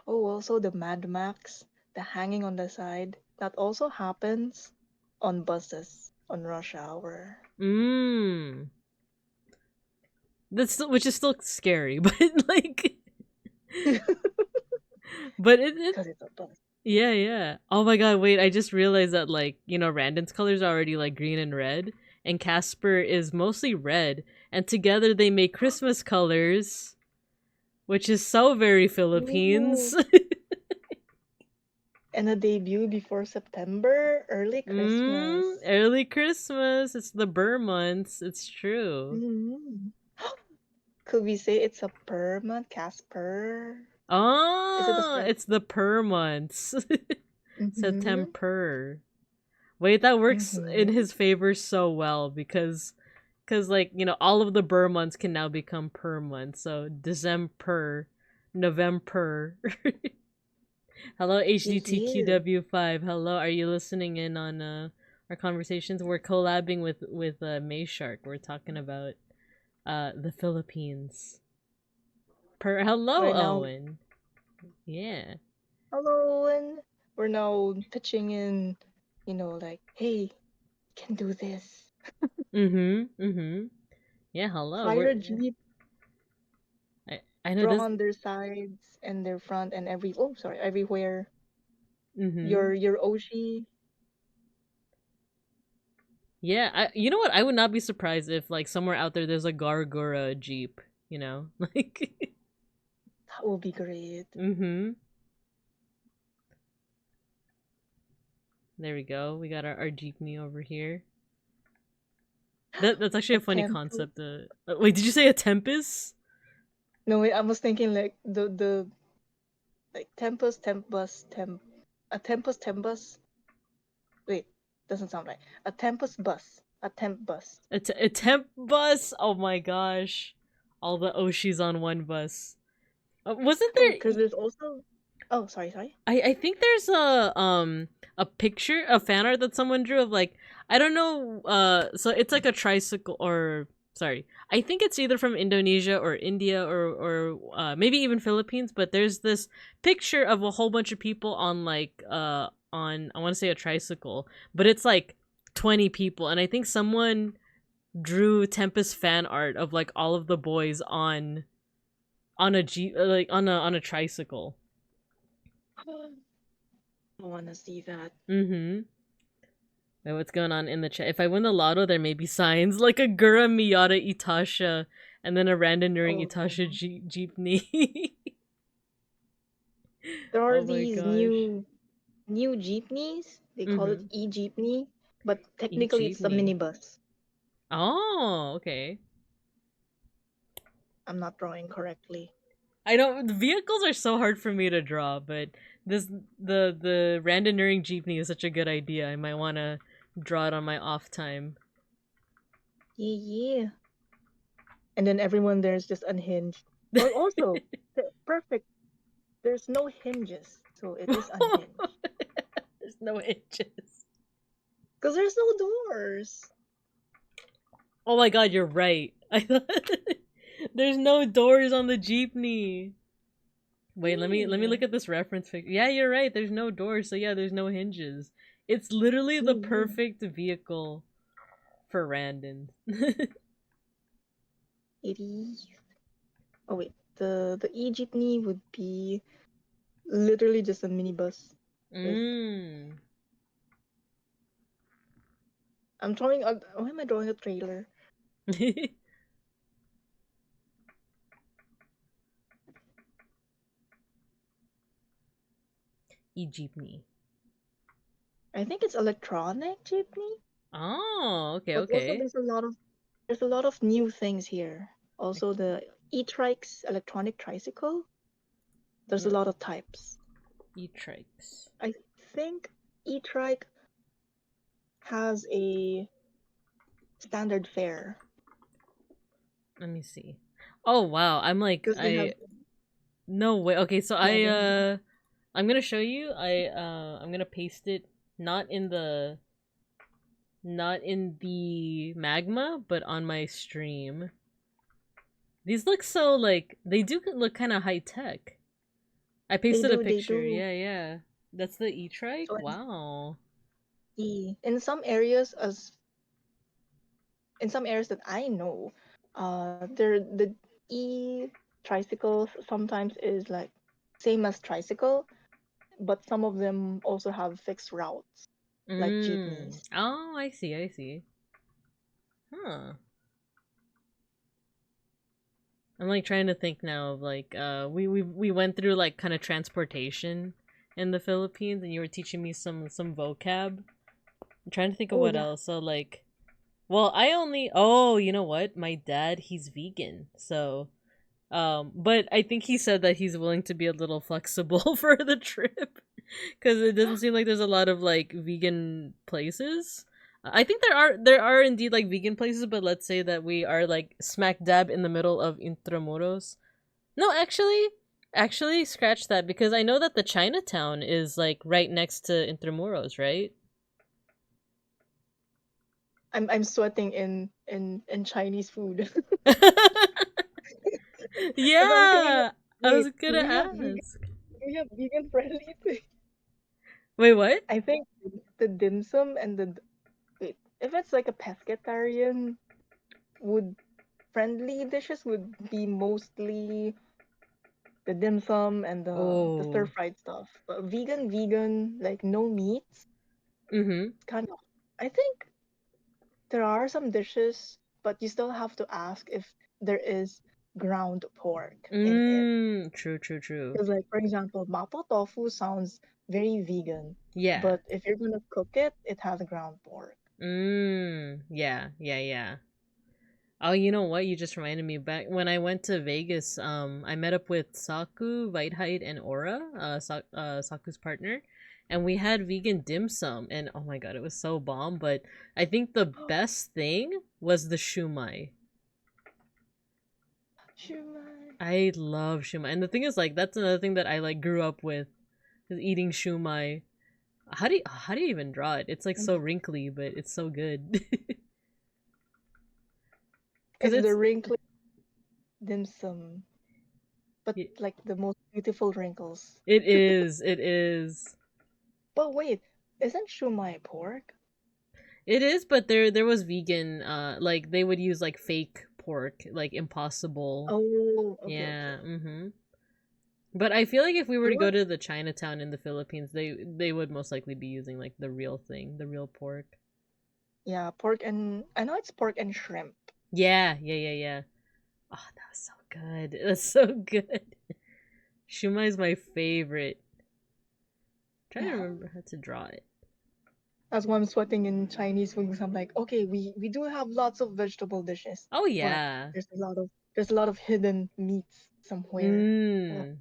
S2: Oh, also the Mad Max, the hanging on the side, that also happens on buses on rush hour.
S1: Mm. That's still, which is still scary, but like, but it
S2: Because it's a bus.
S1: yeah, yeah. Oh my god, wait, I just realized that like, Randon's colors are already like green and red, and Casper is mostly red, and together they make Christmas colors, which is so very
S2: Ooh.
S1: Philippines.
S2: And a debut before September, early Christmas.
S1: Early Christmas. It's the Burr months. It's true.
S2: Mm. Could we say it's a perma, Casper? Is it a
S1: Oh,
S2: stretch?
S1: it's the per months.
S2: Mm-hmm.
S1: September. Wait, that works in
S2: Mm-hmm.
S1: his favor so well because like, all of the Burr months can now become per month. So December, November. Hello
S2: Yeah, yeah.
S1: HDTQW5. Hello, are you listening in on our conversations? We're collabing with May Shark. We're talking about the Philippines. Hello
S2: Right now,
S1: Owen. Yeah.
S2: hello, and we're now pitching in, like, hey, can do this.
S1: Mhm. Yeah, hello.
S2: Fire Jeep
S1: I know
S2: draw
S1: this.
S2: on their sides and their front and everywhere.
S1: Mhm.
S2: Your Oshi,
S1: Yeah, you know what? I would not be surprised if like somewhere out there there's a Gargura Jeep, Like
S2: that will be great.
S1: mhm. There we go. We got our jeepney over here. That's actually
S2: A
S1: a funny
S2: temple.
S1: concept. Wait, did you say a Tempest?
S2: No, wait, I was thinking like the like a tempus. Wait, doesn't sound right. A tempus bus. A temp bus.
S1: A temp bus? Oh my gosh. All the Oshis on one bus. Wasn't
S2: Oh,
S1: there
S2: because there's also. Oh, sorry.
S1: I think there's a picture, a fan art that someone drew of like I don't know so it's like a tricycle or sorry. I think it's either from Indonesia or India or maybe even Philippines, but there's this picture of a whole bunch of people on like on I want to say a tricycle, but it's like 20 people and I think someone drew Tempest fan art of like all of the boys on a jeep like on a tricycle.
S2: I want to see that.
S1: Mhm. Wait, what's going on in the chat? If I win the lotto, there may be signs like a Gura Miyata Itasha and then a random during
S2: Oh,
S1: Itasha Jeepney.
S2: there are
S1: Oh my
S2: these
S1: gosh.
S2: new jeepneys. They call it
S1: Mm-hmm.
S2: e-jeepney, but
S1: E
S2: technically it's a
S1: Jeepney.
S2: minibus.
S1: Oh, okay.
S2: I'm not drawing correctly.
S1: I don't. The vehicles are so hard for me to draw, but this the randoneering jeepney is such a good idea. I might want to draw it on my off time.
S2: Yeah. And then everyone there is just unhinged. Well, also, perfect. There's no hinges, so it is unhinged.
S1: There's no inches.
S2: Because there's no doors.
S1: Oh my god, you're right. I thought there's no doors on the jeepney. Wait, let me
S2: Yeah.
S1: look at this reference picture. Yeah, you're right. There's no doors, so yeah, there's no hinges. It's literally the
S2: Yeah.
S1: perfect vehicle for Randon.
S2: It is. Oh wait, the e-jeepney would be literally just a minibus. With
S1: Mmm.
S2: I'm drawing a why am I drawing a trailer?
S1: E jeepney.
S2: I think it's electronic jeepney,
S1: Oh, okay,
S2: but also
S1: okay.
S2: there's a lot of new things here. Also the e-trikes electronic tricycle. There's a lot of types.
S1: E trikes.
S2: I think e-trike has a standard fare
S1: Let me see. Oh wow, I'm like
S2: because they have
S1: I no way. Okay, so
S2: yeah
S1: I
S2: they have
S1: I'm gonna show you. I'm gonna paste it not in the magma, but on my stream. These look so like they do look kind of high tech. I
S2: They
S1: pasted a
S2: do, they
S1: picture.
S2: do.
S1: Yeah, yeah. That's the e-trike.
S2: So
S1: Wow.
S2: in some areas, as in some areas that I know, there the e tricycles sometimes is like same as tricycle, but some of them also have fixed routes like
S1: Mm.
S2: jeepneys.
S1: Oh, I see. I see. Huh. I'm like trying to think now of like we went through like kind of transportation in the Philippines, and you were teaching me some vocab. I'm trying to think of
S2: Oh
S1: what
S2: yeah.
S1: else. So like, well, I only oh, you know what? My dad, he's vegan. So, but I think he said that he's willing to be a little flexible for the trip cuz it doesn't seem like there's a lot of like vegan places. I think there are indeed like vegan places, but let's say that we are like smack dab in the middle of Intramuros. No, actually scratch that because I know that the Chinatown is like right next to Intramuros, right?
S2: I'm sweating in Chinese food. As I'm thinking of,
S1: Yeah, I was
S2: wait,
S1: gonna ask.
S2: do we have vegan friendly thing?
S1: Wait, what?
S2: I think the dim sum and the wait, if it's like a pescatarian, would friendly dishes would be mostly the dim sum and the stir
S1: Oh,
S2: fried stuff. But vegan, like no meats,
S1: mm-hmm.
S2: kind of. I think there are some dishes, but you still have to ask if there is ground pork in it.
S1: True, true, true.
S2: Because, like, for example, mapo tofu sounds very vegan,
S1: Yeah.
S2: but if you're gonna cook it, it has ground pork.
S1: Yeah, yeah, yeah. Oh, you know what? You just reminded me back when I went to Vegas. I met up with Saku, Weidheit, and Aura, Saku's partner, and we had vegan dim sum. And oh my god, it was so bomb. But I think the best thing was the shumai.
S2: Shumai.
S1: I love shumai, and the thing is, like, that's another thing that I like grew up with is eating shumai. How do you even draw it? It's like so wrinkly, but it's so good. Because
S2: It's the
S1: it's
S2: wrinkly dim sum, but
S1: it,
S2: like the most beautiful wrinkles.
S1: it is.
S2: But wait, isn't shumai pork?
S1: It is, but there was vegan. Like they would use like fake pork, like Impossible.
S2: Oh, okay, okay.
S1: Yeah. Mm-hmm. But I feel like if we were
S2: There
S1: to go
S2: was,
S1: to the Chinatown in the Philippines, they would most likely be using like the real thing, the real pork.
S2: yeah, pork and I know it's pork and shrimp.
S1: Yeah, yeah, yeah, yeah. Oh, that was so good. That's so good. Shumai is my favorite. I'm trying to
S2: Yeah,
S1: remember how to draw it.
S2: that's why I'm sweating in Chinese food because I'm like, okay, we do have lots of vegetable dishes,
S1: Oh
S2: but
S1: yeah.
S2: there's a lot of hidden meats somewhere.
S1: Mm.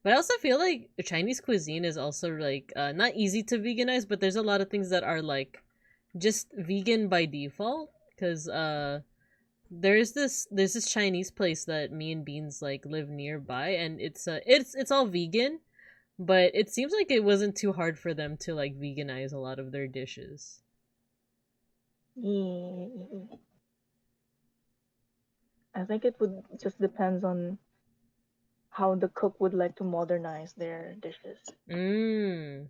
S1: But I also feel like Chinese cuisine is also like not easy to veganize, but there's a lot of things that are like just vegan by default because there's this Chinese place that me and Beans like live nearby, and it's all vegan, but it seems like it wasn't too hard for them to like veganize a lot of their dishes.
S2: Yeah. I think it would just depends on how the cook would like to modernize their dishes.
S1: Mmm.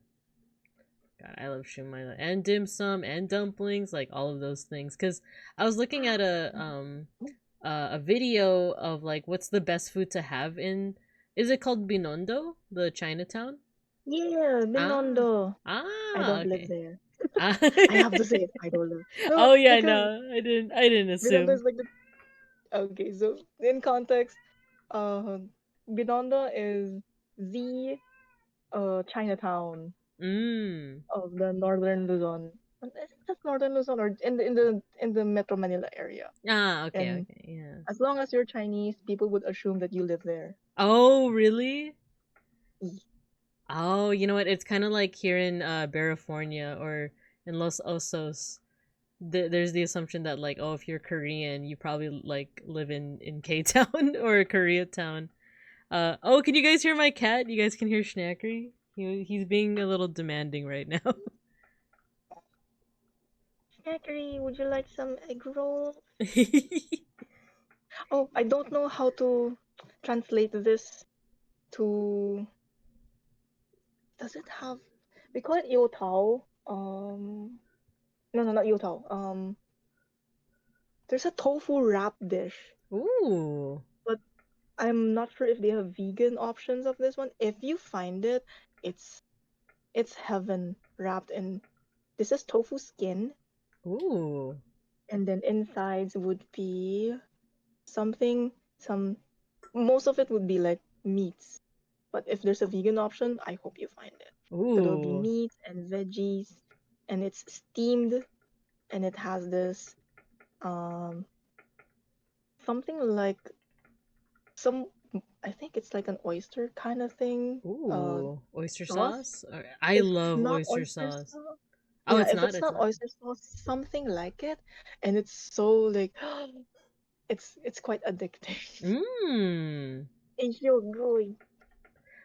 S1: God, I love shumai and dim sum and dumplings, like all of those things. Cause I was looking at a video of like what's the best food to have in. Is it called Binondo, the Chinatown?
S2: Yeah,
S1: Ah,
S2: Binondo. I
S1: ah,
S2: don't live
S1: okay.
S2: there.
S1: Ah.
S2: I have to say it. I don't live. No,
S1: Oh yeah,
S2: because
S1: no, I didn't
S2: Binondo
S1: assume.
S2: is like the okay. So in context, uh, Binondo is the Chinatown
S1: Mm.
S2: of the northern Luzon. It's just northern Luzon or in the Metro Manila area.
S1: Ah, okay,
S2: And
S1: okay, yeah.
S2: as long as you're Chinese, people would assume that you live there.
S1: Oh, really?
S2: Mm.
S1: Oh, you know what? It's kind of like here in California or in Los Osos. There's the assumption that like, oh, if you're Korean, you probably like live in K Town or Koreatown. Oh, can you guys hear my cat? You guys can hear Schnackery? He's being a little demanding right now.
S2: Snackery, would you like some egg roll? Oh, I don't know how to translate this to. Does it have? We call it yotao. No, not yotao. There's a tofu wrap dish,
S1: Ooh.
S2: but I'm not sure if they have vegan options of this one. If you find it, it's it's heaven wrapped in. This is tofu skin,
S1: Ooh.
S2: and then insides would be something. Some most of it would be like meats. But if there's a vegan option, I hope you find it. So there'll be
S1: Ooh.
S2: meat and veggies, and it's steamed, and it has this um something like some I think it's like an oyster kind of thing.
S1: Ooh. Oyster
S2: Sauce.
S1: sauce? I
S2: If it's
S1: love
S2: not
S1: oyster
S2: oyster
S1: sauce.
S2: sauce,
S1: Oh,
S2: yeah,
S1: it's
S2: if
S1: not?
S2: it's
S1: It's
S2: not
S1: not?
S2: oyster sauce, something like it, and it's so like it's quite addicting.
S1: Mmm.
S2: It's so good.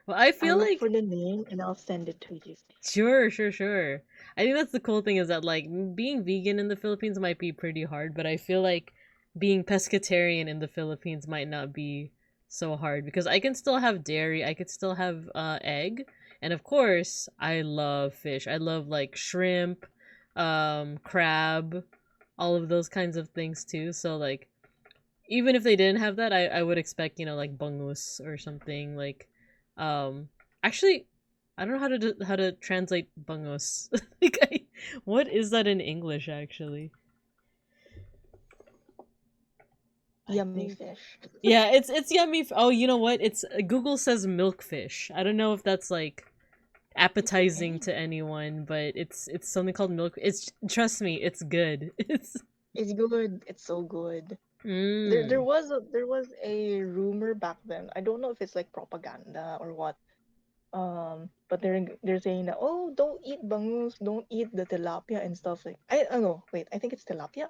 S1: Well, I
S2: I'll
S1: feel
S2: look
S1: like
S2: for the name and I'll send it to you.
S1: sure, sure, sure. I think that's the cool thing is that like being vegan in the Philippines might be pretty hard, but I feel like being pescatarian in the Philippines might not be so hard because I can still have dairy, I could still have egg, and of course, I love fish. I love like shrimp, crab, all of those kinds of things too. So like even if they didn't have that, I would expect, like bangus or something like um actually I don't know how to translate bangus. like what is that in English actually? I
S2: Yummy
S1: think
S2: fish.
S1: yeah, it's yummy. Oh, you know what? It's Google says milkfish. I don't know if that's like appetizing
S2: Okay.
S1: to anyone, but it's something called milk. It's trust me, it's good. It's
S2: It's good. It's so good. There
S1: mm.
S2: was a rumor back then. I don't know if it's like propaganda or what. But they're saying that, oh, don't eat bangus, don't eat the tilapia and stuff like. I don't know. Wait, I think it's tilapia.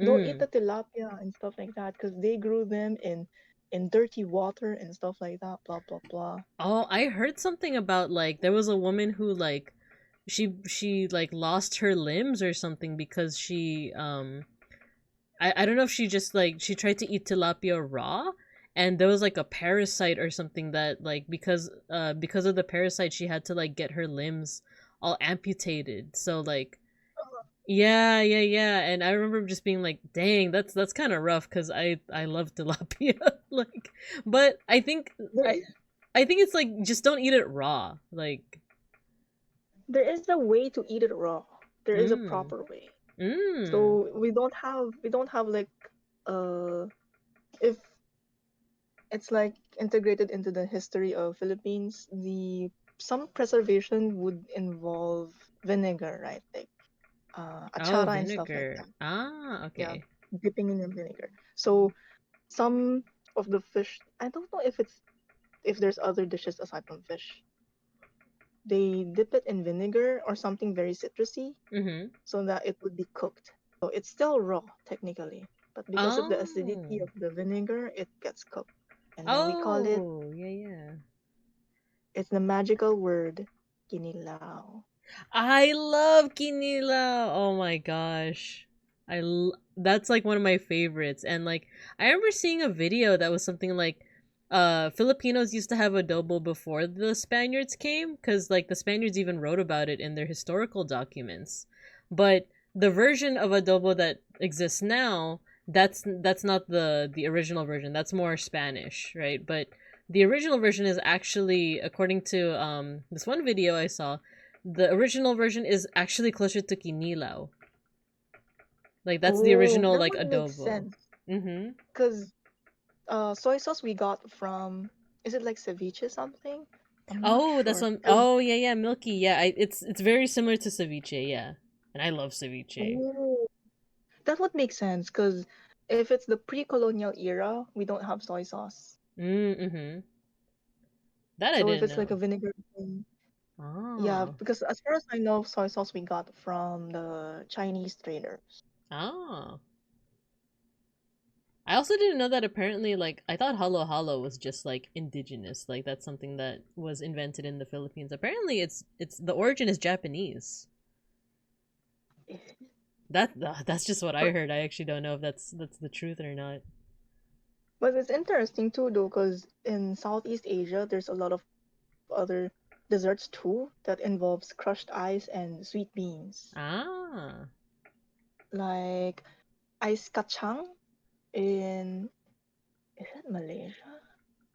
S2: Don't eat
S1: Mm.
S2: the tilapia and stuff like that because they grew them in dirty water and stuff like that. Blah blah blah.
S1: Oh, I heard something about like there was a woman who like she like lost her limbs or something because I don't know if she just like she tried to eat tilapia raw and there was like a parasite or something that like because of the parasite she had to like get her limbs all amputated. So like yeah, yeah, yeah. And I remember just being like, "Dang, that's kind of rough cuz I love tilapia." like but
S2: There
S1: I
S2: is
S1: I think it's like just don't eat it raw. Like
S2: there is a way to eat it raw. There is a
S1: mm.
S2: proper way.
S1: Mm.
S2: So we don't have like if it's like integrated into the history of Philippines, the some preservation would involve vinegar, right? Like
S1: Oh,
S2: achara and stuff like
S1: vinegar.
S2: that.
S1: Ah,
S2: Yeah,
S1: okay.
S2: dipping in the vinegar. So some of the fish, I don't know if there's other dishes aside from fish. They dip it in vinegar or something very citrusy
S1: Mhm.
S2: so that it would be cooked. So it's still raw technically, but because of the acidity
S1: Oh.
S2: of the vinegar, it gets cooked. And then we call it,
S1: Oh, yeah, yeah.
S2: it's the magical word, kinilaw.
S1: I love quinila. Oh my gosh. That's like one of my favorites. And like I remember seeing a video that was something like Filipinos used to have adobo before the Spaniards came cuz like the Spaniards even wrote about it in their historical documents. But the version of adobo that exists now, that's not the original version. That's more Spanish, right? But the original version is actually according to this one video I saw the original version is actually closer to kinilaw. Like that's the
S2: Oh,
S1: original
S2: that
S1: like
S2: would make
S1: adobo.
S2: sense.
S1: Mm-hmm.
S2: Because soy sauce we got from, is it like ceviche something? I'm not
S1: Oh, that's
S2: sure.
S1: one.
S2: Because,
S1: Oh, yeah, yeah, milky. Yeah, it's very similar to ceviche. Yeah, and I love ceviche.
S2: oh, that would make sense. Because if it's the pre-colonial era, we don't have soy sauce.
S1: Mm-hmm. That I
S2: So if
S1: didn't
S2: it's like a
S1: know.
S2: vinegar thing, yeah,
S1: Oh,
S2: because as far as I know, soy sauce we got from the Chinese traders.
S1: oh. I also didn't know that apparently, like, I thought halo halo was just like indigenous, like that's something that was invented in the Philippines. Apparently, it's the origin is Japanese. That's just what I
S2: But
S1: heard. I actually don't know if that's the truth or not.
S2: but it's interesting too, though, because in Southeast Asia, there's a lot of other desserts too that involves crushed ice and sweet beans,
S1: Ah.
S2: like ice kacang in is it Malaysia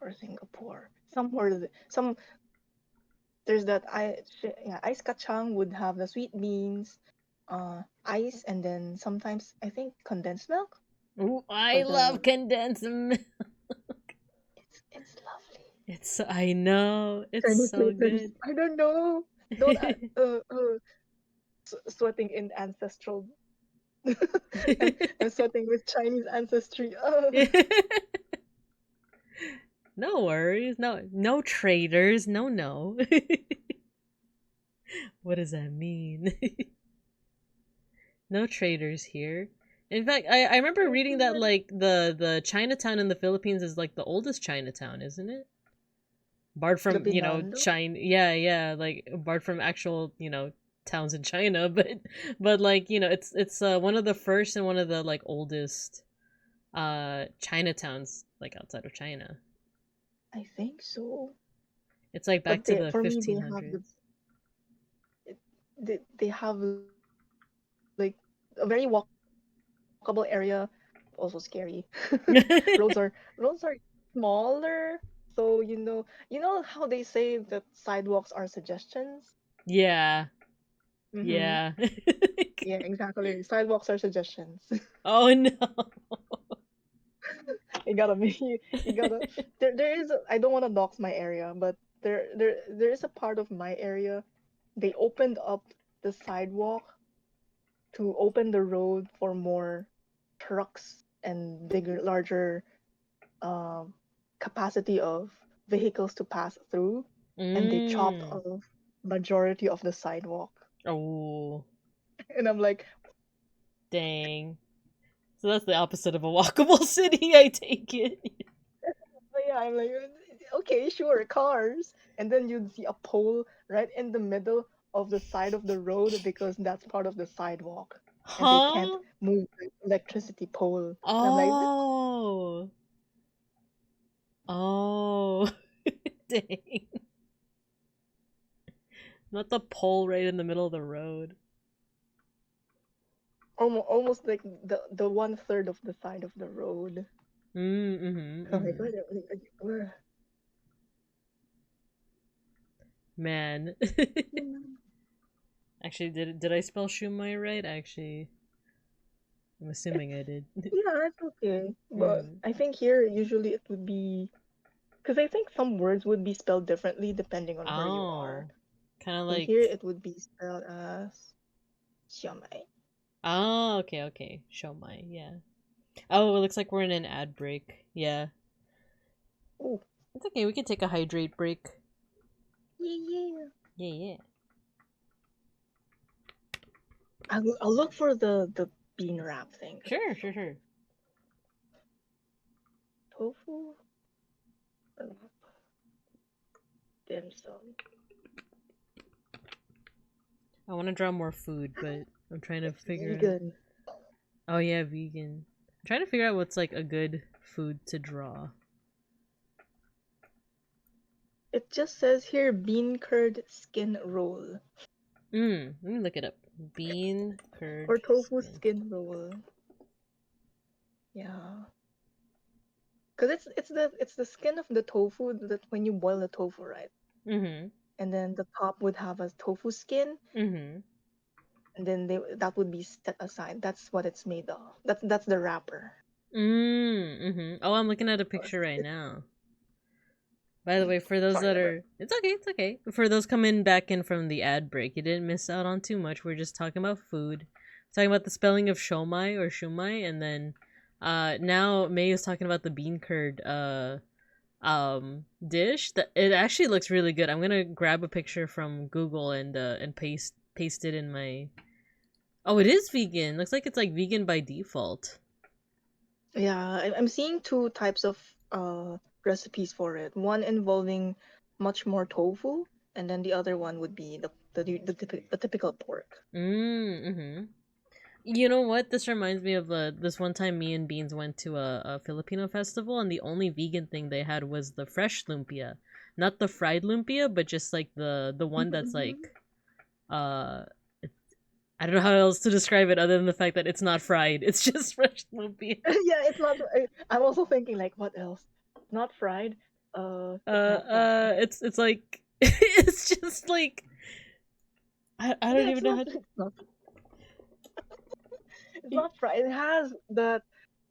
S2: or Singapore? Some there's that yeah, ice kacang would have the sweet beans, ice, and then sometimes I think condensed milk
S1: Ooh, I
S2: for
S1: love
S2: the.
S1: condensed milk.
S2: It's lovely.
S1: I know. It's
S2: Chinese
S1: so
S2: flavors.
S1: good.
S2: I don't know. Don't sweating in ancestral. I'm sweating with Chinese ancestry.
S1: No worries. No traders. No. What does that mean? No traders here. In fact, I remember reading that like the Chinatown in the Philippines is like the oldest Chinatown, isn't it? Barred
S2: The
S1: from,
S2: Binondo.
S1: China. Yeah, like barred from actual, towns in China, but like, it's one of the first and one of the like oldest Chinatowns like outside of China.
S2: I think so.
S1: It's like back
S2: But
S1: to
S2: they,
S1: the
S2: for me, they have
S1: 1500s.
S2: they have like a very walkable area. Also scary. roads are smaller, so you know how they say that sidewalks are suggestions.
S1: Yeah.
S2: Mm-hmm.
S1: Yeah.
S2: Yeah, exactly. Sidewalks are suggestions.
S1: Oh no.
S2: You gotta be you gotta there is I don't want to dox my area, but there is a part of my area they opened up the sidewalk to open the road for more trucks and bigger larger um capacity of vehicles to pass through, and they chopped
S1: Mm.
S2: off majority of the sidewalk.
S1: Oh,
S2: And I'm like,
S1: dang. So that's the opposite of a walkable city, I take it.
S2: oh yeah, I'm like, okay, sure, cars. And then you'd see a pole right in the middle of the side of the road because that's part of the sidewalk. And they can't
S1: Huh?
S2: move the electricity pole. And I'm like,
S1: Oh. Oh. Dang. Not the pole right in the middle of the road.
S2: almost like the one third of the side of the road.
S1: Mm-hmm,
S2: So I'm like,
S1: mm-hmm.
S2: "Ugh."
S1: Man. Actually, did I spell Shumai right? Actually, I'm assuming I
S2: It's
S1: did.
S2: yeah, it's okay. But
S1: Mm-hmm.
S2: I think here usually it would be because I think some words would be spelled differently depending on where you are.
S1: Oh. Kind of
S2: So here
S1: like.
S2: it would be spelled as Xiaomai.
S1: Oh, okay. Shumai, yeah. Oh, it looks like we're in an ad break. Yeah.
S2: Oh,
S1: It's okay, we can take a hydrate break.
S2: yeah.
S1: Yeah.
S2: I'll look for the bean wrap thing.
S1: Sure.
S2: Tofu wrap dim sum.
S1: I want to draw more food, but I'm trying to
S2: It's
S1: figure out.
S2: vegan.
S1: Oh yeah, vegan. I'm trying to figure out what's like a good food to draw.
S2: It just says here bean curd skin roll
S1: Let me look it up. Bean
S2: or
S1: curd
S2: tofu
S1: skin.
S2: skin roll. Yeah, because it's the skin of the tofu that when you boil the tofu, right?
S1: Mm-hmm.
S2: And then the top would have a tofu skin,
S1: Mm-hmm.
S2: and then that would be set aside. That's what it's made of. That's the wrapper.
S1: Mm-hmm. Oh, I'm looking at a
S2: Oh,
S1: picture right now. By the way, for those
S2: sorry
S1: that
S2: about
S1: are, it's okay. For those coming back in from the ad break, you didn't miss out on too much. We're just talking about food, talking about the spelling of shomai or shumai, and then, now May is talking about the bean curd, dish. That it actually looks really good. I'm gonna grab a picture from Google and paste it in my. Oh, it is vegan. Looks like it's like vegan by default.
S2: Yeah, I'm seeing two types of recipes for it. One involving much more tofu, and then the other one would be the typical pork.
S1: Mm-hmm. You know what? This reminds me of this one time me and Beans went to a Filipino festival, and the only vegan thing they had was the fresh lumpia, not the fried lumpia, but just like the one that's like uh, I don't know how else to describe it other than the fact that it's not fried. It's just fresh lumpia.
S2: Yeah, it's not. I'm also thinking like, what else? Not fried. It's not fried.
S1: It's like it's just like I don't
S2: Yeah,
S1: even
S2: it's
S1: know
S2: not.
S1: how to.
S2: It's not fried. It has the.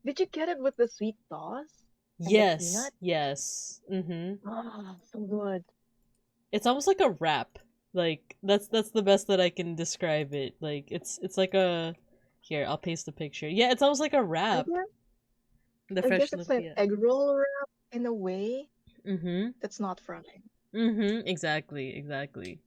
S2: Did you get it with the sweet sauce and the
S1: Yes,
S2: peanut?
S1: yes. Mm-hmm.
S2: Ah, so good.
S1: It's almost like a wrap. Like that's the best that I can describe it. Like it's like a here, I'll paste the picture. Yeah, it's almost like a
S2: I
S1: wrap.
S2: guess.
S1: The
S2: I
S1: fresh
S2: guess it's an
S1: lumpia.
S2: egg roll wrap in a way
S1: Mm-hmm.
S2: that's not fried.
S1: Mm-hmm. Exactly, exactly.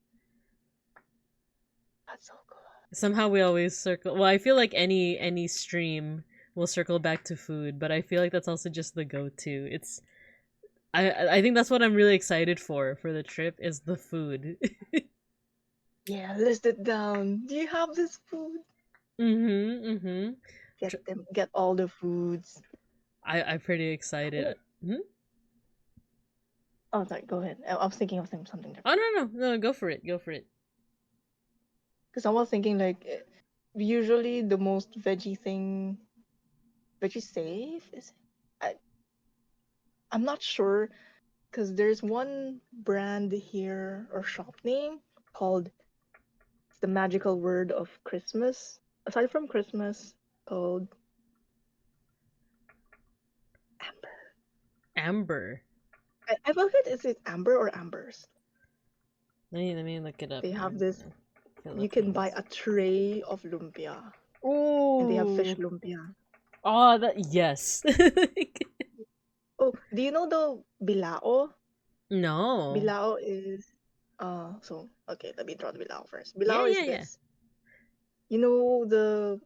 S2: That's so good.
S1: Somehow we always circle well, I feel like any stream will circle back to food, but I feel like that's also just the go-to. It's I think that's what I'm really excited for the trip is the food.
S2: Yeah, list it down. Do you have this food?
S1: Mm-hmm. Mm-hmm.
S2: Get them. Get all the foods.
S1: I'm pretty excited. Hmm?
S2: Oh, sorry. Go ahead. I was thinking of something
S1: Oh
S2: different.
S1: no, go for it. Go for it.
S2: Because I was thinking like, usually the most veggie thing, veggie safe is. I I'm not sure because there's one brand here or shop name called the magical word of Christmas. Aside from Christmas, called Amber.
S1: Amber.
S2: I forget is it Amber or Ambers.
S1: Let me look it up.
S2: They have this.
S1: Amber.
S2: You can buy
S1: Philippines.
S2: a tray of lumpia, and they have fish
S1: Ooh.
S2: lumpia.
S1: Oh, that yes.
S2: Oh, do you know the bilao?
S1: No.
S2: Bilao is so okay, let me draw the bilao first.
S1: Yeah,
S2: Bilao is
S1: yeah, yeah.
S2: this. You know the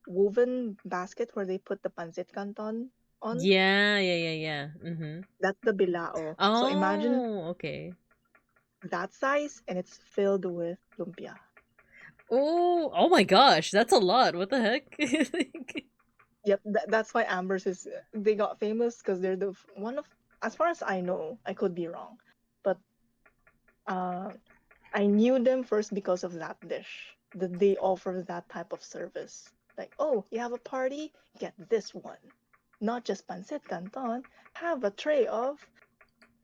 S2: woven basket where they put the pancit canton on?
S1: Yeah, yeah, yeah, yeah. Mm-hmm.
S2: That's the bilao. So imagine
S1: Oh, okay.
S2: that size and it's filled with lumpia.
S1: Oh, oh my gosh, that's a lot. What the heck?
S2: Yep, that's why Amber's is they got famous because they're the one of as far as I know, I could be wrong, but uh I knew them first because of that dish. That they offer that type of service. Like, oh, you have a party? Get this one. Not just pancit canton, have a tray of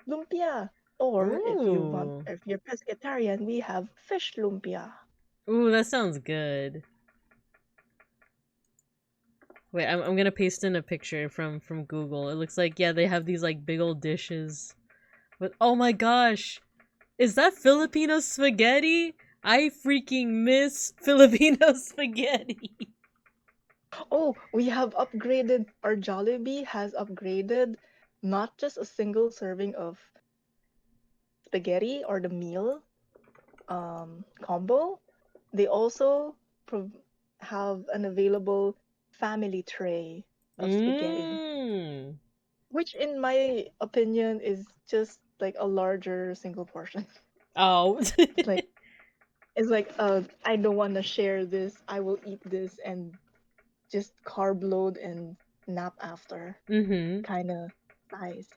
S2: lumpia. Or
S1: Ooh.
S2: if you're pescatarian, we have fish lumpia.
S1: Ooh, that sounds good. Wait, I'm gonna paste in a picture from Google. It looks like yeah, they have these like big old dishes with oh my gosh, is that Filipino spaghetti? I freaking miss Filipino spaghetti.
S2: Oh, we have upgraded, our Jollibee has upgraded not just a single serving of spaghetti or the meal combo, they also have an available family tray of spaghetti,
S1: Mmm.
S2: which in my opinion is just like a larger single portion.
S1: Oh.
S2: It's like I don't want to share this. I will eat this and just carb load and nap after
S1: Mm-hmm.
S2: kind of size.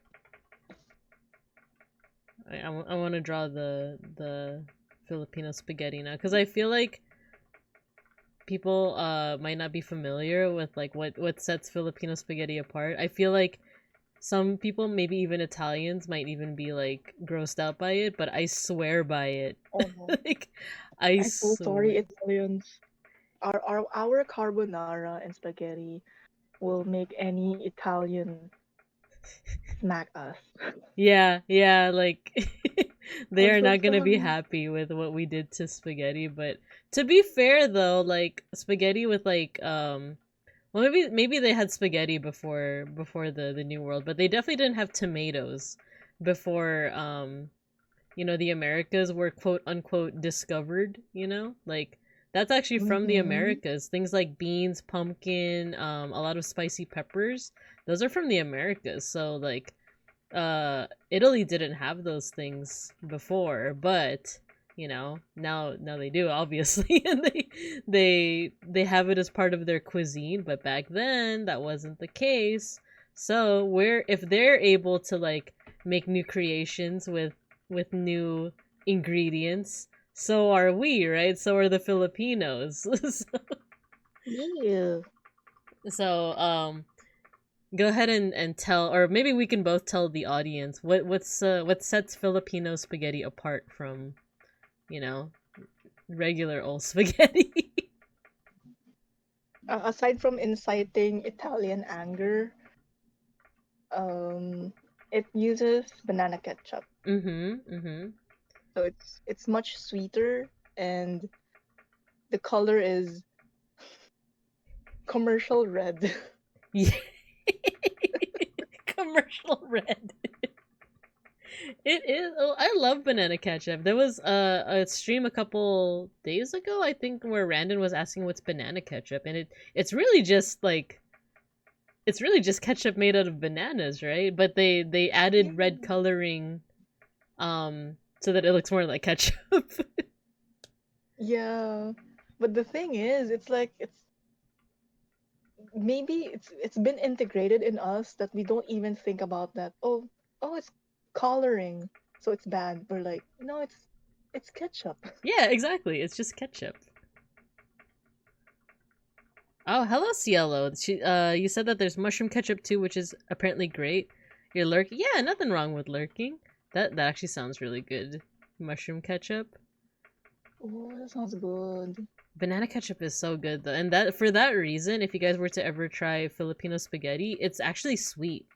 S1: I want to draw the Filipino spaghetti now because I feel like people might not be familiar with like what sets Filipino spaghetti apart. I feel like some people, maybe even Italians, might even be like grossed out by it, but I swear by it.
S2: Oh no.
S1: Like I
S2: I'm so sorry,
S1: swear.
S2: Italians. Our carbonara and spaghetti will make any Italian smack us.
S1: Yeah, yeah, like they
S2: I'm
S1: are
S2: so
S1: not gonna be
S2: sorry.
S1: happy with what we did to spaghetti, but to be fair though, like spaghetti with like well maybe they had spaghetti before the New World, but they definitely didn't have tomatoes before the Americas were quote unquote discovered, you know? Like That's actually from the
S2: Mm-hmm.
S1: Americas. Things like beans, pumpkin, a lot of spicy peppers. Those are from the Americas. So like Italy didn't have those things before, but you know, now they do, obviously. And they have it as part of their cuisine, but back then that wasn't the case. So where if they're able to like make new creations with new ingredients, so are we, right? So are the Filipinos.
S2: Yeah.
S1: So go ahead and tell, or maybe we can both tell the audience what sets Filipino spaghetti apart from, you know, regular old spaghetti.
S2: Aside from inciting Italian anger, um, it uses banana ketchup,
S1: Mm-hmm.
S2: so it's much sweeter, and the color is commercial red.
S1: Yeah. Commercial red. It is. Oh, I love banana ketchup. There was a stream a couple days ago, I think, where Randon was asking what's banana ketchup, and it's really just like it's really just ketchup made out of bananas, right? But they
S2: Yeah.
S1: added red coloring so that it looks more like ketchup.
S2: Yeah, but the thing is, it's like maybe it's been integrated in us that we don't even think about that. Oh, it's coloring, so it's bad. We're like, no, it's ketchup.
S1: Yeah, exactly. It's just ketchup. Oh, hello, Cielo. You said that there's mushroom ketchup too, which is apparently great. You're lurking. Yeah, nothing wrong with lurking. That actually sounds really good. Mushroom ketchup.
S2: Oh, that sounds good.
S1: Banana ketchup is so good though, and that for that reason, if you guys were to ever try Filipino spaghetti, it's actually sweet.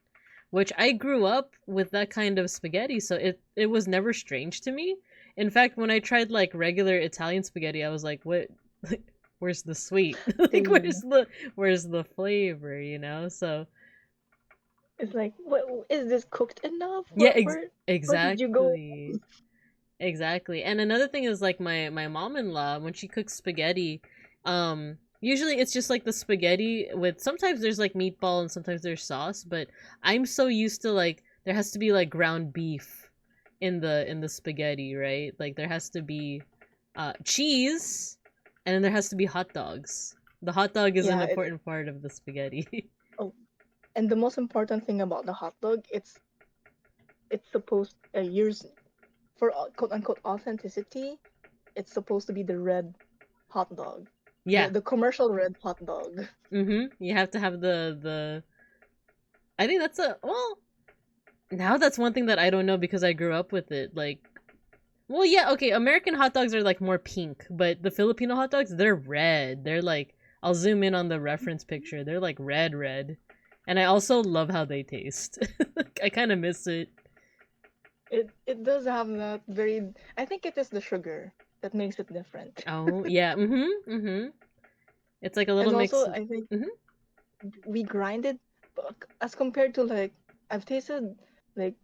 S1: Which I grew up with that kind of spaghetti, so it was never strange to me. In fact, when I tried like regular Italian spaghetti, I was like, "What? Where's the sweet? Like,
S2: Same.
S1: where's the flavor? You know?" So
S2: It's like, what is this cooked enough?
S1: yeah,
S2: Where did you go?
S1: exactly, exactly. And another thing is like my mom in law when she cooks spaghetti, usually it's just like the spaghetti with sometimes there's like meatball and sometimes there's sauce, but I'm so used to like there has to be like ground beef in the spaghetti, right? Like there has to be cheese and then there has to be hot dogs. The hot dog is an
S2: Yeah.
S1: important part of the spaghetti.
S2: Oh, and the most important thing about the hot dog, it's supposed years for quote unquote authenticity. It's supposed to be the red hot dog,
S1: Yeah.
S2: the commercial red hot dog.
S1: You have to have the I think that's a well, now that's one thing that I don't know because I grew up with it. Like, well, yeah, okay, American hot dogs are like more pink, but the Filipino hot dogs, they're red. They're like, I'll zoom in on the reference picture. They're like red, red. And I also love how they taste. I kind of miss it.
S2: It does have that very. I think it is the sugar that makes it different.
S1: Oh, yeah. Mm-hmm. It's like a little
S2: And
S1: mix.
S2: also, I think
S1: Mm-hmm.
S2: we grind it as compared to like I've tasted like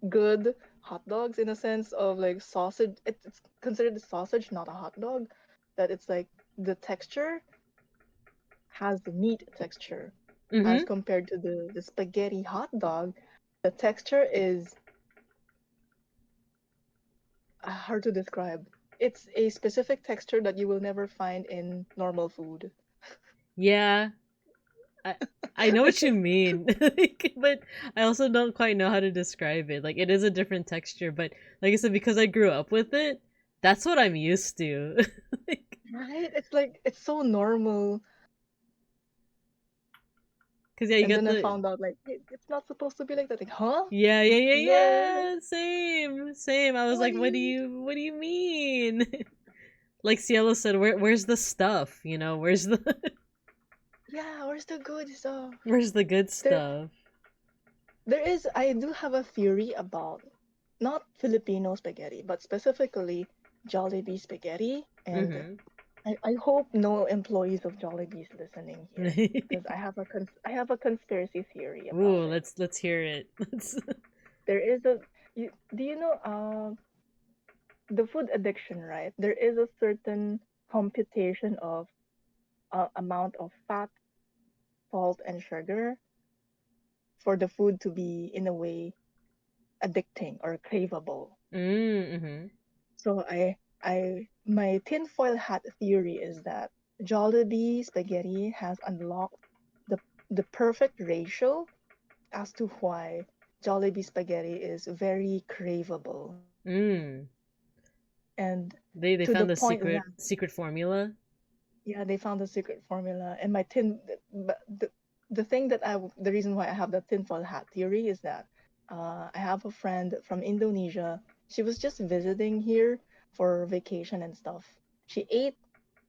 S2: good hot dogs in a sense of like sausage. It's considered a sausage, not a hot dog. That it's like the texture has the meat texture as
S1: Mm-hmm.
S2: compared to the spaghetti hot dog. The texture is hard to describe. It's a specific texture that you will never find in normal food.
S1: Yeah. I I know what you mean. Like, but I also don't quite know how to describe it. Like it is a different texture, but like I said, because I grew up with it, that's what I'm used to. Like,
S2: Right? It's like it's so normal.
S1: cause yeah, you
S2: And
S1: got
S2: then I
S1: the
S2: found out like it's not supposed to be like that. Like, huh? Yeah.
S1: yeah. Same. I was
S2: What
S1: like,
S2: do you
S1: what do you mean? Like Cielo said, where's the stuff? You know, where's the
S2: Yeah, where's the good stuff?
S1: where's the good
S2: There
S1: stuff?
S2: there is I do have a theory about not Filipino spaghetti, but specifically Jollibee spaghetti. And
S1: Mm-hmm.
S2: I hope no employees of Jollibee's listening here because I have a conspiracy theory
S1: Ooh,
S2: about it.
S1: let's hear it. Let's.
S2: There is a do you know the food addiction, right? There is a certain computation of amount of fat, salt, and sugar for the food to be in a way addicting or craveable.
S1: Mm-hmm.
S2: So my tinfoil hat theory is that Jollibee spaghetti has unlocked the perfect ratio as to why Jollibee spaghetti is very craveable.
S1: Mm.
S2: And
S1: They
S2: to the
S1: found the
S2: point that
S1: secret formula.
S2: yeah, they found the secret formula. And but the thing that the reason why I have the tinfoil hat theory is that I have a friend from Indonesia. She was just visiting here for vacation and stuff. She ate,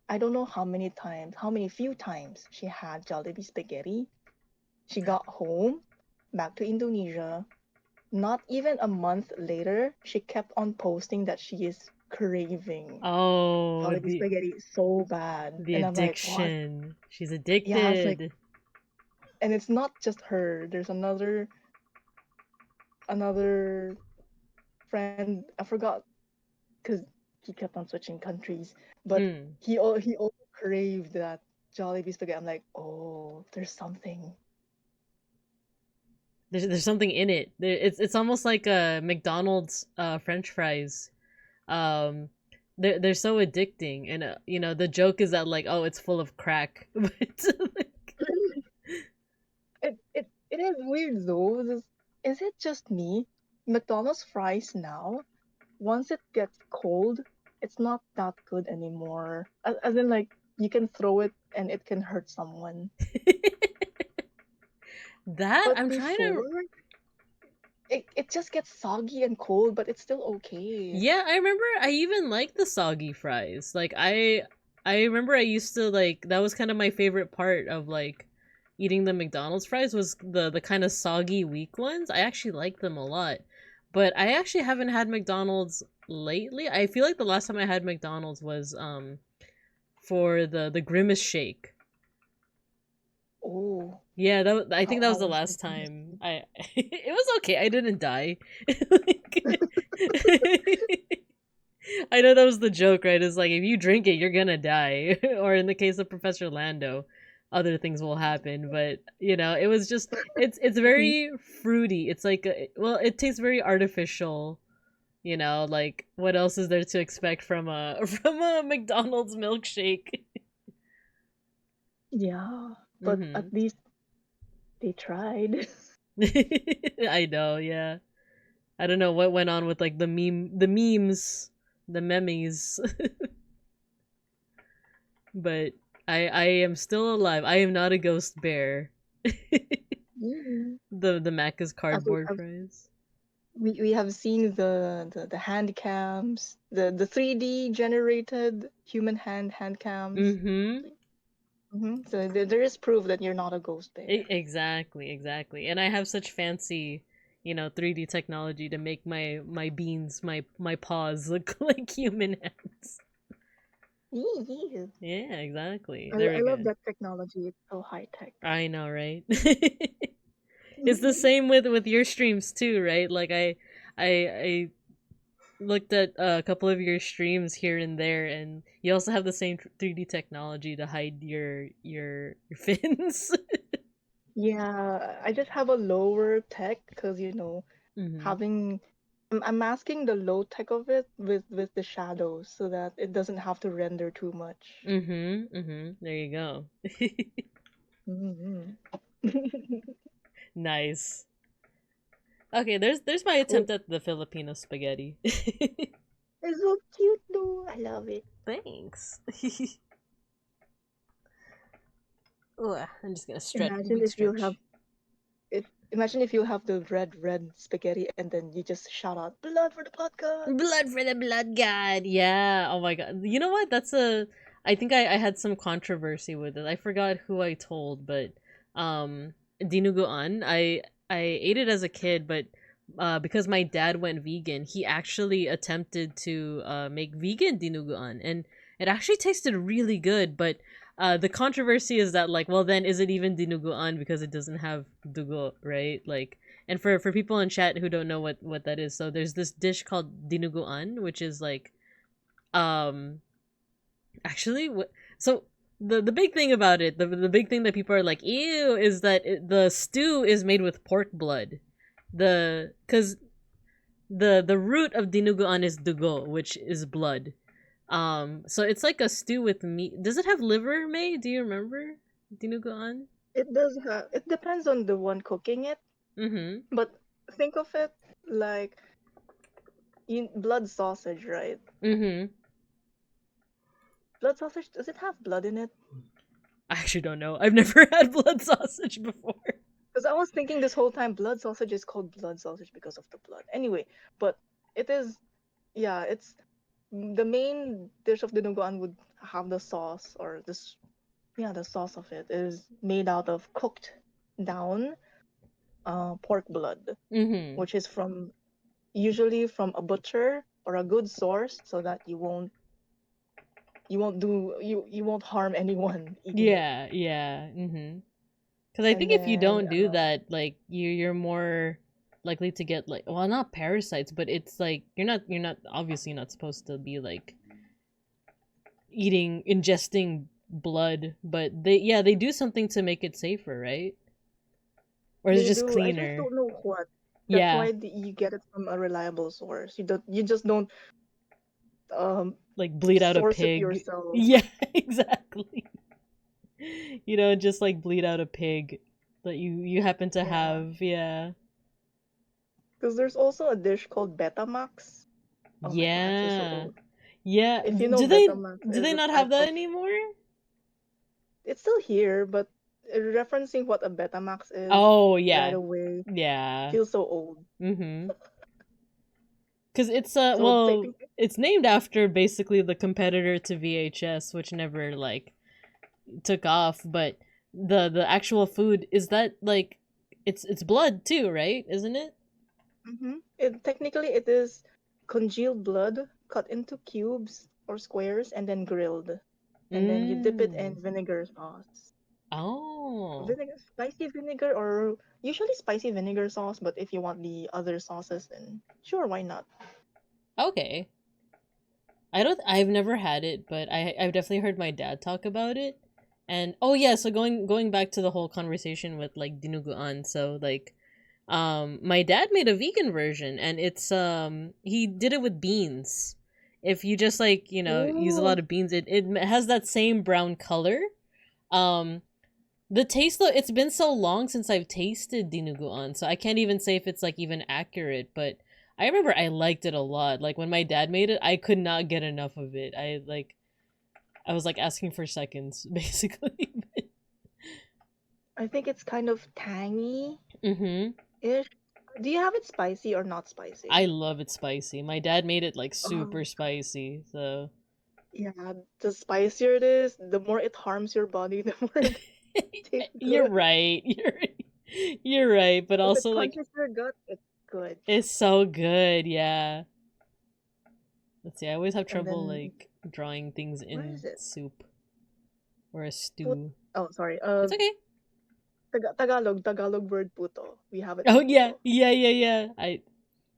S2: I don't know how many times, how many few times she had Jollibee spaghetti. She got home, back to Indonesia. Not even a month later, she kept on posting that she is craving
S1: Oh,
S2: Jollibee spaghetti so bad.
S1: the
S2: And I'm like, what?
S1: addiction. She's
S2: Yeah, I was like,
S1: addicted.
S2: and it's not just her. There's another friend. I forgot because he kept on switching countries, but
S1: Mm.
S2: he also craved that Jollibee spaghetti. I'm like, oh, there's something.
S1: There's something in it. It's almost like McDonald's French fries. Um, they're so addicting, and the joke is that like, oh, it's full of crack, but like,
S2: It is weird though. Is it just me? McDonald's fries now, once it gets cold, it's not that good anymore. As in, like, you can throw it and it can hurt someone.
S1: that
S2: But
S1: I'm trying to.
S2: before, it just gets soggy and cold, but it's still okay.
S1: Yeah, I remember I even liked the soggy fries. Like I remember I used to like that was kind of my favorite part of like eating the McDonald's fries was the kind of soggy weak ones. I actually like them a lot. But I actually haven't had McDonald's lately. I feel like the last time I had McDonald's was for the Grimace shake.
S2: Oh,
S1: Yeah, I think that was
S2: how
S1: the
S2: was the
S1: last
S2: Christmas
S1: time
S2: tree?
S1: I it was okay. I didn't die. Like, I know that was the joke, right? It's like if you drink it, you're gonna die. Or in the case of Professor Lando, other things will happen. But it was just it's very fruity. It's like well, it tastes very artificial. Like what else is there to expect from a from a McDonald's milkshake?
S2: Yeah, but at
S1: Hmm.
S2: least they tried.
S1: I know, yeah. I don't know what went on with like the memes, the memes. But I am still alive. I am not a ghost bear.
S2: Mm.
S1: The Macca's
S2: As we
S1: cardboard
S2: have
S1: fries.
S2: we have seen the hand cams, the 3D generated human hand cams.
S1: Mm-hmm.
S2: So there is proof that you're not a ghost bear.
S1: Exactly, exactly. And I have such fancy, 3D technology to make my beans, my paws look like human hands.
S2: Ew.
S1: Yeah, exactly. There
S2: I
S1: we
S2: love
S1: go.
S2: that technology. It's so high tech.
S1: I know, right? It's the same with your streams too, right? Like I looked at a couple of your streams here and there, and you also have the same 3D technology to hide your fins.
S2: Yeah, I just have a lower tech because
S1: Mm-hmm.
S2: having I'm masking the low tech of it with the shadows so that it doesn't have to render too much.
S1: Mm-hmm. Mm-hmm. There you go.
S2: Hmm.
S1: Nice. Okay, there's my
S2: Oh,
S1: attempt at the Filipino spaghetti.
S2: it's so cute though. I love it.
S1: Thanks. Ugh, I'm just gonna stretch.
S2: Imagine
S1: Big
S2: if you have
S1: stretch.
S2: if Imagine if you have the red spaghetti and then you just shout out blood for the podcast.
S1: Blood for the blood god. Yeah. Oh my god. You know what? That's a. I think I had some controversy with it. I forgot who I told, but dinuguan. I ate it as a kid, but because my dad went vegan, he actually attempted to make vegan dinuguan, and it actually tasted really good. But the controversy is that like, well, then is it even dinuguan because it doesn't have dugo, right? Like, and for people in chat who don't know what that is, so there's this dish called dinuguan, which is like um Actually, so the big thing about it, the big thing that people are like, ew, is that the stew is made with pork blood. Because the root of dinuguan is dugo, which is blood. So it's like a stew with meat. Does it have liver, May? Do you remember dinuguan?
S2: It does have. It depends on the one cooking it,
S1: Mm-hmm.
S2: but think of it like blood sausage, right?
S1: Mm-hmm.
S2: Blood sausage, does it have blood in it?
S1: I actually don't know. I've never had blood sausage before.
S2: Because I was thinking this whole time blood sausage is called blood sausage because of the blood. Anyway, but it is, yeah, it's the main dish of dinuguan would have the sauce or this, yeah, the sauce of it is made out of cooked down pork blood,
S1: Mm-hmm.
S2: which is from usually from a butcher or a good source, so that you won't harm anyone eating it.
S1: Yeah, yeah. Mm-hmm. Because I
S2: And
S1: think if you
S2: then
S1: don't do that, like you're more likely to get like, well, not parasites, but it's like you're not obviously not supposed to be like ingesting blood, but they do something to make it safer, right? Or is it
S2: they
S1: just
S2: do. I just
S1: cleaner?
S2: don't know what. That's
S1: Yeah,
S2: why you get it from a reliable source. You just don't um
S1: like bleed out a
S2: source it
S1: pig.
S2: yourself.
S1: Yeah, exactly. Just like bleed out a pig that you happen to
S2: Yeah,
S1: have. Yeah.
S2: because there's also a dish called Betamax. Oh my god, I'm so
S1: Yeah.
S2: old.
S1: Yeah.
S2: If you know
S1: Do they
S2: Betamax
S1: do
S2: is
S1: they
S2: a
S1: not have
S2: type
S1: that
S2: of,
S1: anymore?
S2: it's still here, but referencing what a Betamax is
S1: Oh
S2: right
S1: yeah.
S2: away
S1: Yeah.
S2: feels so old.
S1: Mhm. Cuz it's
S2: So
S1: well,
S2: taking
S1: it's named after basically the competitor to VHS, which never like took off, but the actual food is that like it's blood too, right? Isn't it?
S2: it technically it is congealed blood cut into cubes or squares and then grilled, and then you dip it in
S1: Mm.
S2: vinegar sauce.
S1: Oh.
S2: Vinegar, spicy vinegar, or usually spicy vinegar sauce. But if you want the other sauces, then sure, why not?
S1: Okay. I've never had it, but I've definitely heard my dad talk about it. And oh yeah, so going back to the whole conversation with like dinuguan, so like my dad made a vegan version and it's he did it with beans. If you just like, use a lot
S2: Ooh,
S1: of beans, it has that same brown color. Um the taste though, it's been so long since I've tasted dinuguan, so I can't even say if it's like even accurate, but I remember I liked it a lot. Like when my dad made it, I could not get enough of it. I was like asking for seconds basically.
S2: I think it's kind of tangy
S1: Mhm.
S2: ish. Do you have it spicy or not spicy?
S1: I love it spicy. My dad made it like
S2: Oh,
S1: super spicy. So
S2: yeah. The spicier it is, the more it harms your body, the more it tastes
S1: you're
S2: good.
S1: right. You're right, but
S2: If it
S1: also like
S2: punches your gut, it's good.
S1: it's so good. Yeah. Let's see. I always have
S2: And
S1: trouble
S2: then
S1: like drawing things
S2: where
S1: in
S2: is it?
S1: soup or a
S2: Put.
S1: stew.
S2: Oh, sorry.
S1: It's okay.
S2: Tagalog word puto. We have it
S1: Oh
S2: as
S1: yeah,
S2: puto.
S1: yeah. I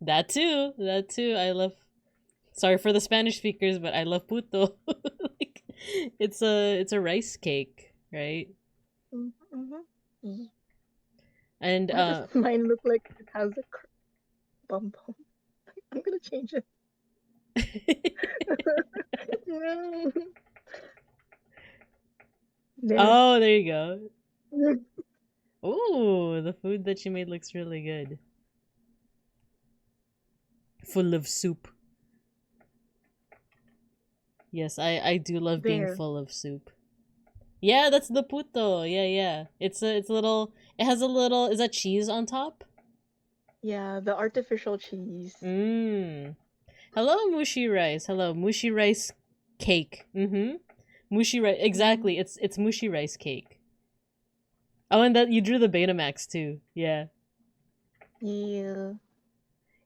S1: that too. That too. I love. Sorry for the Spanish speakers, but I love puto. Like, it's a rice cake, right?
S2: Mm-hmm.
S1: And
S2: Why does mine look like it has a bum bum? I'm gonna change it. No. There.
S1: oh, there you go. Ooh, the food that you made looks really good. Full of soup. Yes, I do love being
S2: There.
S1: full of soup. Yeah, that's the puto. Yeah. It's a little. It has a little. Is that cheese on top?
S2: Yeah, the artificial cheese.
S1: Mmm. Hello, mushi rice. Hello, mushi rice cake. Mm-hmm. Mushi rice.
S2: Mm.
S1: Exactly. It's mushi rice cake. Oh, and that you drew the Betamax too. Yeah.
S2: Yeah,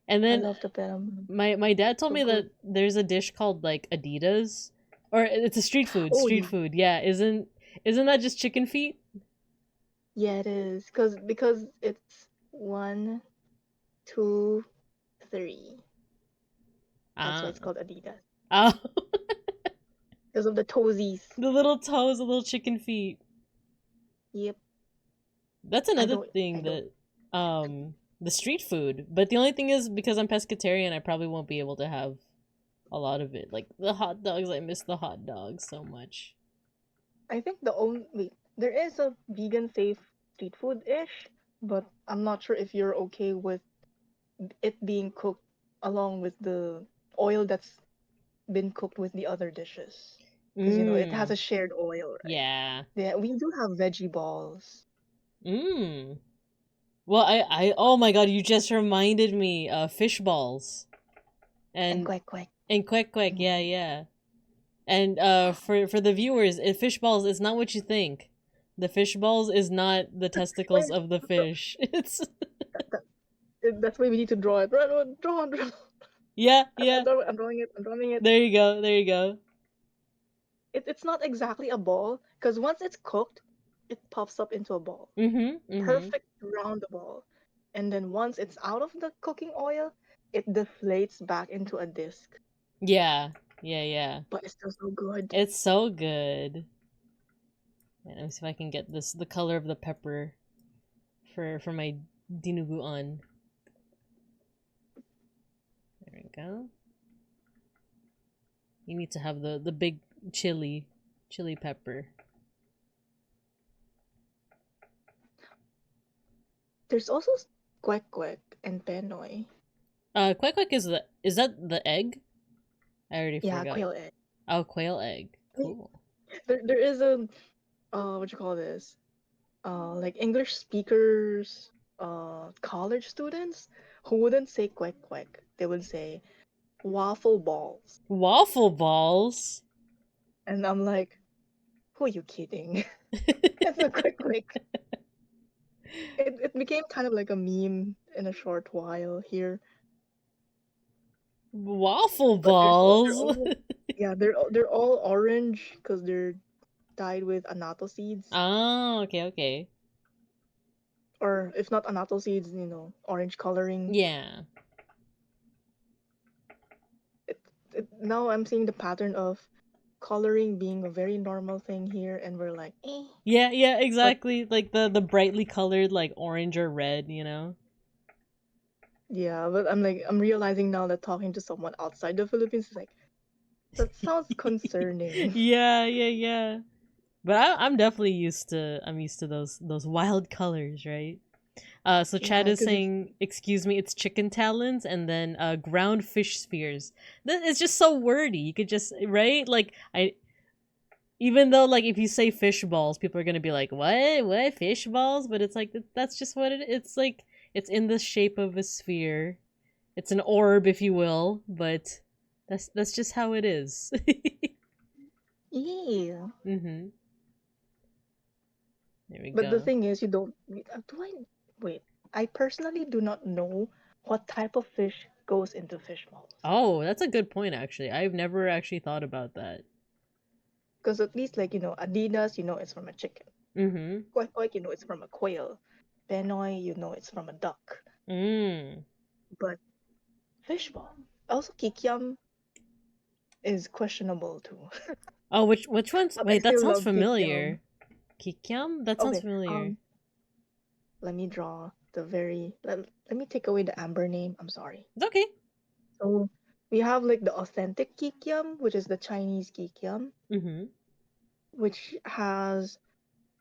S1: And
S2: I
S1: then
S2: love the peram.
S1: my dad told
S2: So
S1: me
S2: good.
S1: that there's a dish called like Adidas, or it's a street food.
S2: Oh
S1: Street
S2: yeah,
S1: food. Yeah. Isn't that just chicken feet?
S2: yeah it is. Because it's one, two, three. That's why
S1: Ah.
S2: it's called Adidas.
S1: Oh.
S2: Because of the toesies.
S1: The little toes, the little chicken feet.
S2: Yep.
S1: That's another thing that the street food. But the only thing is because I'm pescatarian, I probably won't be able to have a lot of it. Like the hot dogs, I miss the hot dogs so much.
S2: I think there is a vegan safe street food ish, but I'm not sure if you're okay with it being cooked along with the oil that's been cooked with the other dishes. Because it has a shared oil, right?
S1: Yeah.
S2: Yeah, we do have veggie balls.
S1: Well, oh my god, you just reminded me. Fish balls
S2: And
S1: and
S2: quack quack.
S1: quack. Yeah, yeah. And for the viewers, fish balls is not what you think. The fish balls is not the testicles
S2: Wait,
S1: of the fish. It's
S2: that's why we need to draw it. Draw.
S1: yeah.
S2: I'm drawing it. I'm drawing it.
S1: There you go. There you go.
S2: It's not exactly a ball, because once it's cooked, it pops up into a ball.
S1: Mm-hmm.
S2: Perfect round ball. And then once it's out of the cooking oil, it deflates back into a disc.
S1: Yeah. Yeah.
S2: But it's still so good.
S1: It's so good. Let me see if I can get the color of the pepper for my dinuguan. There we go. You need to have the big chili pepper.
S2: There's also quack quack and penoy.
S1: Quack quack is that the egg? I already forgot.
S2: Yeah, quail egg.
S1: Oh, quail egg. Cool.
S2: There is a what you call this? Like English speakers, college students who wouldn't say quack quack. They would say waffle balls.
S1: Waffle balls?
S2: And I'm like, who are you kidding? It's a quack quack. It became kind of like a meme in a short while here.
S1: Waffle
S2: But
S1: balls?
S2: they're all orange because they're dyed with annatto seeds.
S1: Oh, okay.
S2: Or if not annatto seeds, orange coloring.
S1: Yeah.
S2: Now I'm seeing the pattern of coloring being a very normal thing here, and we're like, eh.
S1: Yeah, exactly. But, like the brightly colored, like orange or red,
S2: Yeah, but I'm realizing now that talking to someone outside the Philippines is like, that sounds concerning.
S1: Yeah. But I'm definitely used to those wild colors, right? So Chad is saying, excuse me, it's chicken talons and then ground fish spears. It's just so wordy. You could just right like even though like if you say fish balls, people are gonna be like, what fish balls? But it's like that's just what it's like. It's in the shape of a sphere. It's an orb, if you will, but that's just how it is.
S2: Yeah.
S1: Mm-hmm. There we
S2: go. But the thing is, you don't. Wait. I personally do not know what type of fish goes into fish balls.
S1: Oh, that's a good point, actually. I've never actually thought about that.
S2: Because at least, like, Adidas, it's from a chicken.
S1: Mm-hmm.
S2: Quack, it's from a quail. Penoy, it's from a duck. But fish ball. Also, kikiam is questionable too.
S1: Oh, which ones? Wait, that sounds familiar. Kikiam? That sounds familiar.
S2: Let me draw let me take away the amber name. I'm sorry.
S1: It's okay.
S2: So we have like the authentic kikiam, which is the Chinese kikiam.
S1: Mm-hmm.
S2: Which has,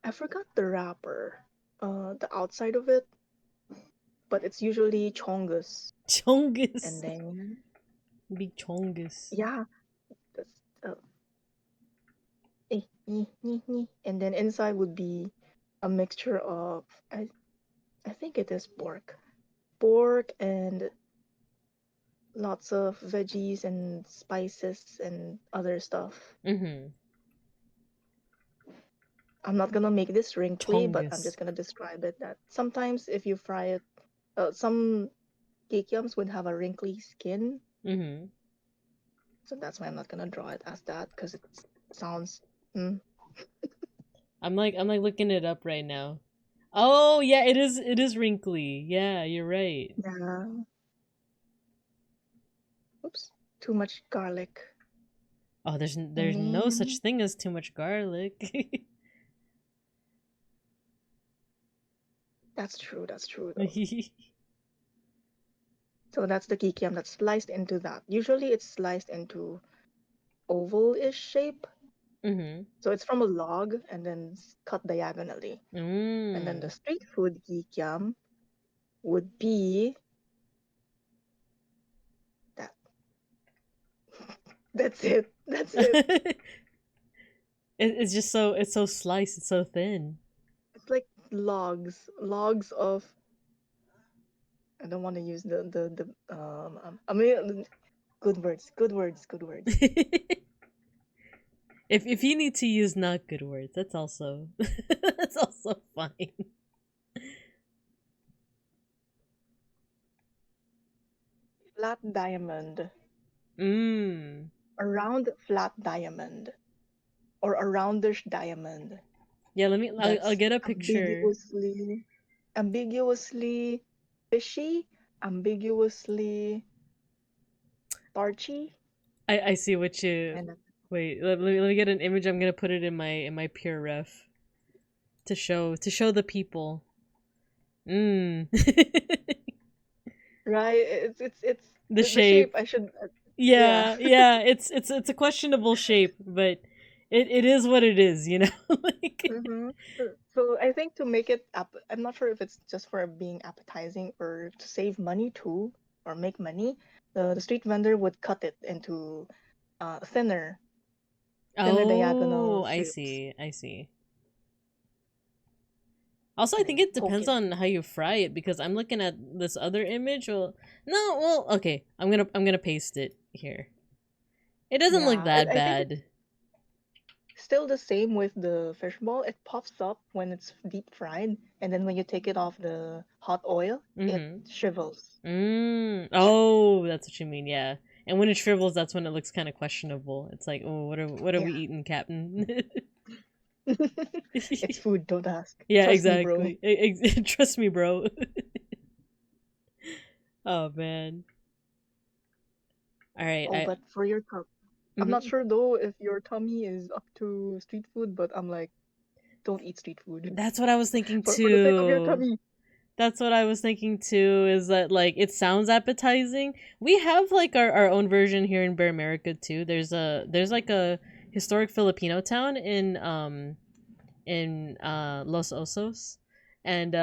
S2: I forgot the wrapper, the outside of it, but it's usually chongus.
S1: Chongus.
S2: And then
S1: big chongus.
S2: Yeah, that's and then inside would be a mixture of I think it is pork and lots of veggies and spices and other stuff.
S1: Mm-hmm.
S2: I'm not gonna make this wrinkly,
S1: Chongus.
S2: but I'm just gonna describe it that sometimes if you fry it, some kikiams would have a wrinkly skin.
S1: Mm-hmm.
S2: So that's why I'm not gonna draw it as that because it sounds.
S1: I'm like looking it up right now. Oh yeah, it is wrinkly. Yeah, you're right.
S2: Yeah. Oops, too much garlic.
S1: Oh, there's no such
S2: Mm,
S1: thing as too much garlic.
S2: that's true. That's true though. So that's the kikiam that's sliced into that. Usually it's sliced into oval-ish shape.
S1: Mm-hmm.
S2: So it's from a log and then cut diagonally. And then the
S1: Mm.
S2: street food kikiam would be that. That's it. That's it.
S1: It's just it's so sliced, it's so thin.
S2: It's like logs of. I don't want to use I mean, good words, good words, good words.
S1: If you need to use not good words, that's also that's also fine.
S2: Flat diamond,
S1: Mm.
S2: a round flat diamond, or a roundish diamond.
S1: Yeah, I'll
S2: That's
S1: get a picture.
S2: ambiguously fishy, ambiguously starchy,
S1: I see what you
S2: and
S1: wait, let me get an image. I'm gonna put it in my peer ref to show the people. Mm.
S2: right. It's
S1: The
S2: the shape.
S1: shape.
S2: I should, yeah.
S1: Yeah, yeah, it's a questionable shape, but it is what it is, you know? Like
S2: Mm-hmm. So I think to make it up, I'm not sure if it's just for being appetizing or to save money too, or make money. The street vendor would cut it into thinner
S1: oh,
S2: diagonal
S1: I
S2: strips,
S1: see. I see. Also, I
S2: and
S1: think
S2: then
S1: it
S2: poke
S1: depends
S2: it.
S1: on how you fry it because I'm looking at this other image. Well, no, well, okay. I'm gonna paste it here. It doesn't look
S2: Yeah,
S1: that
S2: I think it's
S1: bad.
S2: still the same with the fishball. It puffs up when it's deep fried, and then when you take it off the hot oil, it
S1: Mm-hmm.
S2: shrivels.
S1: Mm. Oh, that's what you mean, yeah. And when it shrivels, that's when it looks kind of questionable. It's like, oh, what are we
S2: Yeah.
S1: eating, Captain?
S2: It's food, don't ask.
S1: Yeah,
S2: Trust me, bro.
S1: exactly. Trust me, bro. Oh man. All right.
S2: Oh, but for your cup, I'm not
S1: Mhm.
S2: sure though if your tummy is up to street food, but I'm like, don't eat street food
S1: That's what I was thinking
S2: for the sake of your
S1: too.
S2: tummy.
S1: That's what I was thinking too. Is that like it sounds appetizing? We have like our own version here in Bear America too. There's like a historic Filipino town in Los Osos, and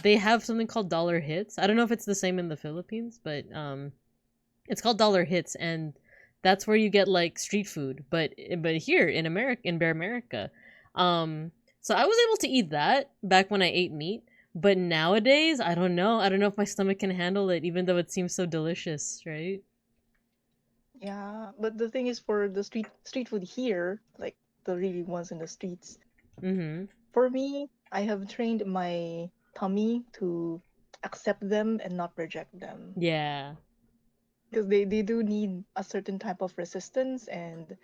S1: they have something called dollar hits. I don't know if it's the same in the Philippines, but it's called dollar hits, and that's where you get like street food. But here in America, in Bear America, so I was able to eat that back when I ate meat. But nowadays, I don't know. I don't know if my stomach can handle it, even though it seems so delicious, right?
S2: Yeah, but the thing is for the street food here, like the really ones in the streets,
S1: Mm-hmm.
S2: for me, I have trained my tummy to accept them and not reject them.
S1: Yeah.
S2: Because they do need a certain type of resistance and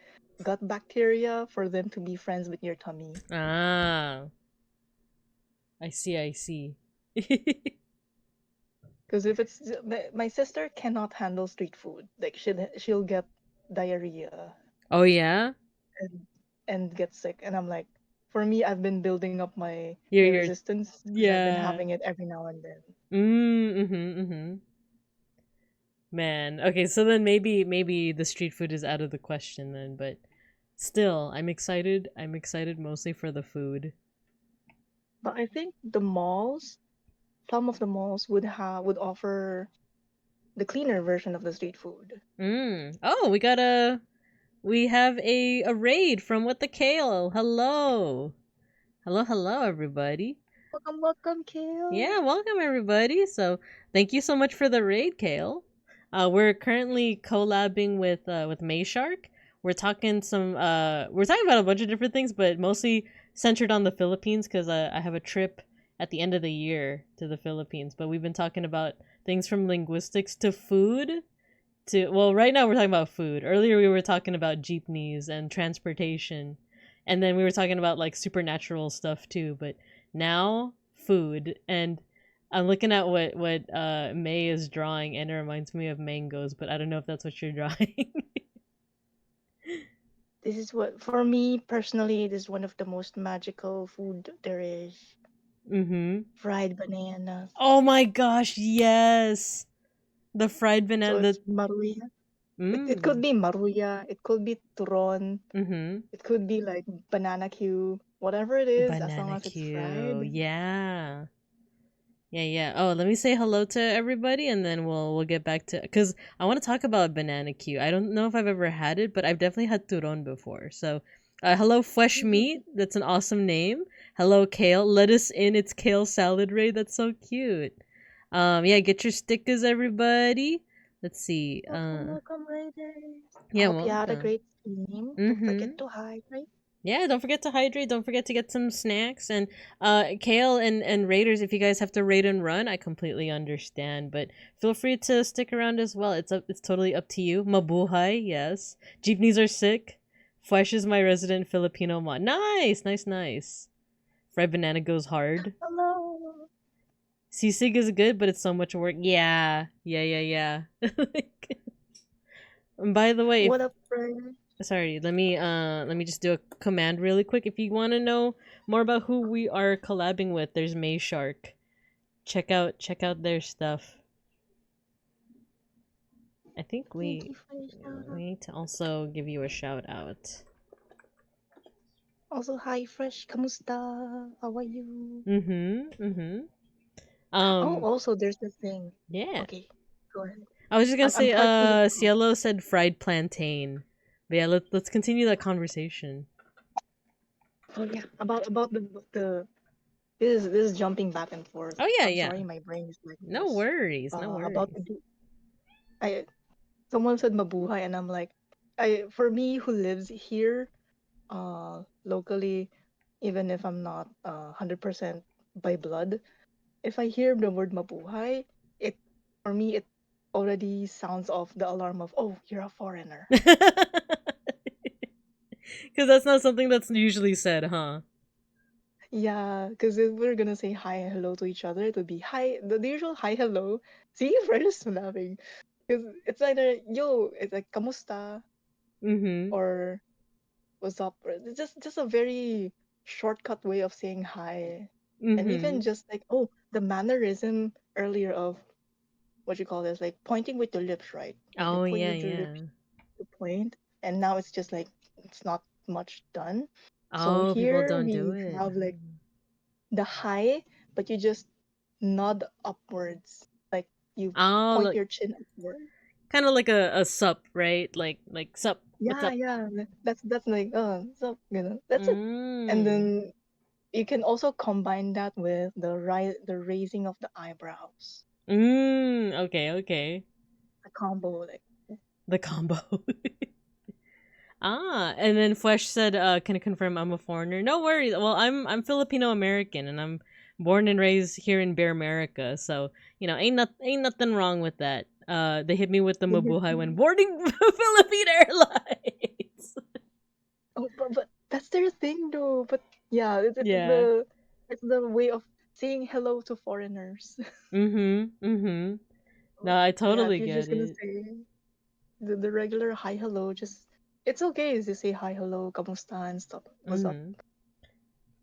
S2: gut bacteria for them to be friends with your tummy.
S1: Ah, I see. I see.
S2: Because if it's my sister cannot handle street food, like she'll get diarrhea
S1: Oh yeah.
S2: and get sick, and I'm like, for me, I've been building up my
S1: You're
S2: resistance because I've been
S1: yeah.
S2: having it every now and then.
S1: Mm-hmm. Mm-hmm. Man. Okay, so then maybe the street food is out of the question then, but still, I'm excited. I'm excited mostly for the food.
S2: But I think some of the malls would offer the cleaner version of the street food.
S1: Mm. Oh, we have a raid from What the Kale. Hello. Hello everybody.
S2: Welcome, welcome, Kale.
S1: Yeah, welcome everybody. So, thank you so much for the raid, Kale. We're currently collabing with Mayshark. We're talking about a bunch of different things, but mostly centered on the Philippines because I have a trip at the end of the year to the Philippines. But we've been talking about things from linguistics to food to well, right now we're talking about food. Earlier we were talking about jeepneys and transportation, and then we were talking about like supernatural stuff too. But now food, and I'm looking at what May is drawing, and it reminds me of mangoes. But I don't know if that's what you're drawing.
S2: This is what, for me personally, it is one of the most magical food there is.
S1: Mm-hmm.
S2: Fried bananas.
S1: Oh my gosh, yes. The fried
S2: So
S1: banana.
S2: it's maruya. It could
S1: Mm.
S2: be maruya. It could be turon.
S1: Mm-hmm.
S2: It could be like banana Q. Whatever it is, as long
S1: Banana
S2: as it's
S1: Q.
S2: fried.
S1: Yeah. Yeah, yeah. Oh, let me say hello to everybody, and then we'll get back to because I want to talk about banana Q. I don't know if I've ever had it, but I've definitely had turon before. So, hello fresh meat. That's an awesome name. Hello kale. Let us in. It's kale salad Ray. That's so cute. Yeah. Get your stickers, everybody. Let's see.
S2: Welcome, welcome, Raiders. I
S1: Yeah.
S2: hope you had a
S1: Welcome.
S2: great stream. Don't
S1: Mm-hmm.
S2: forget to hydrate.
S1: Yeah, don't forget to hydrate. Don't forget to get some snacks. And Kale and Raiders, if you guys have to raid and run, I completely understand. But feel free to stick around as well. It's totally up to you. Mabuhay, yes. Jeepneys are sick. Flesh is my resident Filipino mod. Nice, nice, nice. Fried banana goes hard.
S2: Hello.
S1: Sisig is good, but it's so much work. Yeah, yeah, yeah, yeah. And by the way, if
S2: What up, friends?
S1: sorry, let me just do a command really quick. If you want to know more about who we are collabing with, there's May Shark. Check out their stuff. I think
S2: Thank
S1: we
S2: you for the shout
S1: we
S2: out.
S1: need to also give you a shout out.
S2: Also, hi, Fresh. Kamusta? How are you?
S1: Mm-hmm.
S2: Oh,
S1: Um
S2: also, there's this thing.
S1: yeah.
S2: Okay, go ahead.
S1: I was just gonna
S2: I'm
S1: say
S2: partially.
S1: Cielo said fried plantain. But yeah, let's continue that conversation.
S2: Oh yeah, about the this is jumping back and forth.
S1: Oh yeah,
S2: I'm
S1: yeah.
S2: sorry, my brain is like
S1: No
S2: this.
S1: worries, no
S2: About
S1: worries.
S2: I someone said mabuhay, and I'm like, for me who lives here, locally, even if I'm not 100% by blood, if I hear the word mabuhay, it for me it already sounds off the alarm of, oh, you're a foreigner.
S1: Because that's not something that's usually said, huh?
S2: Yeah, because if we're gonna say hi and hello to each other, it would be hi, the usual hi, hello. See, Fred is laughing. Because it's either, yo, it's like, kamusta,
S1: Mm-hmm.
S2: or what's up. Or it's just a very shortcut way of saying hi. And even
S1: Mm-hmm.
S2: just like, oh, the mannerism earlier of what you call this, like pointing with your lips, right? Like you
S1: Oh
S2: point
S1: yeah,
S2: with your
S1: yeah.
S2: lips to point, and now it's just like, it's not much done. So
S1: Oh, people
S2: here
S1: don't do
S2: we
S1: it.
S2: have like the high, but you just nod upwards, like you
S1: Oh,
S2: point
S1: like
S2: your chin upward.
S1: kind of like a sup, right? Like sup. What's
S2: Yeah,
S1: up?
S2: yeah, that's like, so that's it. And
S1: Mm.
S2: then you can also combine that with the raising of the eyebrows,
S1: Okay, okay.
S2: the combo, like.
S1: The combo. And then Flesh said, can I confirm I'm a foreigner? No worries. Well, I'm Filipino American and I'm born and raised here in Bear America. So, ain't nothing wrong with that. They hit me with the mabuhay when boarding Philippine Airlines.
S2: Oh, but that's their thing though. But yeah,
S1: Yeah.
S2: it's the way of saying hello to foreigners.
S1: Mm-hmm. No, I
S2: Yeah, if
S1: totally
S2: you're
S1: get
S2: just gonna
S1: it.
S2: say the regular hi hello, just it's okay to say hi hello, kamusta and stuff. What's up?
S1: Mm-hmm.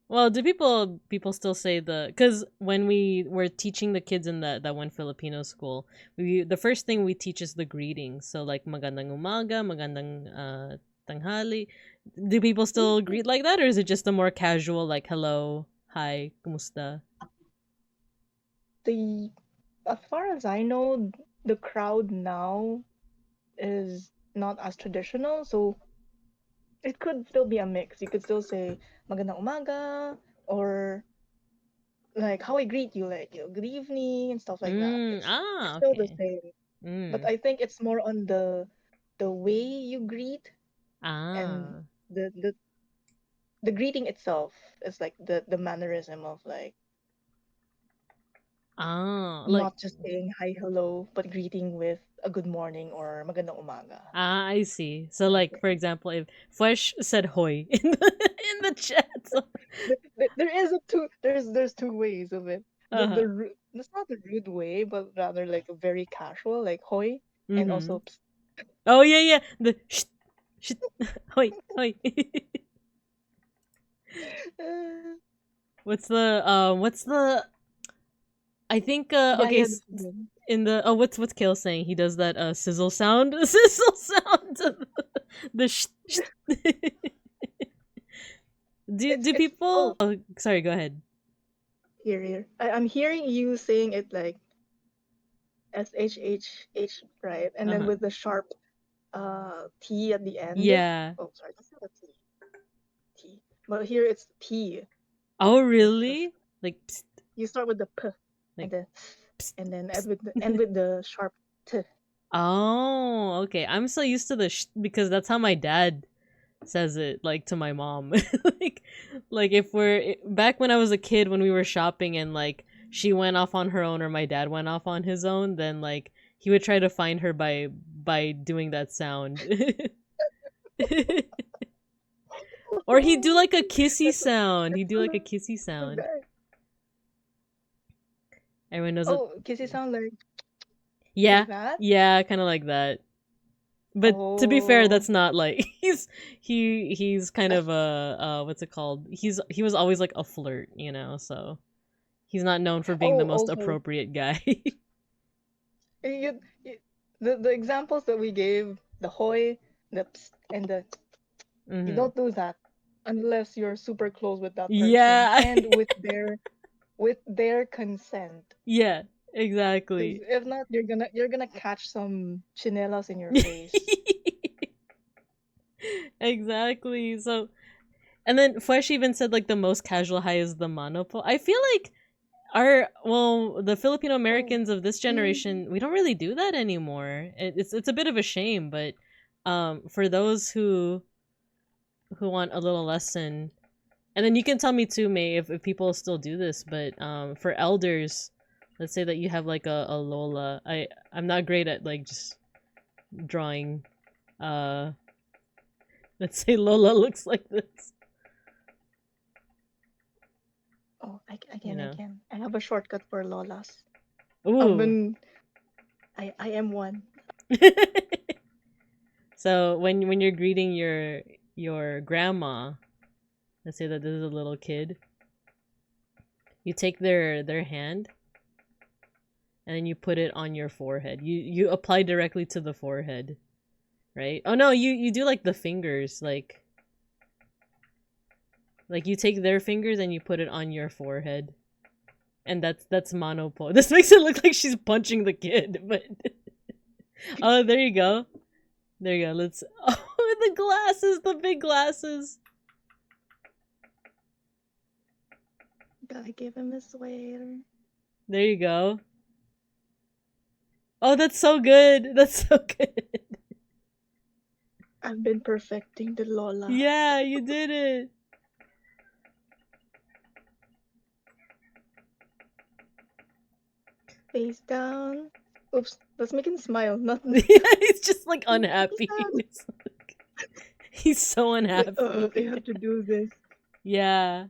S1: Well, do people still say because when we were teaching the kids in that one Filipino school, the first thing we teach is the greetings. So like magandang umaga, magandang tanghali. Do people still greet like that, or is it just a more casual like hello, hi, kumusta?
S2: The As far as I know, the crowd now is not as traditional, so it could still be a mix. You could still say magandang umaga, or like how I greet you, like good evening and stuff like that. It's still the
S1: Okay.
S2: same, but
S1: Mm.
S2: I think it's more on the way you greet, and
S1: Ah.
S2: the the the greeting itself is like the mannerism of like
S1: Like
S2: not just saying hi hello, but greeting with a good morning or magandang umaga.
S1: I see. So like for example, if Flesh said hoy in the chat, so
S2: There is a two there's two ways of it.
S1: uh-huh.
S2: It's not the rude way, but rather like a very casual, like hoy, and
S1: Mm-hmm.
S2: also psst.
S1: Oh yeah, yeah. The Shit. Hoi, hoi. What's the I think
S2: Yeah,
S1: okay,
S2: yeah. This one.
S1: in the what's Kale saying? He does that sizzle sound. Sizzle sound to the do
S2: It's
S1: people oh sorry, go ahead.
S2: here. I'm hearing you saying it like SHHH, right? And then
S1: Uh-huh.
S2: with the sharp T at the end.
S1: Yeah.
S2: Oh, sorry, that's not a T. T. But here it's P.
S1: Oh
S2: This is
S1: really? Like psst,
S2: you start with the P
S1: like
S2: and then
S1: psst.
S2: and then end with the sharp T.
S1: Oh, okay. I'm so used to the because that's how my dad says it, like to my mom. like like if we're back when I was a kid, when we were shopping and like she went off on her own or my dad went off on his own, then like he would try to find her by doing that sound. Or he'd do like a kissy
S2: That's
S1: sound. He'd
S2: that's
S1: do
S2: so
S1: like a kissy
S2: so
S1: sound.
S2: bad.
S1: Everyone knows it.
S2: Oh, does it sound
S1: Yeah,
S2: like that?
S1: yeah, kind of like that. But to be fair,
S2: Oh,
S1: that's not like he's kind of a what's it called? He was always like a flirt, you know. So he's not known for being the
S2: oh,
S1: most
S2: also
S1: appropriate guy.
S2: you, the examples that we gave, the hoy, the psst, and the you
S1: hmm
S2: don't do that unless you're super close with that person
S1: Yeah,
S2: and with their consent.
S1: yeah,
S2: Because
S1: exactly.
S2: if not, you're gonna catch some chinelas in your face.
S1: Exactly. So, and then Flesh even said like the most casual high is the monopole. I feel like the Filipino
S2: Oh,
S1: Americans of this
S2: mm,
S1: generation, we don't really do that anymore. It's a bit of a shame, but for those who want a little lesson, and then you can tell me too, May, if people still do this, but for elders, let's say that you have like a Lola. I'm not great at like just drawing. Uh, let's say Lola looks like this.
S2: oh,
S1: You
S2: I
S1: know.
S2: can. I have a shortcut for lolas. I've
S1: Ooh.
S2: been, I am one.
S1: So when you're greeting your grandma, let's say that this is a little kid, you take their hand and then you put it on your forehead. You apply directly to the forehead, right? Oh no, you do like the fingers, like you take their fingers and you put it on your forehead. And that's monopo. This makes it look like she's punching the kid, but oh, there you go. There you go. Let's oh, the glasses, the big glasses.
S2: Gotta give him a sweater.
S1: There you go. Oh, that's so good. That's so good.
S2: I've been perfecting the lola.
S1: Yeah, you did it.
S2: Face down. Oops, let's make him smile. Not
S1: Yeah, he's just like unhappy.
S2: sad.
S1: He's so
S2: Like,
S1: unhappy.
S2: they have to do this.
S1: Yeah.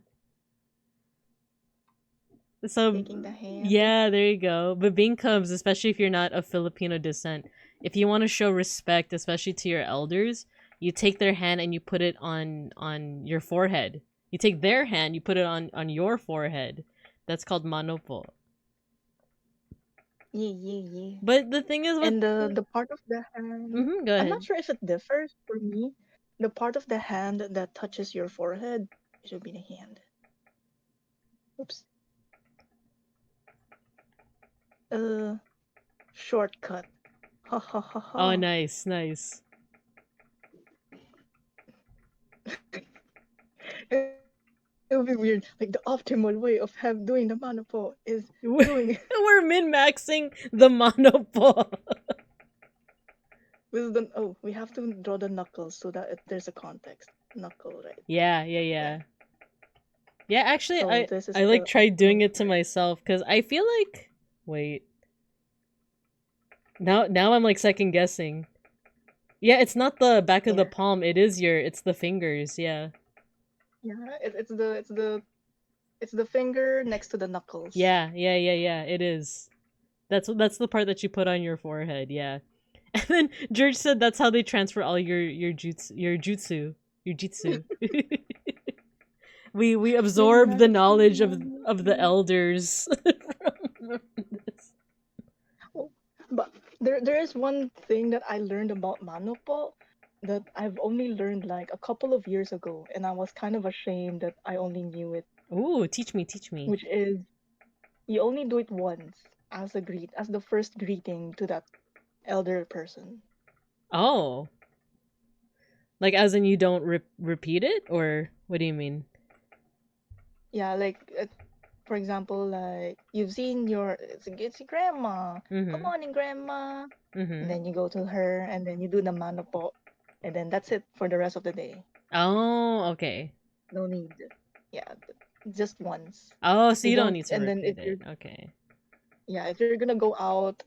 S1: So
S2: Taking the hand.
S1: yeah, there you go. But being Cubs, especially if you're not of Filipino descent, if you want to show respect, especially to your elders, you take their hand and you put it on your forehead. You take their hand, you put it on your forehead. That's called manopo.
S2: Yeah, yeah, yeah.
S1: But the thing is with
S2: And the part of the hand,
S1: go
S2: I'm not
S1: ahead.
S2: sure if it differs for me. The part of the hand that touches your forehead should be the hand. Oops. Shortcut. Ha ha ha
S1: Oh,
S2: ha.
S1: nice, nice.
S2: It would be weird. Like the optimal way of doing the manopo is
S1: We're,
S2: doing
S1: we're min-maxing the manopo.
S2: with the we have to draw the knuckles so that there's a context. Knuckle, right?
S1: Yeah, yeah,
S2: Yeah.
S1: yeah. Yeah, actually,
S2: So this is
S1: I like
S2: the
S1: tried doing
S2: optimal
S1: it to
S2: part.
S1: myself because I feel like wait. Now I'm like second guessing. Yeah, it's not the back of the
S2: There.
S1: palm. It's the fingers. Yeah.
S2: Yeah, it's the finger next to the knuckles.
S1: Yeah, yeah, yeah, yeah. It is. That's the part that you put on your forehead. Yeah. And then George said that's how they transfer all your jutsu. We absorb the knowledge of the elders from this.
S2: Oh, but there is one thing that I learned about Manopo that I've only learned like a couple of years ago, and I was kind of ashamed that I only knew it,
S1: Ooh, teach me.
S2: which is you only do it once as the first greeting to that elder person.
S1: Oh. Like, as in you don't repeat it? Or what do you mean?
S2: Yeah, like for example, like you've seen it's your grandma. Good
S1: Mm-hmm.
S2: morning, grandma. And
S1: Mm-hmm.
S2: then you go to her, and then you do the manopo, and then that's it for the rest of the day.
S1: Oh, okay.
S2: No need. Yeah, just once.
S1: Oh, so
S2: You
S1: you don't
S2: don't,
S1: need to
S2: and then
S1: repeat it. Okay.
S2: if you're gonna go out,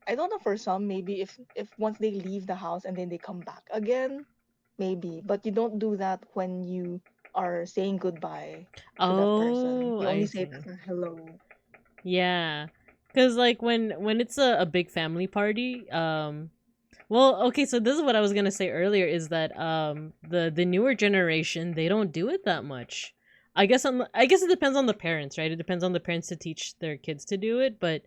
S2: I don't know, for some maybe if once they leave the house and then they come back again, maybe, but you don't do that when you are saying goodbye to that person.
S1: Oh,
S2: You
S1: I
S2: only say it
S1: see.
S2: as a hello.
S1: Yeah. Cause like when it's a big family party, well, okay, so this is what I was gonna say earlier is that the newer generation, they don't do it that much. I guess it depends on the parents, right? It depends on the parents to teach their kids to do it, but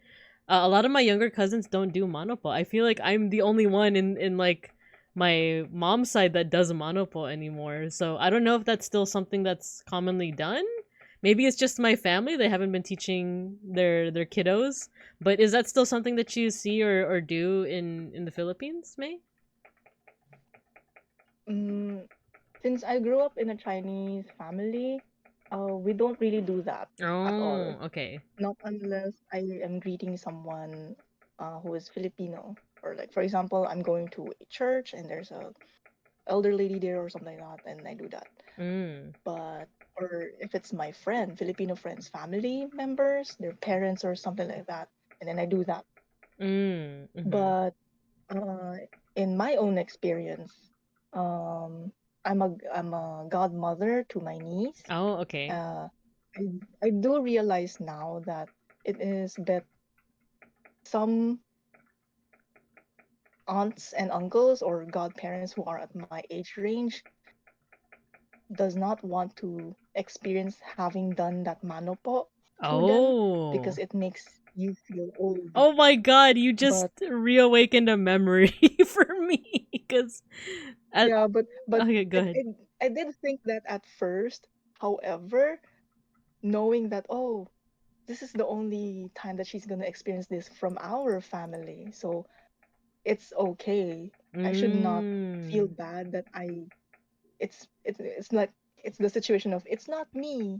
S1: a lot of my younger cousins don't do monopo. I feel like I'm the only one in like my mom's side that does monopo anymore. So I don't know if that's still something that's commonly done. Maybe it's just my family. They haven't been teaching their kiddos. But is that still something that you see or do in the Philippines, May?
S2: Mm, since I grew up in a Chinese family, we don't really do that at all.
S1: Oh, okay.
S2: Not unless I am greeting someone who is Filipino. Or like for example, I'm going to a church and there's a elder lady there or something like that, and I do that.
S1: Mm.
S2: But or if it's my friend, Filipino friends, family members, their parents or something like that, and then I do that.
S1: Mm. Mm-hmm.
S2: But uh, in my own experience, um, I'm a godmother to my niece.
S1: Oh, okay.
S2: Uh, I I do realize now that it is that some aunts and uncles or godparents who are at my age range does not want to experience having done that manopo to them because
S1: Oh.
S2: it makes you feel old.
S1: Oh my god, you just
S2: But
S1: reawakened a memory for me because
S2: yeah, but
S1: okay, go ahead.
S2: I did think that at first. However, knowing that, oh, this is the only time that she's gonna experience this from our family, so it's okay. I should not feel
S1: Mm.
S2: bad that it's not, it's the situation of it's not me,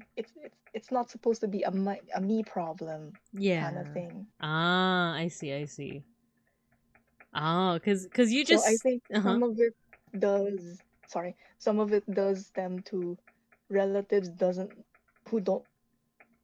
S2: it's not supposed to be a me problem kind of
S1: Yeah.
S2: thing.
S1: Ah, I see. Oh, cause you
S2: So I
S1: just
S2: think
S1: uh-huh.
S2: does some of it does stem to relatives doesn't who don't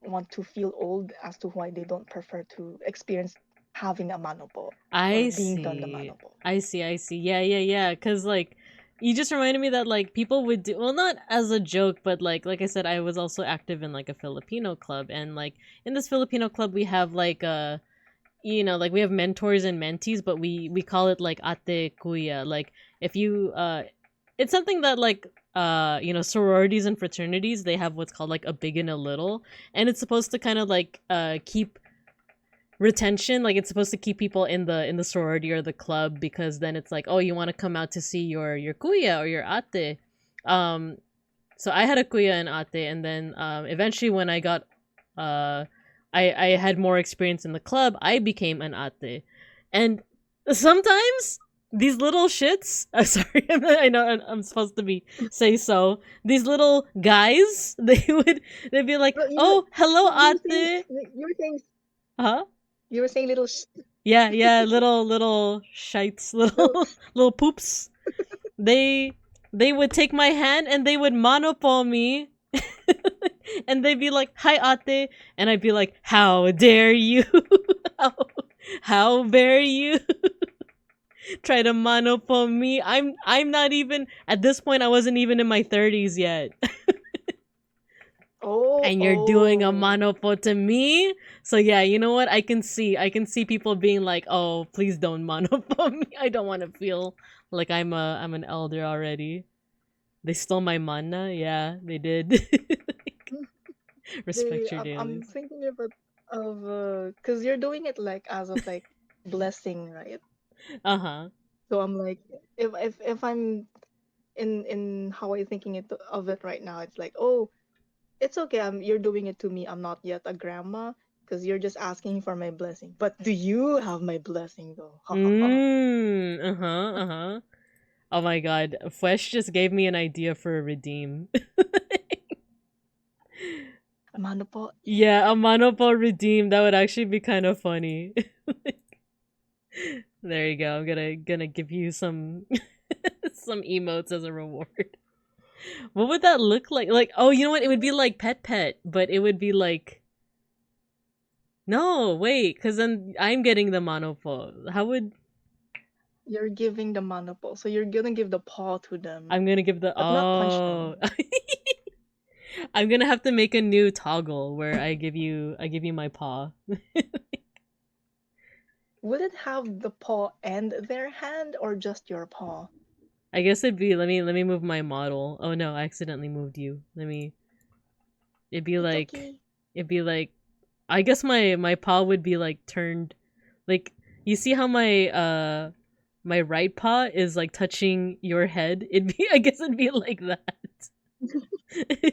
S2: want to feel old as to why they don't prefer to experience having a manopo or
S1: I
S2: being done the
S1: see.
S2: manopo.
S1: I see. Yeah. Cause like you just reminded me that like people would do well not as a joke, but like I said, I was also active in like a Filipino club and like in this Filipino club we have like like we have mentors and mentees, but we call it like ate kuya. Like if you it's something that like sororities and fraternities they have what's called like a big and a little, and it's supposed to kind of like keep retention, like it's supposed to keep people in the sorority or the club because then it's like, oh, you want to come out to see your kuya or your ate. um so I had a kuya and ate, and then eventually when I got uh I had more experience in the club, I became an ate. And sometimes these little shits sorry, I know I'm supposed to be say so, these little guys they'd be like,
S2: No,
S1: oh, hello
S2: you were saying
S1: ate.
S2: you were saying
S1: Huh?
S2: you were saying little
S1: Yeah, little shites,
S2: little
S1: little poops. They they would take my hand and they would monopole me. And they'd be like, "Hi, ate," and I'd be like, "How dare you? how, how dare you try to monopole me? I'm not even at this point. I wasn't even in my 30s yet."
S2: Oh,
S1: and you're doing a
S2: oh.
S1: monopo to me. So yeah, you know what? I can see people being like, "Oh, please don't monopo me. I don't want to feel like I'm an elder already." They stole my mana. Yeah, they did.
S2: They,
S1: Respect your
S2: I'm
S1: dailies.
S2: thinking because you're doing it like as of like blessing, right?
S1: Uh huh.
S2: So I'm like, if I'm in how I'm thinking of it right now, it's like, oh, it's okay. You're doing it to me. I'm not yet a grandma because you're just asking for my blessing. But do you have my blessing though? Ha ha ha.
S1: Uh huh. Uh huh. Oh my god, Flesh just gave me an idea for a redeem.
S2: Amanda po,
S1: Yeah, a monopo redeem. That would actually be kind of funny. There you go. I'm gonna give you some some emotes as a reward. What would that look like? Like, oh, you know what? It would be like Pet Pet, but it would be like no, wait, because then I'm getting the monopo. How would
S2: you're giving the mana po, so you're gonna give the paw to them,
S1: I'm gonna give the
S2: but not punch
S1: oh?
S2: them.
S1: I'm gonna have to make a new toggle where I give you my paw.
S2: Would it have the paw and their hand or just your paw?
S1: I guess it'd be let me move my model. Oh no, I accidentally moved you. Let me it'd be
S2: It's
S1: like
S2: okay.
S1: it'd be like I guess my paw would be like turned like you see how my right paw is like touching your head. It'd be I guess it'd be like that.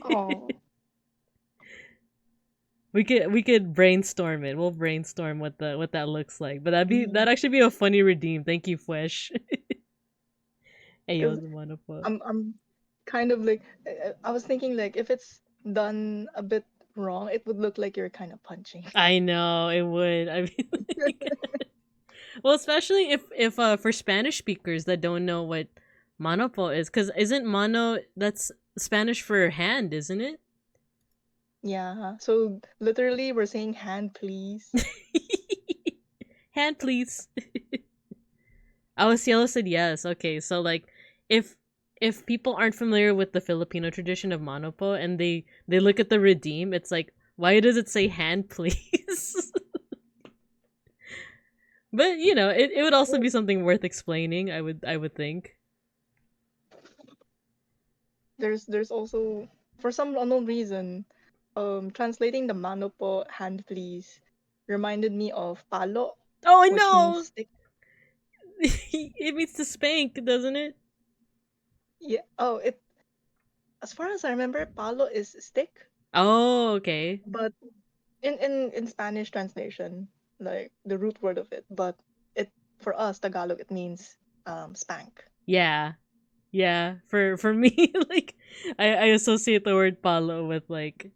S2: Oh,
S1: we could brainstorm it. We'll brainstorm what that looks like. But
S2: mm.
S1: that'd actually be a funny redeem. Thank you, Flesh. Ayo,
S2: Because
S1: the monopo.
S2: I'm kind of like I was thinking like if it's done a bit wrong, it would look like you're kind of punching.
S1: I know it would. I mean, like, well, especially if for Spanish speakers that don't know what manopo is, because isn't mano that's Spanish for hand, isn't it?
S2: Yeah. So literally, we're saying hand, please.
S1: Hand, please. Oh, Cielo said yes. Okay, so like, if if people aren't familiar with the Filipino tradition of manopo and they look at the redeem, it's like, why does it say hand, please? But you know, it would also
S2: Oh,
S1: be something worth explaining. I would think.
S2: there's also for some unknown reason, translating the mano po hand please reminded me of palo,
S1: Oh, I
S2: which means
S1: know.
S2: stick.
S1: It means to spank, doesn't it?
S2: Yeah. Oh, it as far as I remember, palo is stick,
S1: Oh, okay.
S2: but in Spanish translation, like the root word of it, but it for us Tagalog it means spank.
S1: Yeah. Yeah. For me, like I associate the word palo with like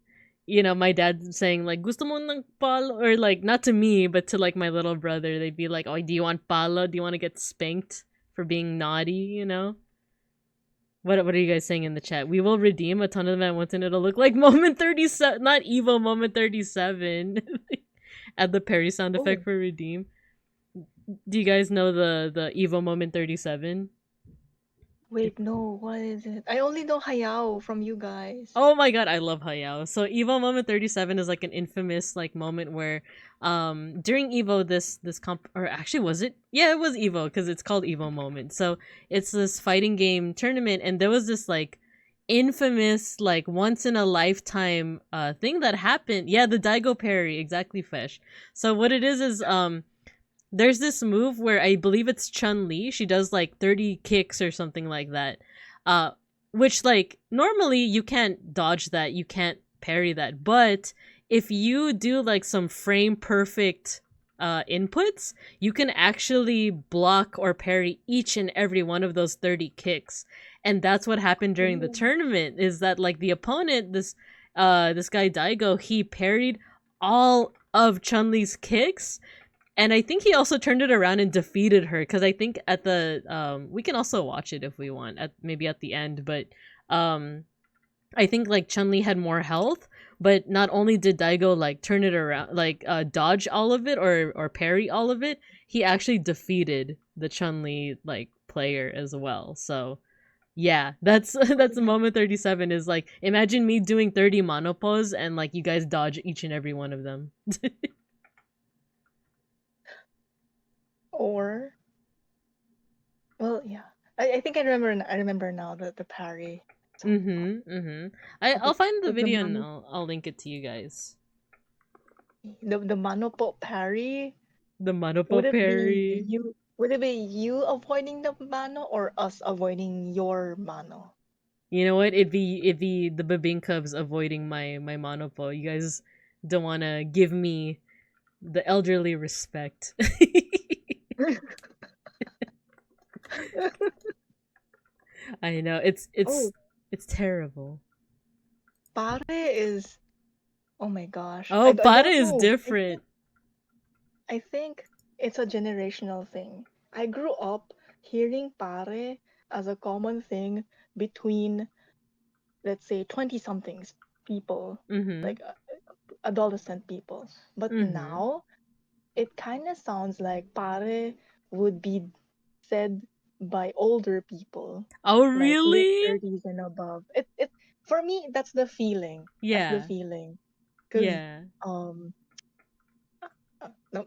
S1: my dad saying like gusto mo ng palo or like not to me but to like my little brother. They'd be like, "Oh, do you want palo? Do you want to get spanked for being naughty?" What are you guys saying in the chat? We will redeem a ton of them at once and it'll look like Moment 37, not Evo Moment 37. Add the Perry sound effect
S2: Oh,
S1: for redeem. Do you guys know the Evo Moment 37?
S2: wait, no, what is it? I only know Hayao from you guys.
S1: Oh my god, I love Hayao. So Evo Moment 37 is like an infamous like moment where during Evo this comp or actually was it? Yeah, it was Evo because it's called Evo Moment. So it's this fighting game tournament and there was this like infamous like once in a lifetime thing that happened. Yeah, the Daigo parry, exactly, Fesh. So what it is there's this move where I believe it's Chun-Li. She does like 30 kicks or something like that. Uh which like normally you can't dodge that, you can't parry that. But if you do like some frame perfect inputs, you can actually block or parry each and every one of those 30 kicks. And that's what happened during the
S2: Oh.
S1: tournament is that like the opponent this guy Daigo, he parried all of Chun-Li's kicks and I think he also turned it around and defeated her because I think at the we can also watch it if we want at maybe at the end, but um I think like Chun-Li had more health, but not only did Daigo like turn it around like dodge all of it or parry all of it, he actually defeated the Chun-Li like player as well. So Yeah, that's moment 37 is like imagine me doing 30 monopause and like you guys dodge each and every one of them.
S2: Or well, yeah. I think I remember now the parry song.
S1: I'll find the
S2: The
S1: video and
S2: mano
S1: I'll link it to you guys.
S2: the manopo parry.
S1: The Manopo
S2: Would it be
S1: parry.
S2: you? Would it be you avoiding the mano or us avoiding your mano?
S1: You know what? It'd be the Babinkavs avoiding my Manopo. You guys don't wanna give me the elderly respect. I know
S2: Oh,
S1: it's terrible.
S2: pare is. Oh my gosh.
S1: Oh,
S2: I
S1: Para
S2: don't
S1: is
S2: know.
S1: different.
S2: I think it's a generational thing. I grew up hearing pare as a common thing between, let's say, 20 somethings people,
S1: Mm-hmm.
S2: like adolescent people. But
S1: Mm-hmm.
S2: now it kind of sounds like pare would be said by older people,
S1: Oh,
S2: like late
S1: really?
S2: 30s and above. It for me that's the feeling. That's the
S1: Yeah.
S2: feeling. Cuz
S1: Yeah.
S2: um no,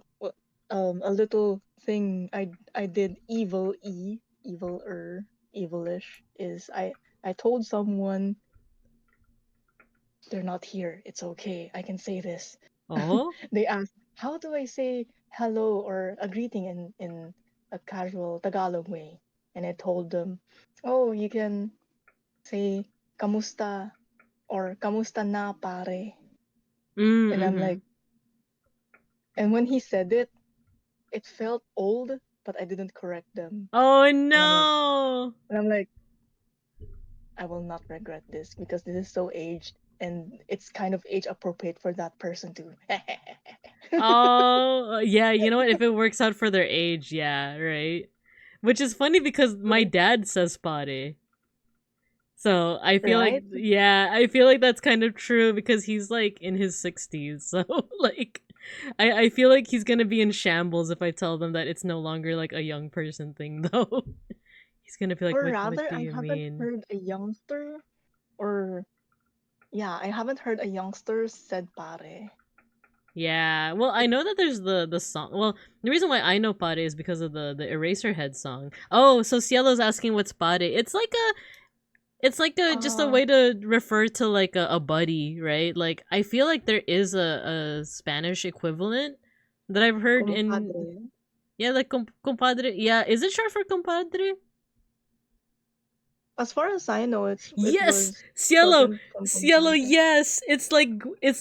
S2: a little thing I did evilish is I told someone they're not here. It's okay. I can say this.
S1: Oh?
S2: They asked, how do I say hello or a greeting in a casual Tagalog way? And I told them, oh, you can say kamusta or kamusta na pare. And I'm
S1: Mm-hmm.
S2: like, and when he said it, it felt old, but I didn't correct them.
S1: Oh
S2: And I'm like,
S1: no.
S2: and I'm like, I will not regret this because this is so aged and it's kind of age appropriate for that person too.
S1: Oh, yeah, you know what? If it works out for their age, yeah, right? Which is funny because my
S2: Right?
S1: dad says pare. So I feel like,
S2: Right?
S1: yeah, I feel like that's kind of true because he's like in his 60s. So, like, I feel like he's gonna be in shambles if I tell them that it's no longer like a young person thing, though. He's gonna be like,
S2: Or
S1: what
S2: rather,
S1: do
S2: I
S1: you
S2: haven't
S1: mean?
S2: heard a youngster, or yeah, I haven't heard a youngster said pare.
S1: Yeah, well, I know that there's the song. Well, the reason why I know pare is because of the Eraserhead song. Oh, so Cielo's asking what's pare. It's like a just a
S2: Uh,
S1: way to refer to like a buddy, right? Like I feel like there is a Spanish equivalent that I've heard in
S2: compadre.
S1: yeah, like compadre. Yeah, is it short for compadre?
S2: As far as I know, it
S1: Yes,
S2: was
S1: Cielo,
S2: shortened from
S1: Cielo.
S2: compadre.
S1: Yes, it's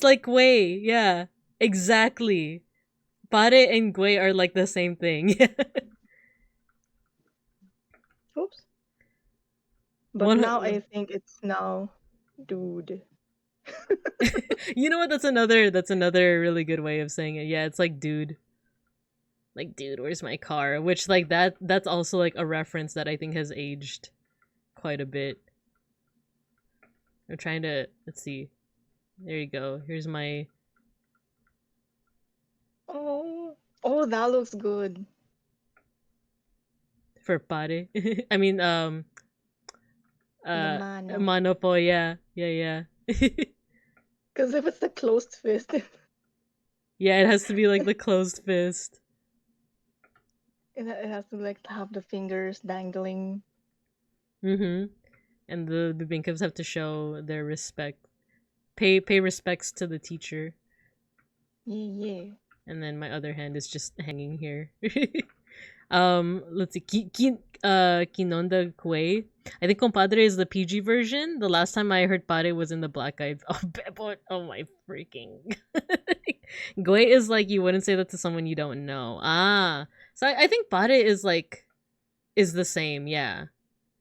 S1: like way. Yeah, exactly. Pare and Gui are like the same thing.
S2: Oops. But now
S1: One,
S2: I think it's now dude.
S1: you know what? That's another really good way of saying it. Yeah, it's like dude, where's my car? Which like that's also like a reference that I think has aged quite a bit. I'm trying to let's see. There you go. Here's my
S2: Oh, oh, that looks good.
S1: for pare. I mean
S2: The
S1: uh
S2: mano.
S1: manopo. Yeah, yeah, yeah.
S2: Because if it's the closed fist,
S1: Yeah, it has to be like the closed fist.
S2: it has to like have the fingers dangling.
S1: Mm-hmm. And the Binkovs have to show their respect, pay respects to the teacher,
S2: Yeah, yeah.
S1: and then my other hand is just hanging here. Let's see, Kinonda Kue. I think Compadre is the PG version. The last time I heard Pare was in the Black Eyed. Oh, Bebot. Oh my freaking. Gue is like you wouldn't say that to someone you don't know. Ah, so I think Pare is like is the same. Yeah,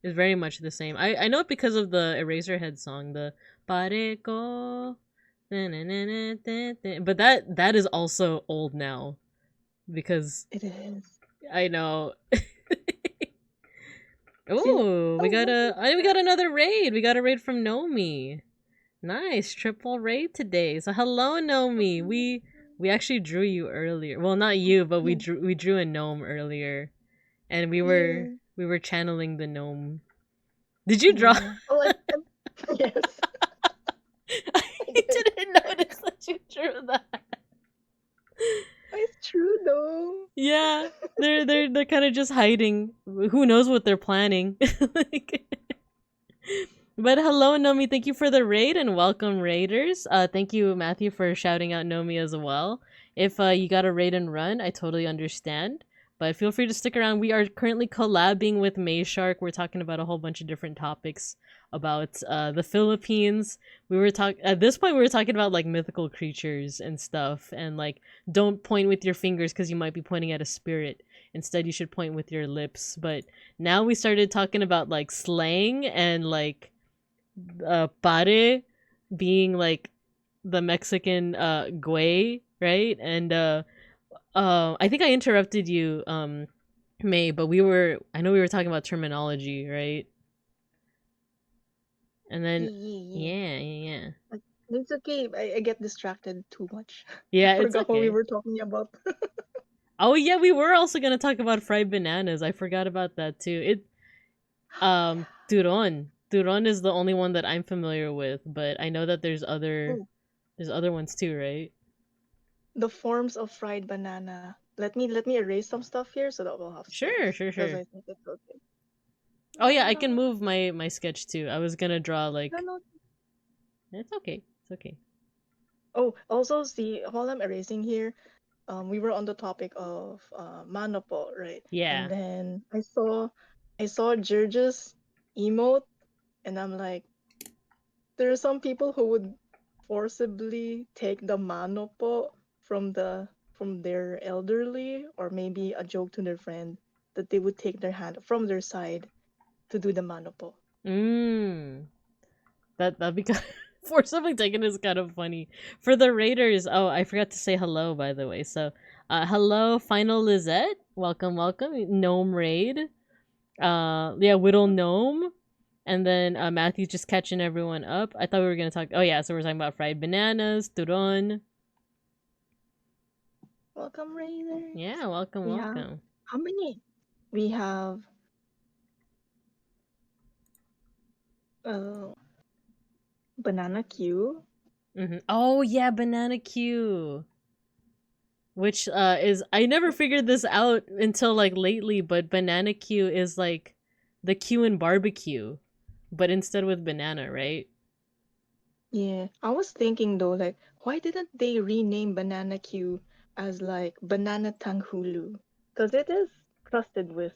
S1: is very much the same. I know it because of the Eraserhead song, the Pare ko. But that is also old now because
S2: It is.
S1: I know.
S2: See,
S1: Ooh,
S2: oh, what?
S1: we got another raid. We got a raid from Nomi. Nice triple raid today. So hello Nomi. We actually drew you earlier. Well, not you, but
S2: Yeah,
S1: we drew a gnome earlier, and
S2: yeah.
S1: we were channeling the gnome. Did you draw?
S2: Yeah. Oh, yes,
S1: I
S2: I did.
S1: didn't notice that you drew that.
S2: It's true though.
S1: Yeah, they're kind of just hiding. Who knows what they're planning? Like, but hello, Nomi. Thank you for the raid and welcome, raiders. Thank you, Matthew, for shouting out Nomi as well. If you got a raid and run, I totally understand. But feel free to stick around. We are currently collabing with Mayshark. We're talking about a whole bunch of different topics about the Philippines. We were talking at this point. We were talking about like mythical creatures and stuff, and like don't point with your fingers because you might be pointing at a spirit. Instead, you should point with your lips. But now we started talking about like slang and like pare being like the Mexican güey, right? And I think I interrupted you, May, but I know we were talking about terminology, right? And then
S2: Yeah.
S1: yeah.
S2: It's okay. I get distracted too much. I
S1: Yeah, it's
S2: forgot what we
S1: okay.
S2: were talking about.
S1: Oh yeah, we were also gonna talk about fried bananas. I forgot about that too. Turon. Turon is the only one that I'm familiar with, but I know that
S2: Oh,
S1: there's other ones too, right?
S2: the forms of fried banana. Let me erase some stuff here so that we'll have
S1: Sure,
S2: space
S1: sure,
S2: because
S1: sure.
S2: I think it's okay.
S1: Oh yeah, I can move my sketch too. I was gonna draw
S2: No,
S1: like
S2: no.
S1: it's okay. It's okay.
S2: Oh, also see while I'm erasing here, we were on the topic of Manopo, right? And
S1: Yeah.
S2: then I saw George's emote, and I'm like, there are some people who would forcibly take the Manopo from their elderly, or maybe a joke to their friend that they would take their hand from their side to do the Manopo.
S1: Mm. That'd be kind for something taken is kind of funny. For the Raiders, oh, I forgot to say hello by the way. So, hello, Final Lizette. Welcome, welcome. Gnome Raid. Yeah, Whittle Gnome. And then Matthew's just catching everyone up. I thought we were gonna talk. Oh yeah, so we're talking about fried bananas, turon.
S2: Welcome, Raiders.
S1: Yeah, welcome,
S2: We have
S1: welcome.
S2: how many? We have uh banana Q.
S1: Oh yeah, banana Q. Which is I never figured this out until like lately, but banana Q is like the Q in barbecue, but instead with banana, right?
S2: Yeah, I was thinking though, like, why didn't they rename banana Q as like banana tanghulu? Because it is crusted with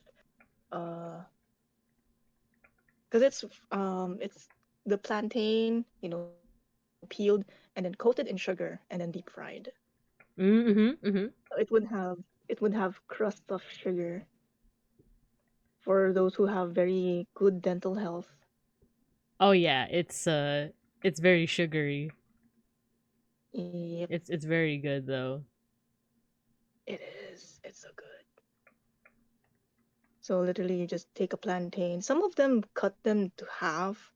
S2: uh, because it's the plantain, peeled and then coated in sugar and then deep fried.
S1: Mm-hmm.
S2: So it would have crusts of sugar for those who have very good dental health.
S1: Oh yeah, it's very sugary.
S2: Yep,
S1: It's very good though.
S2: it is. It's so good. So literally, you just take a plantain. Some of them cut them to half,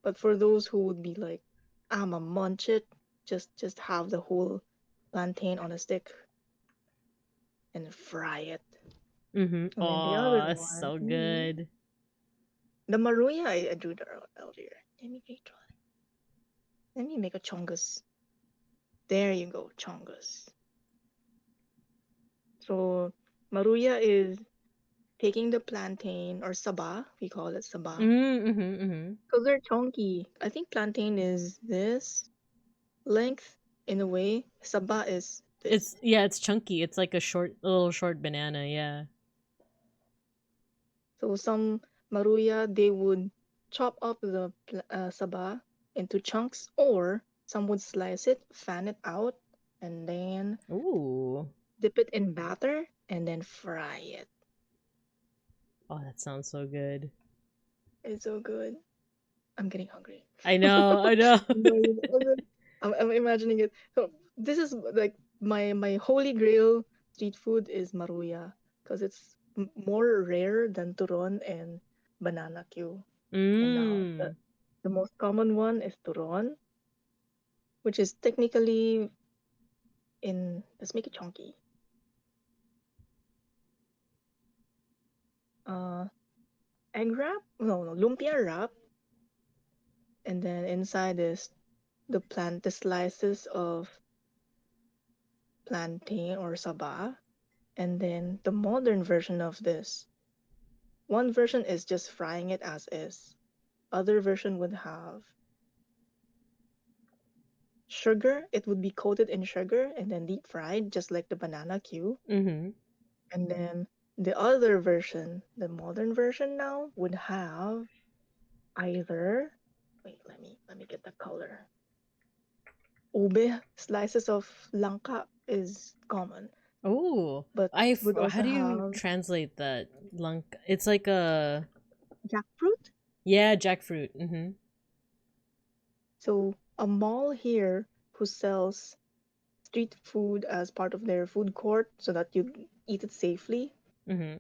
S2: but for those who would be like, "I'ma munch it," just have the whole plantain on a stick and fry it.
S1: Mm-hmm.
S2: And then the other
S1: Oh,
S2: one,
S1: so good.
S2: the maruya, I drew that earlier. Let me make a chongus. There you go, chongus. So maruya is taking the plantain or saba, we call it saba,
S1: Mm-hmm.
S2: because they're chunky. I think plantain is this length in a way. Saba is this.
S1: It's chunky. It's like a little short banana. Yeah.
S2: So some maruya they would chop up the saba into chunks, or some would slice it, fan it out, and then
S1: Ooh.
S2: dip it in batter and then fry it.
S1: Oh, that sounds so good.
S2: It's so good. I'm getting hungry.
S1: I know. I know.
S2: I'm imagining it. So this is like my holy grail street food is maruya because it's more rare than turon and banana Q. And now the
S1: Mm.
S2: the most common one is turon, which is technically in let's make it chunky. Uh, egg wrap. No, lumpia wrap. And then inside is the slices of plantain or saba. And then the modern version of this. One version is just frying it as is. Other version would have sugar. It would be coated in sugar and then deep fried, just like the banana Q.
S1: Mm-hmm.
S2: And then the other version, the modern version now, would have either let me get the color. Ube, slices of langka is common,
S1: Oh,
S2: but would
S1: how
S2: also
S1: do you
S2: have
S1: translate that? Lunk. It's like a
S2: jackfruit.
S1: yeah, jackfruit. Mm-hmm.
S2: So a mall here who sells street food as part of their food court so that you eat it safely.
S1: Mm-hmm.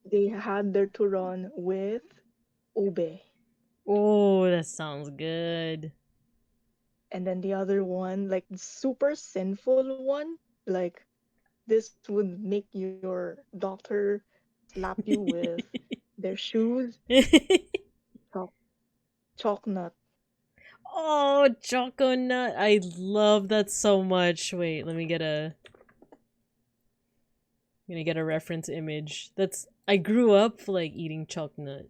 S2: They had their turon with ube.
S1: Oh, that sounds good.
S2: And then the other one, like super sinful one, like this would make your doctor slap you with their shoes. Chalk, chalk nut.
S1: Oh, choco nut. I love that so much. Wait, I'm gonna get a reference image. That's I grew up like eating choc nut.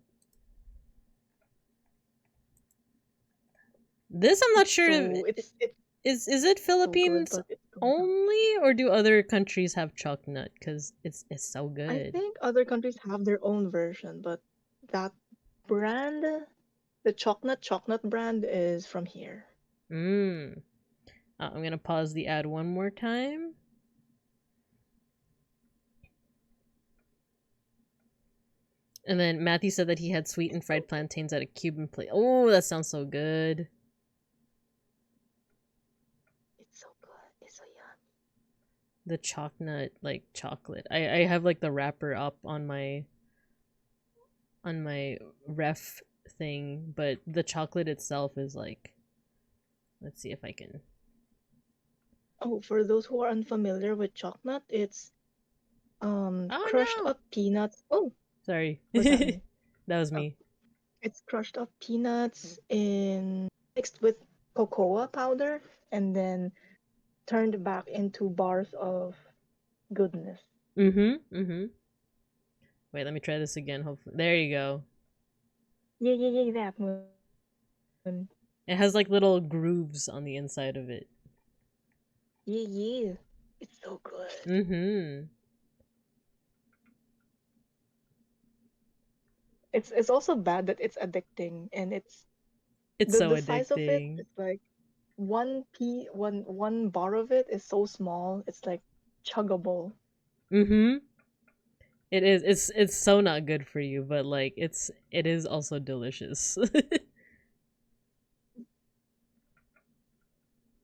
S1: This I'm not sure
S2: It's
S1: is it
S2: so good,
S1: Philippines
S2: but it's so tough.
S1: only or do other countries have choc nut? Cause it's so
S2: I
S1: good.
S2: think other countries have their own version, but that brand, the chocolate brand, is from here.
S1: Mmm. I'm gonna pause the ad one more time. And then Matthew said that he had sweet and fried plantains at a Cuban place. Oh, that sounds so good.
S2: It's so good. It's so yummy.
S1: The chocolate, like chocolate. I have like the wrapper up on my ref thing, but the chocolate itself is like, let's see if I can.
S2: Oh, for those who are unfamiliar with chocolate, it's
S1: Oh
S2: crushed
S1: no!
S2: up peanuts. Oh,
S1: Sorry.
S2: what's happening?
S1: That was
S2: Oh,
S1: me.
S2: it's crushed up peanuts in mixed with cocoa powder and then turned back into bars of goodness.
S1: Mm-hmm. Mm-hmm. Wait, let me try this again. Hopefully, there you go.
S2: Yeah, that one.
S1: It has like little grooves on the inside of it.
S2: Yeah. It's so good.
S1: Mm-hmm.
S2: It's also bad that it's addicting and it's
S1: It's so
S2: the size of it
S1: addicting.
S2: is like one bar of it is so small. It's like chuggable.
S1: Mm-hmm. It is. It's so not good for you, but like it is also delicious.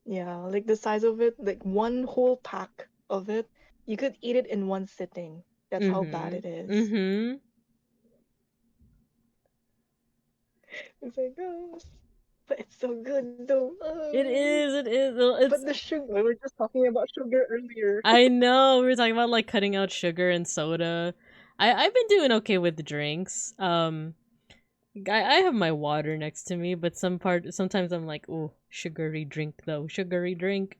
S2: Yeah, like the size of it, like one whole pack of it, you could eat it in one sitting. That's how bad
S1: Mm-hmm.
S2: it is.
S1: Mm-hmm.
S2: It's like, oh, but it's so good though.
S1: It
S2: Oh.
S1: is. It is.
S2: But
S1: It's.
S2: the sugar, we were just talking about sugar earlier.
S1: I know we were talking about like cutting out sugar and soda. I've been doing okay with the drinks. I have my water next to me, but sometimes I'm like, oh, sugary drink though, sugary drink.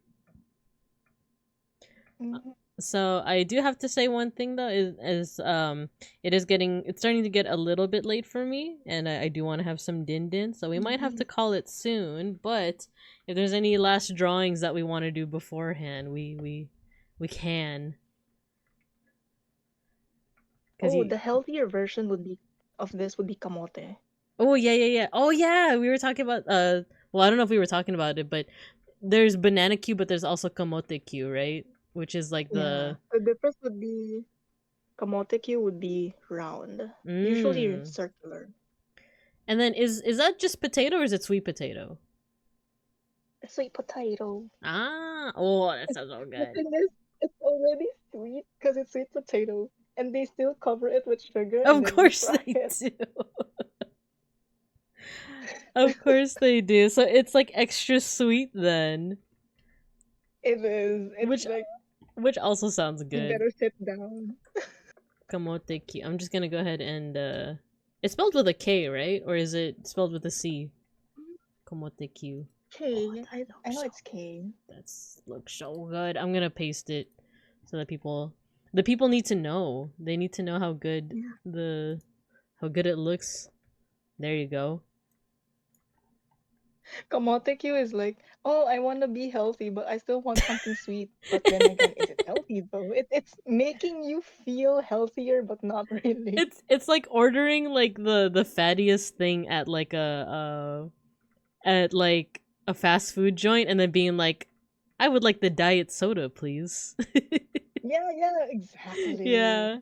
S2: Mhm.
S1: So I do have to say one thing though is it's starting to get a little bit late for me, and I do want to have some din din, so we might have to
S2: Mhm.
S1: call it soon. But if there's any last drawings that we want to do beforehand, we can. Cause
S2: Oh,
S1: you
S2: the healthier version would be kamote.
S1: oh yeah. Oh yeah, we were talking about well I don't know if we were talking about it, but there's banana Q, but there's also kamote Q, right? Which is like
S2: Yeah,
S1: the
S2: the difference would be kamote Q would be round, usually
S1: mm.
S2: circular.
S1: And then is that just potato or is it sweet potato?
S2: Sweet potato.
S1: Ah, oh, that
S2: It's,
S1: sounds so
S2: the
S1: good.
S2: thing is, it's already sweet because it's sweet potato, and they still cover it with sugar and
S1: Of
S2: then deep
S1: course
S2: fry
S1: they
S2: it.
S1: do. Of course they do. So it's like extra sweet then,
S2: It is. It's
S1: which
S2: like
S1: which also sounds
S2: you
S1: good.
S2: better sit down.
S1: Kamote Q. I'm just gonna go ahead and It's spelled with a K, right? Or is it spelled with a C? Kamote Q.
S2: K. I
S1: Looks
S2: know
S1: so,
S2: it's K.
S1: that's looks so good. I'm gonna paste it so that the people need to know. They need to know how good
S2: Yeah.
S1: how good it looks. There you go.
S2: Kamote Q is like, oh, I want to be healthy, but I still want something sweet. But then again, is it healthy though? It's making you feel healthier, but not really.
S1: It's like ordering like the fattiest thing at like at like a fast food joint and then being like, I would like the diet soda, please.
S2: Yeah, exactly.
S1: Yeah.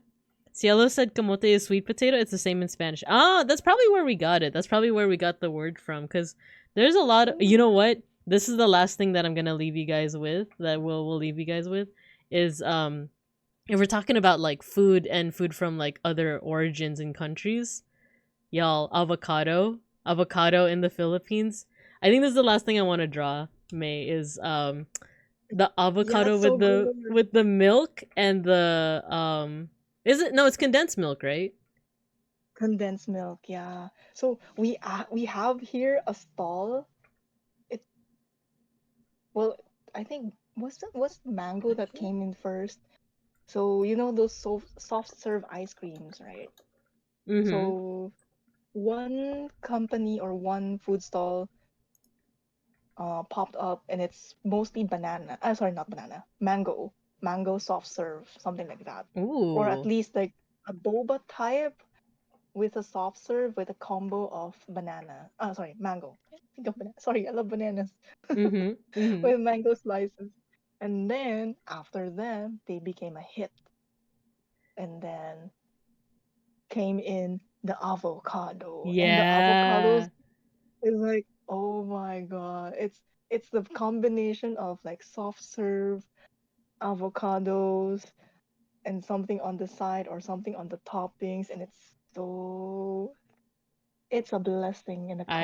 S1: Cielo said camote is sweet potato. It's the same in Spanish. Ah, that's probably where we got it. That's probably where we got the word from. Because there's a lot of, you know what? This is the last thing that I'm gonna leave you guys with. That we'll leave you guys with is if we're talking about like food and food from like other origins and countries, y'all, avocado in the Philippines. I think this is the last thing I want to draw. May is the
S2: Yeah,
S1: avocado
S2: it's so
S1: with the milk and the is it, no, it's condensed milk, right?
S2: condensed milk. Yeah. So we have here a stall. It well, I think was the mango that came in first. So you know those soft serve ice creams, right?
S1: Mm-hmm.
S2: So one company or one food stall popped up and it's mostly banana. Sorry, not banana. Mango soft serve, something like that. Or at
S1: Ooh.
S2: least like a boba type with a soft serve with a combo of banana. Sorry, mango. Think of banana. Sorry, I love bananas.
S1: Mm-hmm. Mm-hmm.
S2: With mango slices. And then after them, they became a hit. And then came in the avocado. And the avocados
S1: Yeah.
S2: is like, oh my god. It's the combination of like soft serve, avocados, and something on the side or something on the toppings, and it's a blessing in a cup.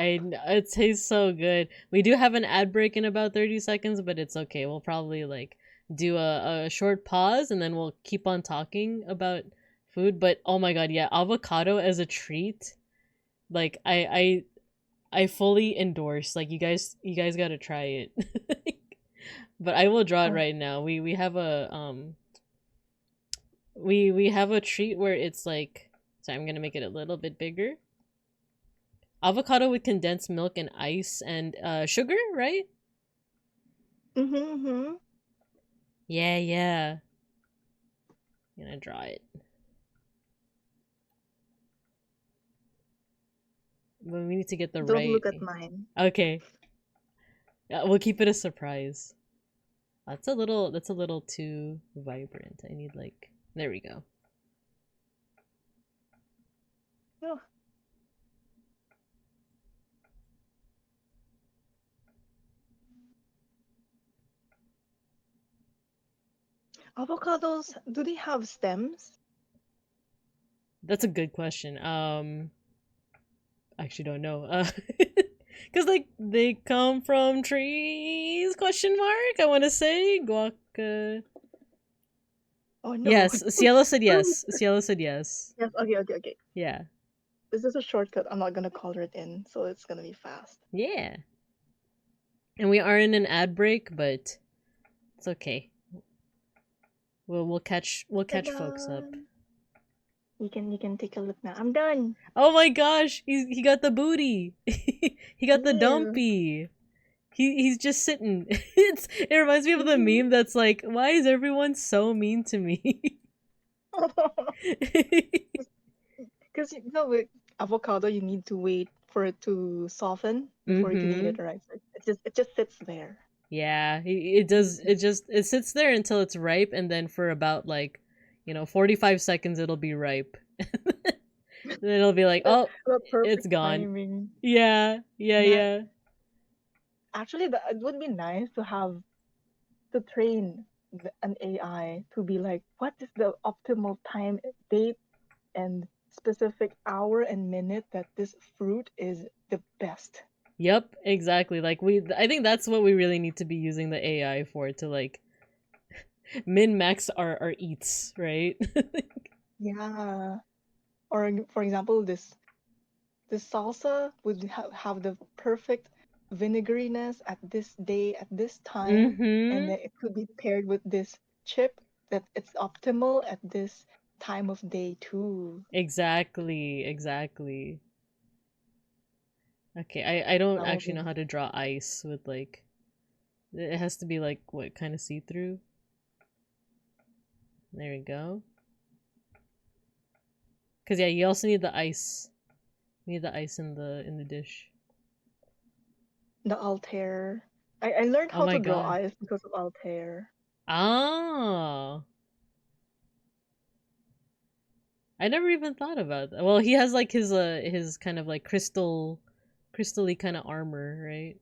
S1: It tastes so good. We do have an ad break in about 30 seconds, but it's okay. We'll probably like do a short pause and then we'll keep on talking about food. But oh my god, yeah, avocado as a treat. Like I fully endorse. Like you guys got to try it. But I will draw it
S2: Oh,
S1: right now. We have a we have a treat where it's like, so I'm going to make it a little bit bigger. Avocado with condensed milk and ice and sugar, right?
S2: mm-hmm.
S1: Yeah, yeah. I'm gonna draw it. But we need to get the
S2: Don't
S1: right.
S2: look at mine.
S1: Okay, we'll keep it a surprise. That's a little too vibrant. I need like, there we go.
S2: Oh, avocados, do they have stems?
S1: That's a good question. I actually don't know. Cause like they come from trees? Question mark. I want to say guac.
S2: Oh no.
S1: Yes, Cielo said yes. Cielo said yes.
S2: Yes, okay.
S1: Yeah,
S2: This is a shortcut. I'm not gonna color it in, so it's gonna be fast.
S1: yeah. And we are in an ad break, but it's okay. We'll catch folks up.
S2: Ta-da! You can take a look now. I'm done.
S1: Oh my gosh, he got the booty. He got the
S2: Ew.
S1: dumpy. He's just sitting. It reminds me of the meme that's like, why is everyone so mean to me?
S2: Because you know with avocado you need to wait for it to soften before you can eat
S1: Mm-hmm.
S2: it, right? So it just sits there.
S1: Yeah, it does. It sits there until it's ripe, and then for about like, 45 seconds, it'll be ripe. Then it'll be like,
S2: The,
S1: oh,
S2: the
S1: it's
S2: perfect
S1: gone.
S2: timing.
S1: Yeah, yeah,
S2: Yeah,
S1: yeah.
S2: actually, it would be nice to have to train an AI to be like, what is the optimal time, date, and specific hour and minute that this fruit is the best.
S1: Yep, exactly. Like I think that's what we really need to be using the AI for, to like min max our eats, right?
S2: Yeah. Or for example, this. the salsa would have the perfect vinegariness at this day, at this time, and
S1: Mm-hmm.
S2: then it could be paired with this chip that it's optimal at this time of day too.
S1: Exactly, exactly. Okay, I don't
S2: That would
S1: actually
S2: be
S1: know how to draw ice with like it has to be like what kind of see-through. There we go. Cause yeah, you also need the ice. You need the ice in the dish.
S2: the Altair. I learned
S1: Oh
S2: how
S1: my
S2: to draw
S1: god.
S2: eyes because of Altair.
S1: Oh, I never even thought about that. Well, he has like his kind of like crystally kind of armor, right?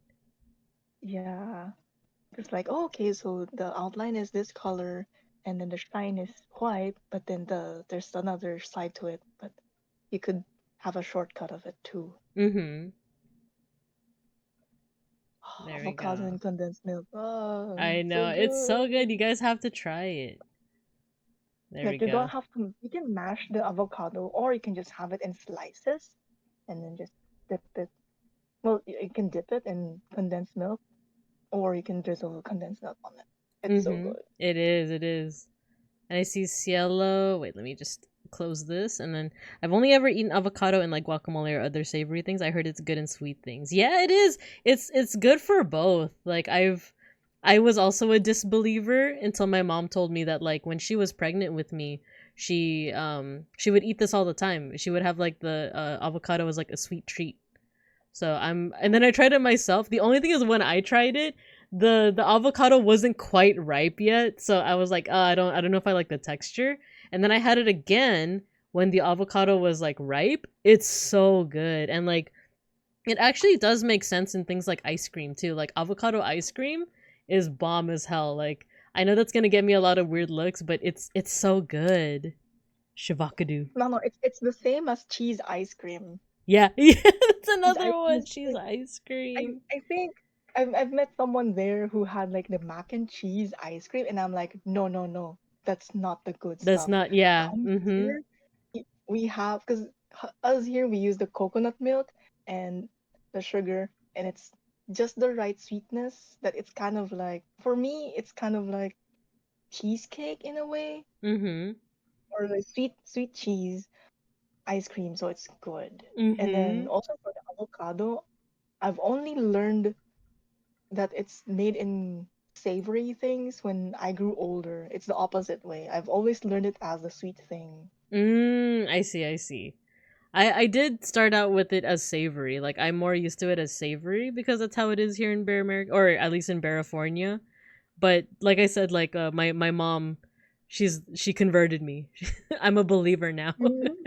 S2: Yeah. It's like, oh, okay, so the outline is this color and then the shine is white, but then there's another side to it, but you could have a shortcut of it too.
S1: Mm-hmm.
S2: Oh,
S1: There we
S2: avocado
S1: go.
S2: and condensed milk. Oh,
S1: I
S2: so
S1: know. It's so good.
S2: good.
S1: You guys have to try it. There we
S2: Like you don't
S1: go.
S2: have to, you can mash the avocado or you can just have it in slices and then just dip it. Well, you can dip it in condensed milk or you can drizzle condensed milk on it. It's so
S1: Mm-hmm.
S2: good.
S1: It is, it is. And I see cielo. Wait, let me just close this. And then I've only ever eaten avocado in like guacamole or other savory things. I heard it's good in sweet things. Yeah, it is. It's good for both. Like I was also a disbeliever until my mom told me that like when she was pregnant with me, she would eat this all the time. She would have like the avocado as like a sweet treat. So and then I tried it myself. The only thing is when I tried it, the avocado wasn't quite ripe yet. So I was like, I don't know if I like the texture. And then I had it again when the avocado was like ripe. It's so good. And like it actually does make sense in things like ice cream too. Like avocado ice cream is bomb as hell. Like I know that's gonna get me a lot of weird looks, but it's so good. Shavakadu.
S2: No, no, it's the same as cheese ice cream.
S1: Yeah, yeah, that's
S2: Cheese
S1: another
S2: ice cream
S1: one.
S2: is
S1: Cheese
S2: like
S1: ice
S2: I
S1: cream.
S2: I think I've met someone there who had like the mac and cheese ice cream, and I'm like, no, no, no, that's not the good
S1: That's
S2: stuff.
S1: not, yeah.
S2: Come
S1: Mm-hmm.
S2: here, we have because us here we use the coconut milk and the sugar, and it's just the right sweetness that it's kind of like for me, it's kind of like cheesecake in a way,
S1: Mm-hmm.
S2: or like sweet cheese ice cream, so it's good. And then
S1: Mm-hmm.
S2: also for the avocado, I've only learned that it's made in savory things when I grew older. It's the opposite way. I've always learned it as a sweet thing.
S1: I see, I see. I did start out with it as savory. Like I'm more used to it as savory because that's how it is here in Bear America, or at least in California. But like I said, like my mom, she converted me. I'm a believer now.
S2: Mhm.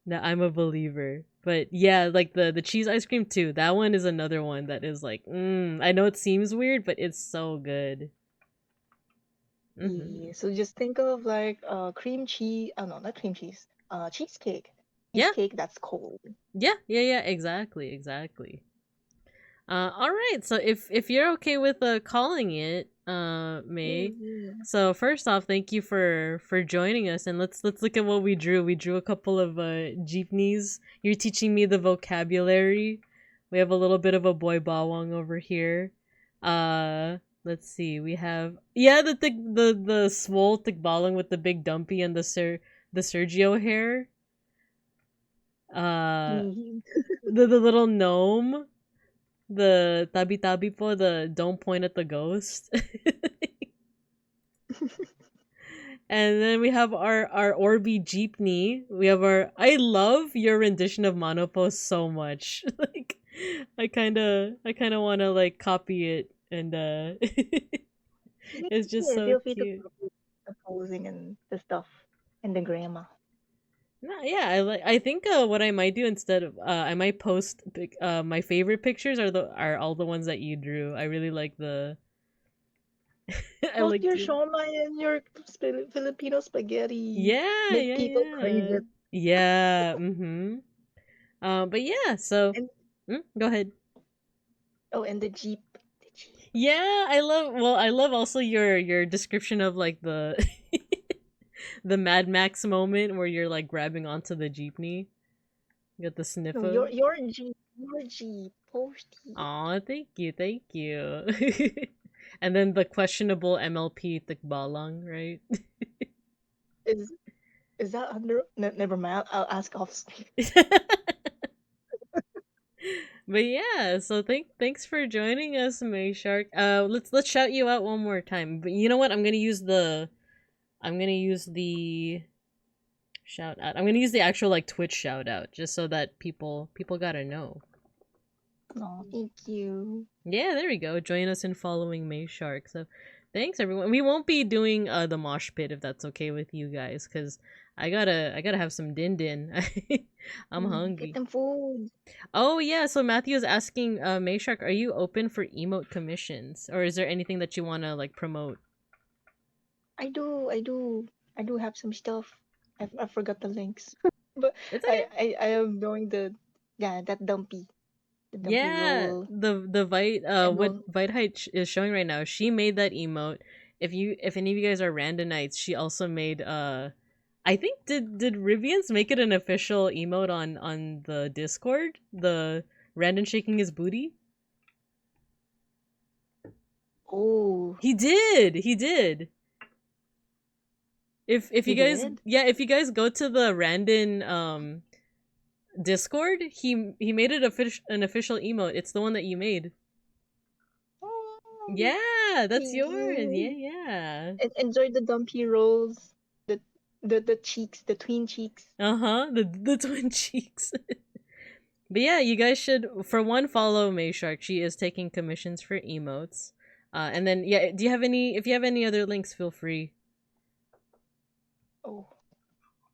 S1: Now I'm a believer. But yeah, like the cheese ice cream too. That one is another one that is like, I know it seems weird, but it's so good. Mm-hmm.
S2: Yeah, so just think of like cream cheese. Oh no, not cream cheese. Cheesecake.
S1: Yeah,
S2: Cheesecake that's cold.
S1: yeah, exactly, exactly. All right. So if you're okay with calling it, May.
S2: Yeah.
S1: So first off, thank you for joining us, and let's look at what we drew. We drew a couple of jeepneys. You're teaching me the vocabulary. We have a little bit of a boy bawang over here. Let's see. We have the swole tikbalang with the big dumpy and the Sergio hair. Uh,
S2: Yeah.
S1: the little gnome, the tabi tabi po, the don't point at the ghost. And then we have our Orbi Jeepney. We have our I love your rendition of Monopost so much. Like I kinda wanna like copy it and it's just
S2: Yeah,
S1: so
S2: feel free to
S1: cute.
S2: copy the posing and the stuff and the grammar.
S1: No, yeah, I think what I might do instead of I might post my favorite pictures are all the ones that you drew. I really like the I
S2: Post
S1: like
S2: your
S1: to
S2: shawmai and your Filipino spaghetti.
S1: Yeah,
S2: Make
S1: yeah,
S2: people crave
S1: yeah.
S2: it.
S1: Yeah, mm-hmm. But yeah, so
S2: And
S1: go ahead.
S2: oh, and the Jeep. The Jeep.
S1: Yeah, I love also your description of like the the Mad Max moment where you're like grabbing onto the jeepney. Got the
S2: No,
S1: sniffer.
S2: your G posty.
S1: Aw, thank you, thank you. And then the questionable MLP tikbalang, right?
S2: Is that under? Never mind. I'll ask off.
S1: But yeah, so thanks for joining us, May Shark. Let's shout you out one more time. But you know what? I'm gonna use the shout out. I'm gonna use the actual like Twitch shout out just so that people gotta know.
S2: No, thank you.
S1: Yeah, there we go. Join us in following May Shark. So thanks everyone. We won't be doing the mosh pit if that's okay with you guys, because I gotta have some din din. I'm hungry.
S2: Get them food.
S1: Oh yeah, so Matthew is asking, May Shark, are you open for emote commissions, or is there anything that you wanna like promote?
S2: I do have some stuff. I forgot the links, but
S1: It's okay.
S2: I am doing that dumpy, the dumpy
S1: Yeah,
S2: roll.
S1: the Vite
S2: And
S1: what
S2: one,
S1: Vite Height is showing right now. She made that emote. If any of you guys are randonites, she also made I think did Rivians make it an official emote on the Discord? The Randon shaking his booty?
S2: oh,
S1: He did. He did. If you
S2: he
S1: guys
S2: did.
S1: yeah, if you guys go to the Randon Discord, he made it an official emote. It's the one that you made.
S2: Oh,
S1: Yeah, that's
S2: thank
S1: yours. Yeah,
S2: you.
S1: yeah.
S2: Enjoy the dumpy rolls, the cheeks, the twin cheeks.
S1: Uh-huh. The twin cheeks. But yeah, you guys should for one follow May Shark. She is taking commissions for emotes. And then yeah, do you have any if you have any other links, feel free.
S2: Oh,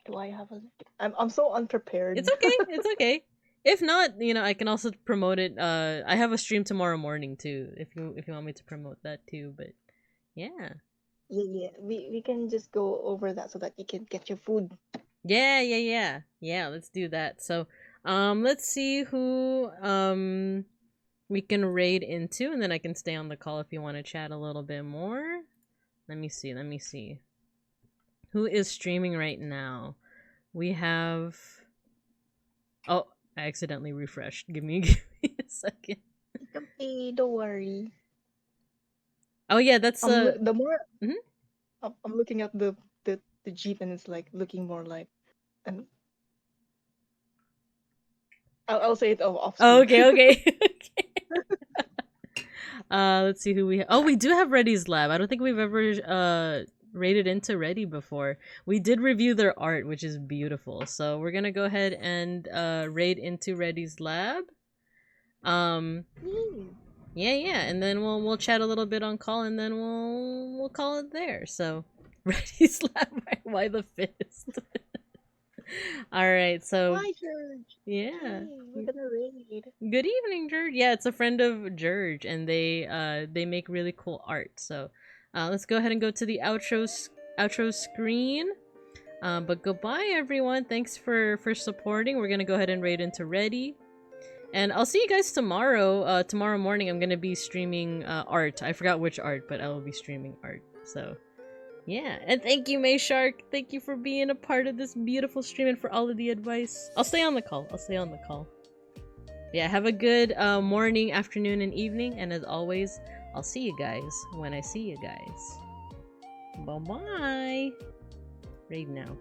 S2: do I have a? I'm so unprepared.
S1: It's okay. It's okay. If not, I can also promote it. I have a stream tomorrow morning too. If you want me to promote that too, but yeah.
S2: Yeah. We can just go over that so that you can get your food.
S1: Yeah, let's do that. So, let's see who we can raid into, and then I can stay on the call if you want to chat a little bit more. Let me see. Who is streaming right now? We have Oh, I accidentally refreshed. Give me a second.
S2: It's okay, don't worry.
S1: Oh yeah, that's
S2: The more
S1: Mhm.
S2: I'm looking at the Jeep and it's like looking more like and I'll say it off
S1: Oh,
S2: screen.
S1: okay. Let's see who we Oh, we do have Reddy's Lab. I don't think we've ever rated into Reddy before. We did review their art, which is beautiful. So we're gonna go ahead and raid into Reddy's Lab. Yeah, and then we'll chat a little bit on call, and then we'll call it there. So Reddy's Lab, why the fist? All right, so
S2: Hi, George.
S1: yeah.
S2: Hey, we're gonna raid.
S1: Good evening, George. Yeah, it's a friend of George, and they make really cool art. So, let's go ahead and go to the outro screen. But goodbye, everyone. Thanks for supporting. We're gonna go ahead and raid into Ready, and I'll see you guys tomorrow. Tomorrow morning, I'm gonna be streaming art. I forgot which art, but I will be streaming art. So. Yeah, and thank you, May Shark. Thank you for being a part of this beautiful stream and for all of the advice. I'll stay on the call. Yeah, have a good morning, afternoon, and evening. And as always, I'll see you guys when I see you guys. Bye-bye. Raid now.